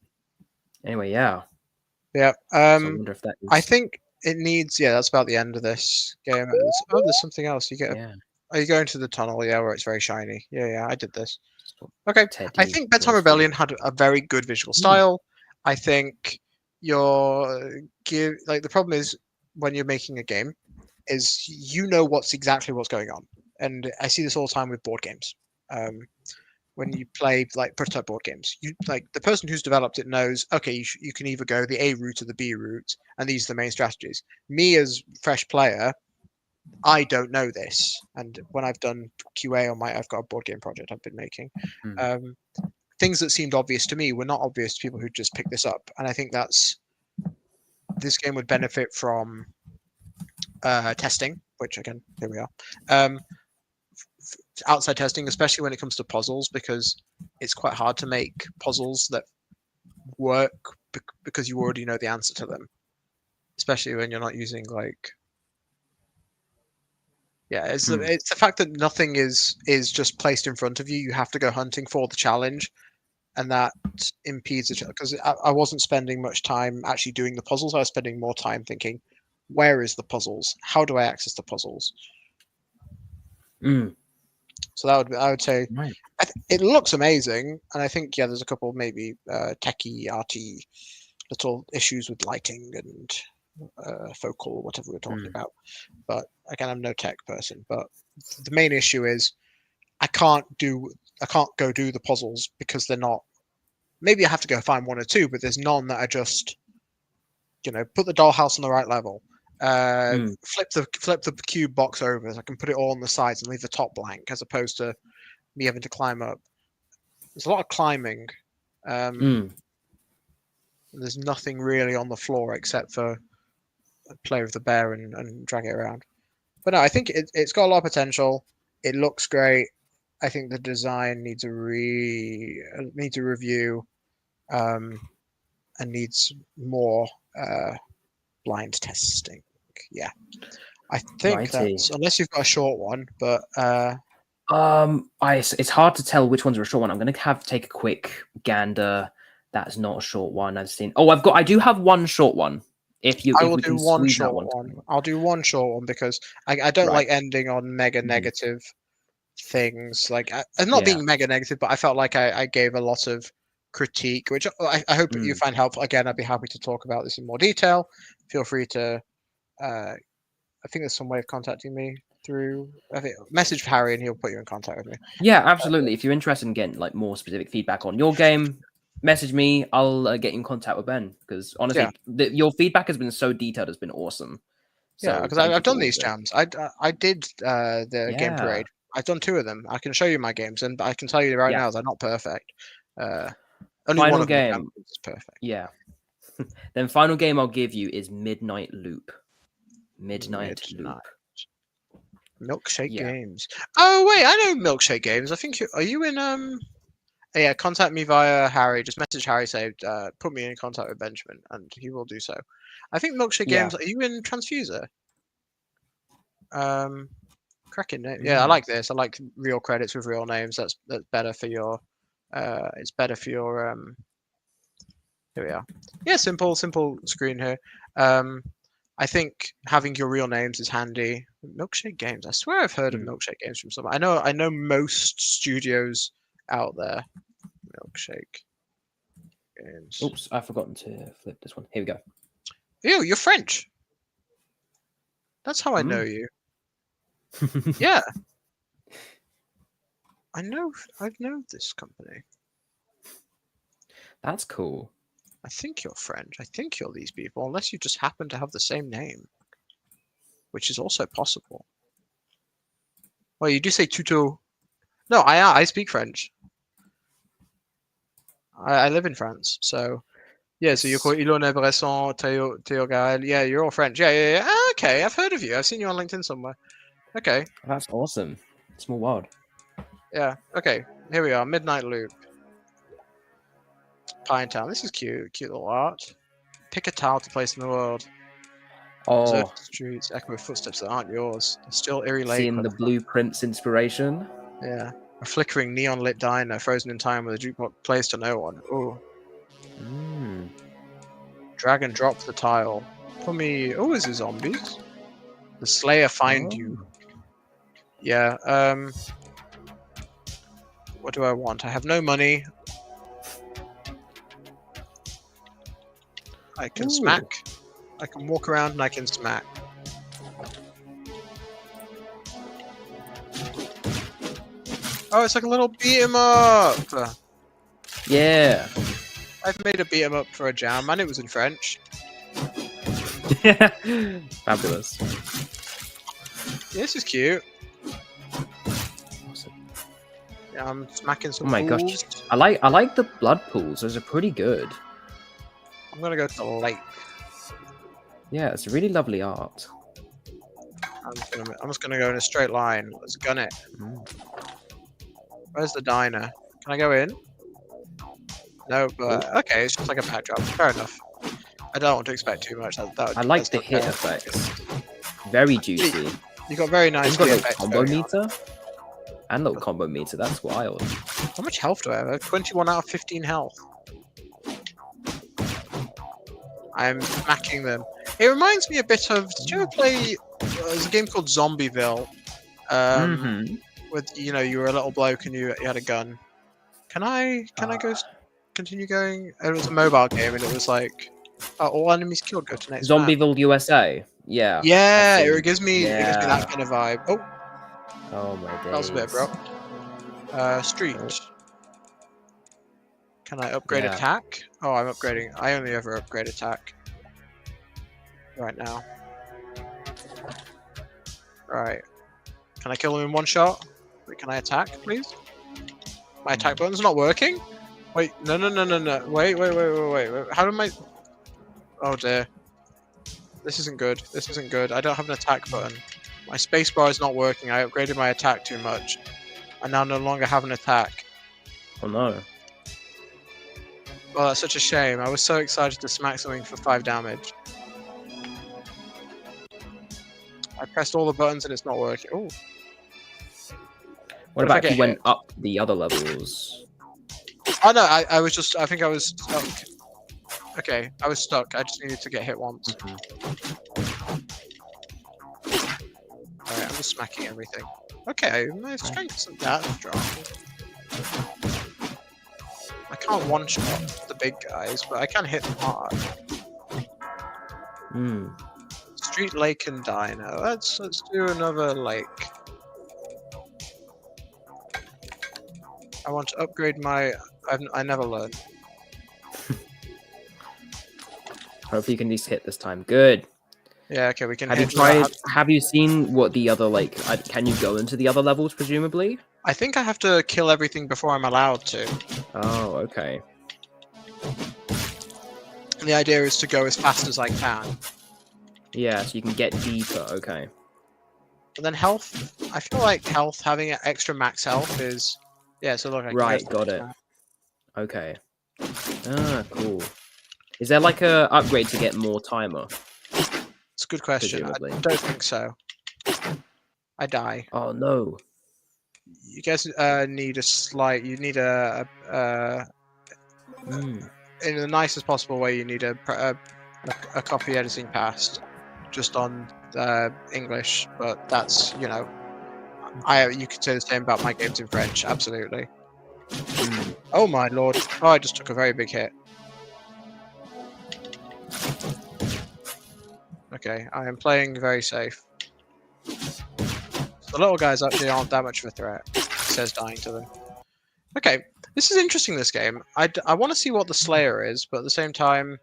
Anyway, yeah. Yeah. So I wonder if that I is, think it needs. Yeah, that's about the end of this game. There's something else. yeah. Are you going to the tunnel? Yeah, where it's very shiny. Yeah, I did this. That's what Okay. I Teddy think Bedtime was for. Rebellion had a very good visual Mm. style. I think the problem is when you're making a game is what's exactly what's going on, and I see this all the time with board games. Um, when you play like prototype board games, you like the person who's developed it knows. Okay, you can either go the A route or the B route, and these are the main strategies. Me as fresh player, I don't know this, and when I've done QA on I've got a board game project I've been making. Mm. Um, Things that seemed obvious to me were not obvious to people who just picked this up, and I think this game would benefit from testing, which again, here we are. Outside testing, especially when it comes to puzzles, because it's quite hard to make puzzles that work because you already know the answer to them, especially when you're not using like Mm. it's the fact that nothing is just placed in front of you. You have to go hunting for the challenge, and that impedes it because I wasn't spending much time actually doing the puzzles. I was spending more time thinking, where is the puzzles? How do I access the puzzles? Mm. So I would say Right. it looks amazing, and I think there's a couple maybe techie, arty little issues with lighting and focal, whatever we're talking Mm. about. But again, I'm no tech person. But the main issue is I can't go do the puzzles because they're not. Maybe I have to go find one or two, but there's none that are just put the dollhouse on the right level. Mm. Flip the cube box over so I can put it all on the sides and leave the top blank, as opposed to me having to climb up. There's a lot of climbing. Mm. There's nothing really on the floor except for play with the bear and drag it around. But no, I think it's got a lot of potential. It looks great. I think the design needs a review, and needs more blind testing. Yeah, I think Righty. that's unless you've got a short one, but It's hard to tell which ones are a short one. I'm gonna have to take a quick gander. That's not a short one. I've seen. Oh, I do have one short one. If I we will can do one squeeze that short one one. time. I'll do one short one because I don't Right. like ending on mega Mhm. negative things. Like, and not Yeah. being mega negative, but I felt like I gave a lot of critique, which I hope you Mm. find helpful. Again, I'd be happy to talk about this in more detail. Feel free to. I think there's some way of contacting me through. I think message Harry and he'll put you in contact with me. Yeah, absolutely. If you're interested in getting like more specific feedback on your game, message me. I'll get in contact with Ben because honestly, your feedback has been so detailed. It's been awesome. Yeah, So because thank I've you for done all these of it. jams. I did the game Yeah. parade. I've done 2 of them. I can show you my games, and I can tell you right Yeah. now they're not perfect. Only one Final of my game. jams is perfect. Yeah. Then final game I'll give you is Midnight Loop. Midnight Loop. Milkshake Yeah. Games. Oh wait, I know Milkshake Games. I think are you in Yeah, contact me via Harry. Just message Harry, say put me in contact with Benjamin, and he will do so. I think Milkshake Yeah. Games. Are you in Transfuser? Cracking name. Yeah, I Mm. like this. I like real credits with real names. That's better for your. It's better for your. Here we are. Yeah, simple screen here. I think having your real names is handy. Milkshake Games. I swear I've heard of Mm. Milkshake Games from somewhere. I know most studios out there. Milkshake Games. Oops, I've forgotten to flip this one. Here we go. Ew, you're French. That's how I know you. Yeah. I know this company. That's cool. I think you're French. I think you're these people, unless you just happen to have the same name, which is also possible. Well, you do say tuto. No, I speak French. I live in France, so yeah. So you're called Ilona Bresson, Theo Gael. Yeah, you're all French. Yeah. Ah, okay, I've heard of you. I've seen you on LinkedIn somewhere. Okay. That's awesome. Small world. Yeah. Okay. Here we are. Midnight Loop. Pine Town. This is cute. Cute little art. Pick a tile to place in the world. Deserted Oh, streets echo with footsteps that aren't yours. A still eerie lake. seeing the blueprints inspiration. Yeah. A flickering neon lit diner frozen in time with a jukebox plays to no one. Ooh. Mm. Drag and drop the tile. Put me. Oh, is it zombies? The Slayer find you. Yeah. What do I want? I have no money. I can Ooh. smack. I can walk around and I can smack. Oh, it's like a little beat 'em up. Yeah. I've made a beat 'em up for a jam, and it was in French. Fabulous. Yeah, this is cute. Awesome. Yeah, I'm smacking some. Oh my gosh. fools. I like the blood pools. Those are pretty good. I'm gonna go to the lake. Yeah, it's really lovely art. I'm just gonna go in a straight line. Let's gun it. Mm. Where's the diner? Can I go in? No, but okay, it's just like a backdrop. Fair enough. I don't want to expect too much. I like the hit effects. Very juicy. You got very nice You've got a hit little effects combo going on. meter? And little combo meter. That's wild. How much health do I have? I have 21 out of 15 health. I'm smacking them. It reminds me a bit of. Did you ever play? There's a game called Zombieville. With you were a little bloke and you had a gun. Can I go? Continue going? It was a mobile game and it was like, all enemies killed go to next. Zombieville USA. Yeah. Yeah, I've seen- it gives me that kind of vibe. Oh, Oh my days. that was a bit abrupt. Street. Can I upgrade Yeah. attack? Oh, I'm upgrading. I only ever upgrade attack. Right now. Right. Can I kill him in one shot? Wait, can I attack, please? My attack button's not working? Wait, no. Wait. How do I... Oh dear. This isn't good. I don't have an attack button. My spacebar is not working. I upgraded my attack too much. I now no longer have an attack. Oh no. Well, that's such a shame. I was so excited to smack something for 5 damage. I pressed all the buttons and it's not working. Oh. What if I about if get you went hit? up the other levels? Oh no, I was just. I think I was stuck. Okay, I was stuck. I just needed to get hit once. Alright, I'm just smacking everything. Okay, my strength isn't that strong. I can't one-shot the big guys, but I can hit them hard. Hmm. Street, lake, and dino. Let's do another lake. I want to upgrade my. I never learned. Hopefully you can at least hit this time. Good. Yeah, okay, we can. Have you hit tried? that. Have you seen what the other like? Can you go into the other levels? Presumably. I think I have to kill everything before I'm allowed to. Oh, okay. And the idea is to go as fast as I can. Yeah, so you can get deeper. Okay. And then health. I feel like health, having extra max health is. Yeah, so look. I can Right, go got it. Okay. Ah, cool. Is there like a upgrade to get more timer? It's a good question. Presumably. I don't think so. I die. Oh no. You guys need a slight. You need in the nicest possible way. You need a copy editing pass, just on English. But that's you could say the same about my games in French. Absolutely. Oh my lord! Oh, I just took a very big hit. Okay, I am playing very safe. The little guys actually aren't that much of a threat. It says dying to them. Okay, this is interesting, this game. I want to see what the Slayer is, but at the same time,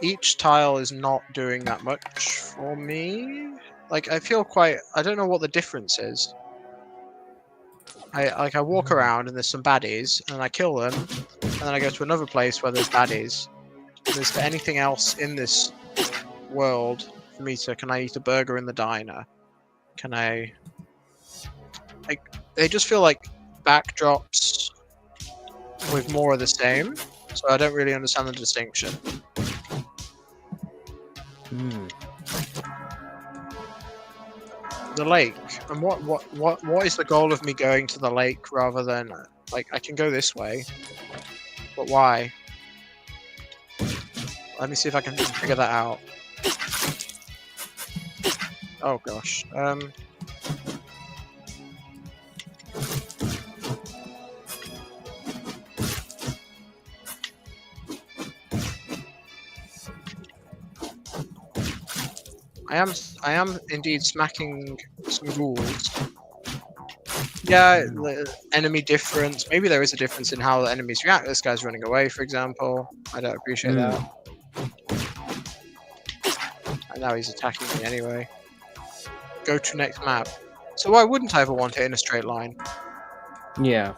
each tile is not doing that much for me. Like, I feel quite... I don't know what the difference is. I walk around and there's some baddies, and I kill them, and then I go to another place where there's baddies. Is there anything else in this world for me to... Can I eat a burger in the diner? Can I... Like, they just feel like backdrops with more of the same, so I don't really understand the distinction. The lake, and what is the goal of me going to the lake rather than like I can go this way, but why? Let me see if I can figure that out. Oh gosh. I am indeed smacking some ghouls. Yeah, the enemy difference. Maybe there is a difference in how the enemies react. This guy's running away, for example. I don't appreciate that. And now he's attacking me anyway. Go to next map. So why wouldn't I ever want it in a straight line? Yeah.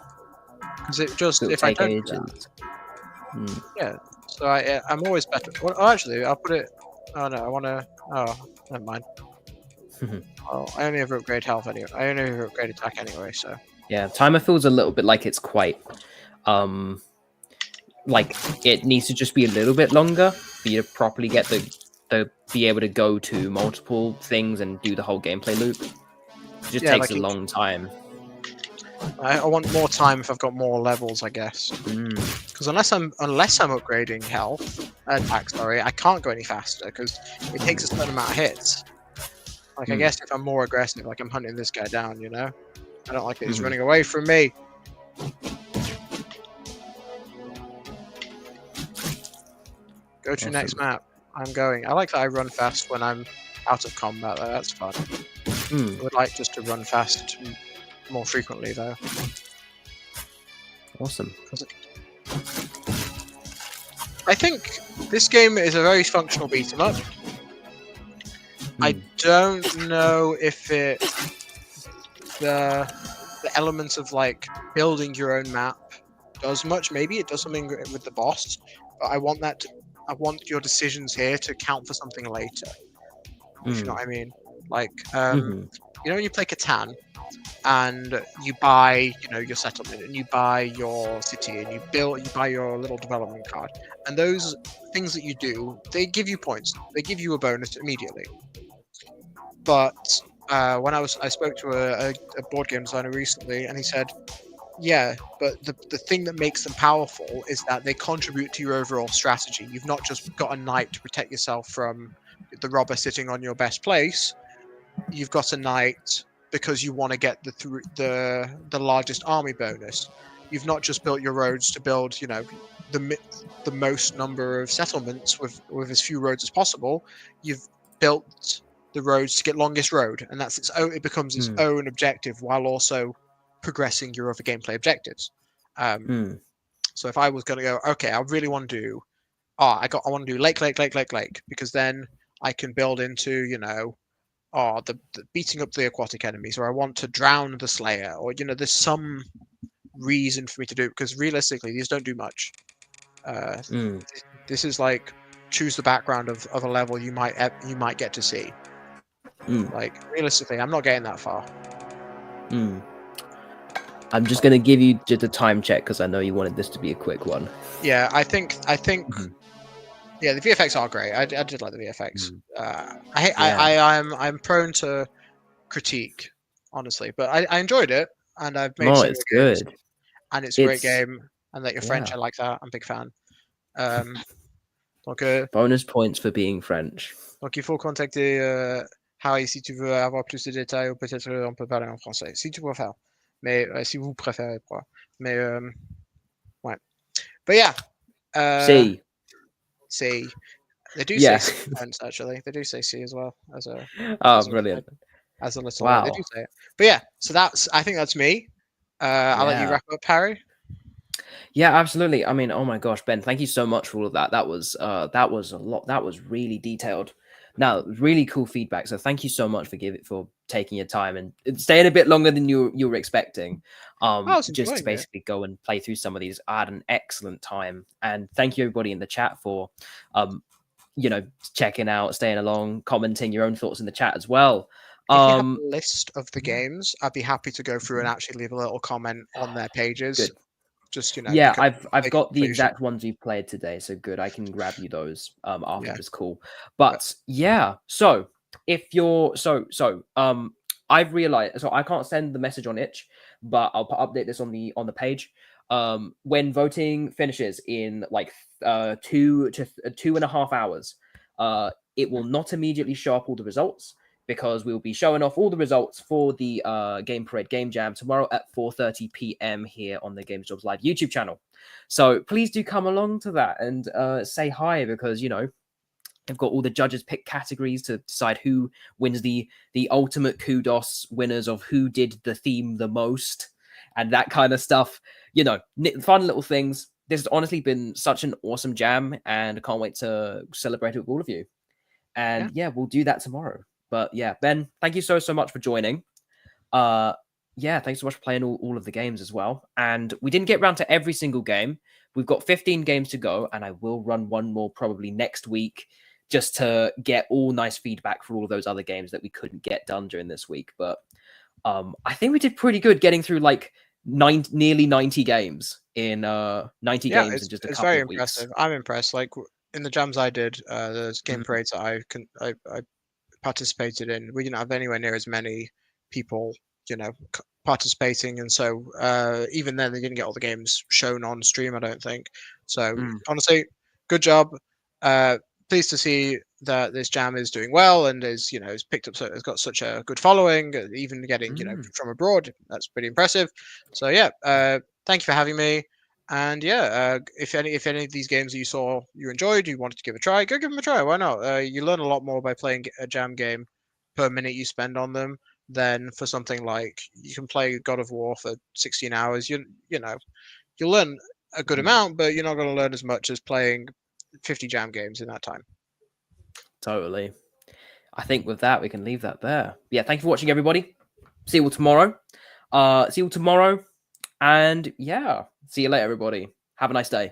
Because it just It'll if I take don't. ages. Yeah. So I'm always better. Well, actually, I'll put it. Oh no, I want to. Oh, never mind. Oh, I only ever upgrade health anyway. I only ever upgrade attack anyway, so. Yeah, timer feels a little bit like it's quite, like it needs to just be a little bit longer for you to properly get be able to go to multiple things and do the whole gameplay loop. It just takes a long time. I want more time if I've got more levels, I guess. Because unless I'm upgrading health, attack, sorry, I can't go any faster because it takes a certain amount of hits. Like I guess if I'm more aggressive, like I'm hunting this guy down, you know. I don't like that he's running away from me. Go to next map. I'm going. I like that I run fast when I'm out of combat, though. That's fun. I would like just to run fast more frequently, though. Awesome. I think this game is a very functional beat 'em up. I don't know if the elements of like building your own map does much. Maybe it does something with the boss, but I want your decisions here to count for something later. If you know what I mean. Like, you know when you play Catan and you buy, your settlement and you buy your city and you buy your little development card, and those things that you do, they give you points. They give you a bonus immediately. But when I spoke to a board game designer recently, and he said, Yeah, but the thing that makes them powerful is that they contribute to your overall strategy. You've not just got a knight to protect yourself from the robber sitting on your best place. You've got a knight because you want to get the largest army bonus. You've not just built your roads to build, the the most number of settlements with as few roads as possible. You've built the roads to get longest road, and that's its own. It becomes its Mm, own objective while also progressing your other gameplay objectives. Um, mm, so if I was going to go, okay, I really want to do, I want to do lake, because then I can build into, the beating up the aquatic enemies, or I want to drown the Slayer, or there's some reason for me to do it, because realistically these don't do much. Uh, mm, this is like choose the background of a level you might get to see. mm, Like realistically, I'm not getting that far. mm. I'm just gonna give you just a time check because I know you wanted this to be a quick one. Yeah, I think Mhm. yeah, the VFX are great. I did like the VFX. Mm. I'm prone to critique, honestly, but I enjoyed it, and I've made No, similar it's games, good. and it's a great It's game. And that you're French, yeah. I like that. I'm a big fan. Um, donc, Bonus points for being French. il faut contacter Harry si tu veux avoir plus de détails, ou peut-être on peut parler en français, si tu préfères. Mais si vous préférez, quoi. Mais ouais. But yeah, See, C. They do say yeah. C in French, actually. They do say C as well as a Oh, as a brilliant. as a little. They do Wow. say it. But yeah, so I think that's me. I'll let you Yeah. wrap up, Harry. Yeah, absolutely. I mean, oh my gosh, Ben, thank you so much for all of that. That was a lot. That was really detailed. Now, really cool feedback. So thank you so much for taking your time and staying a bit longer than you were expecting. I was Just to enjoying it. basically go and play through some of these. I had an excellent time. And thank you everybody in the chat for um, checking out, staying along, commenting your own thoughts in the chat as well. If you have Um, a list of the yeah, games, I'd be happy to go through and actually leave a little comment on their pages. good. Just Yeah, because I've they got the completion. exact ones you've played today, so good. I can grab you those after Yeah. this call. But But yeah, so if you're I've realized so I can't send the message on itch, but I'll update this on the page. When voting finishes in like 2 to 2.5 hours, it will not immediately show up all the results because we'll be showing off all the results for the Game Parade Game Jam tomorrow at 4:30 p.m. here on the Games Jobs Live YouTube channel. So please do come along to that and say hi because they've got all the judges pick categories to decide who wins the ultimate kudos winners of who did the theme the most and that kind of stuff. Fun little things. This has honestly been such an awesome jam, and I can't wait to celebrate it with all of you. yeah, And yeah, we'll do that tomorrow. But yeah, Ben, thank you so much for joining. Uh yeah, thanks so much for playing all of the games as well. And we didn't get around to every single game. We've got 15 games to go, and I will run one more probably next week just to get all nice feedback for all of those other games that we couldn't get done during this week. But I think we did pretty good getting through like nearly 90 games in 90 yeah, games in just a it's couple very of weeks. impressive. I'm impressed. Like in the jams I did, the game Mhm. parades that I participated in, we didn't have anywhere near as many people, participating, and so even then they didn't get all the games shown on stream, I don't think. So Mm. honestly, good job. Pleased to see that this jam is doing well and is picked up, so it's got such a good following, even getting Mm. from abroad. That's pretty impressive. So yeah, thank you for having me. And yeah, if any of these games that you saw you enjoyed, you wanted to give a try, go give them a try. Why not? You learn a lot more by playing a jam game per minute you spend on them than for something like you can play God of War for 16 hours. You'll learn a good Mm. amount, but you're not going to learn as much as playing 50 jam games in that time. Totally. I think with that we can leave that there. Yeah, thank you for watching, everybody. See you all tomorrow. See you all tomorrow. And yeah, see you later, everybody. Have a nice day.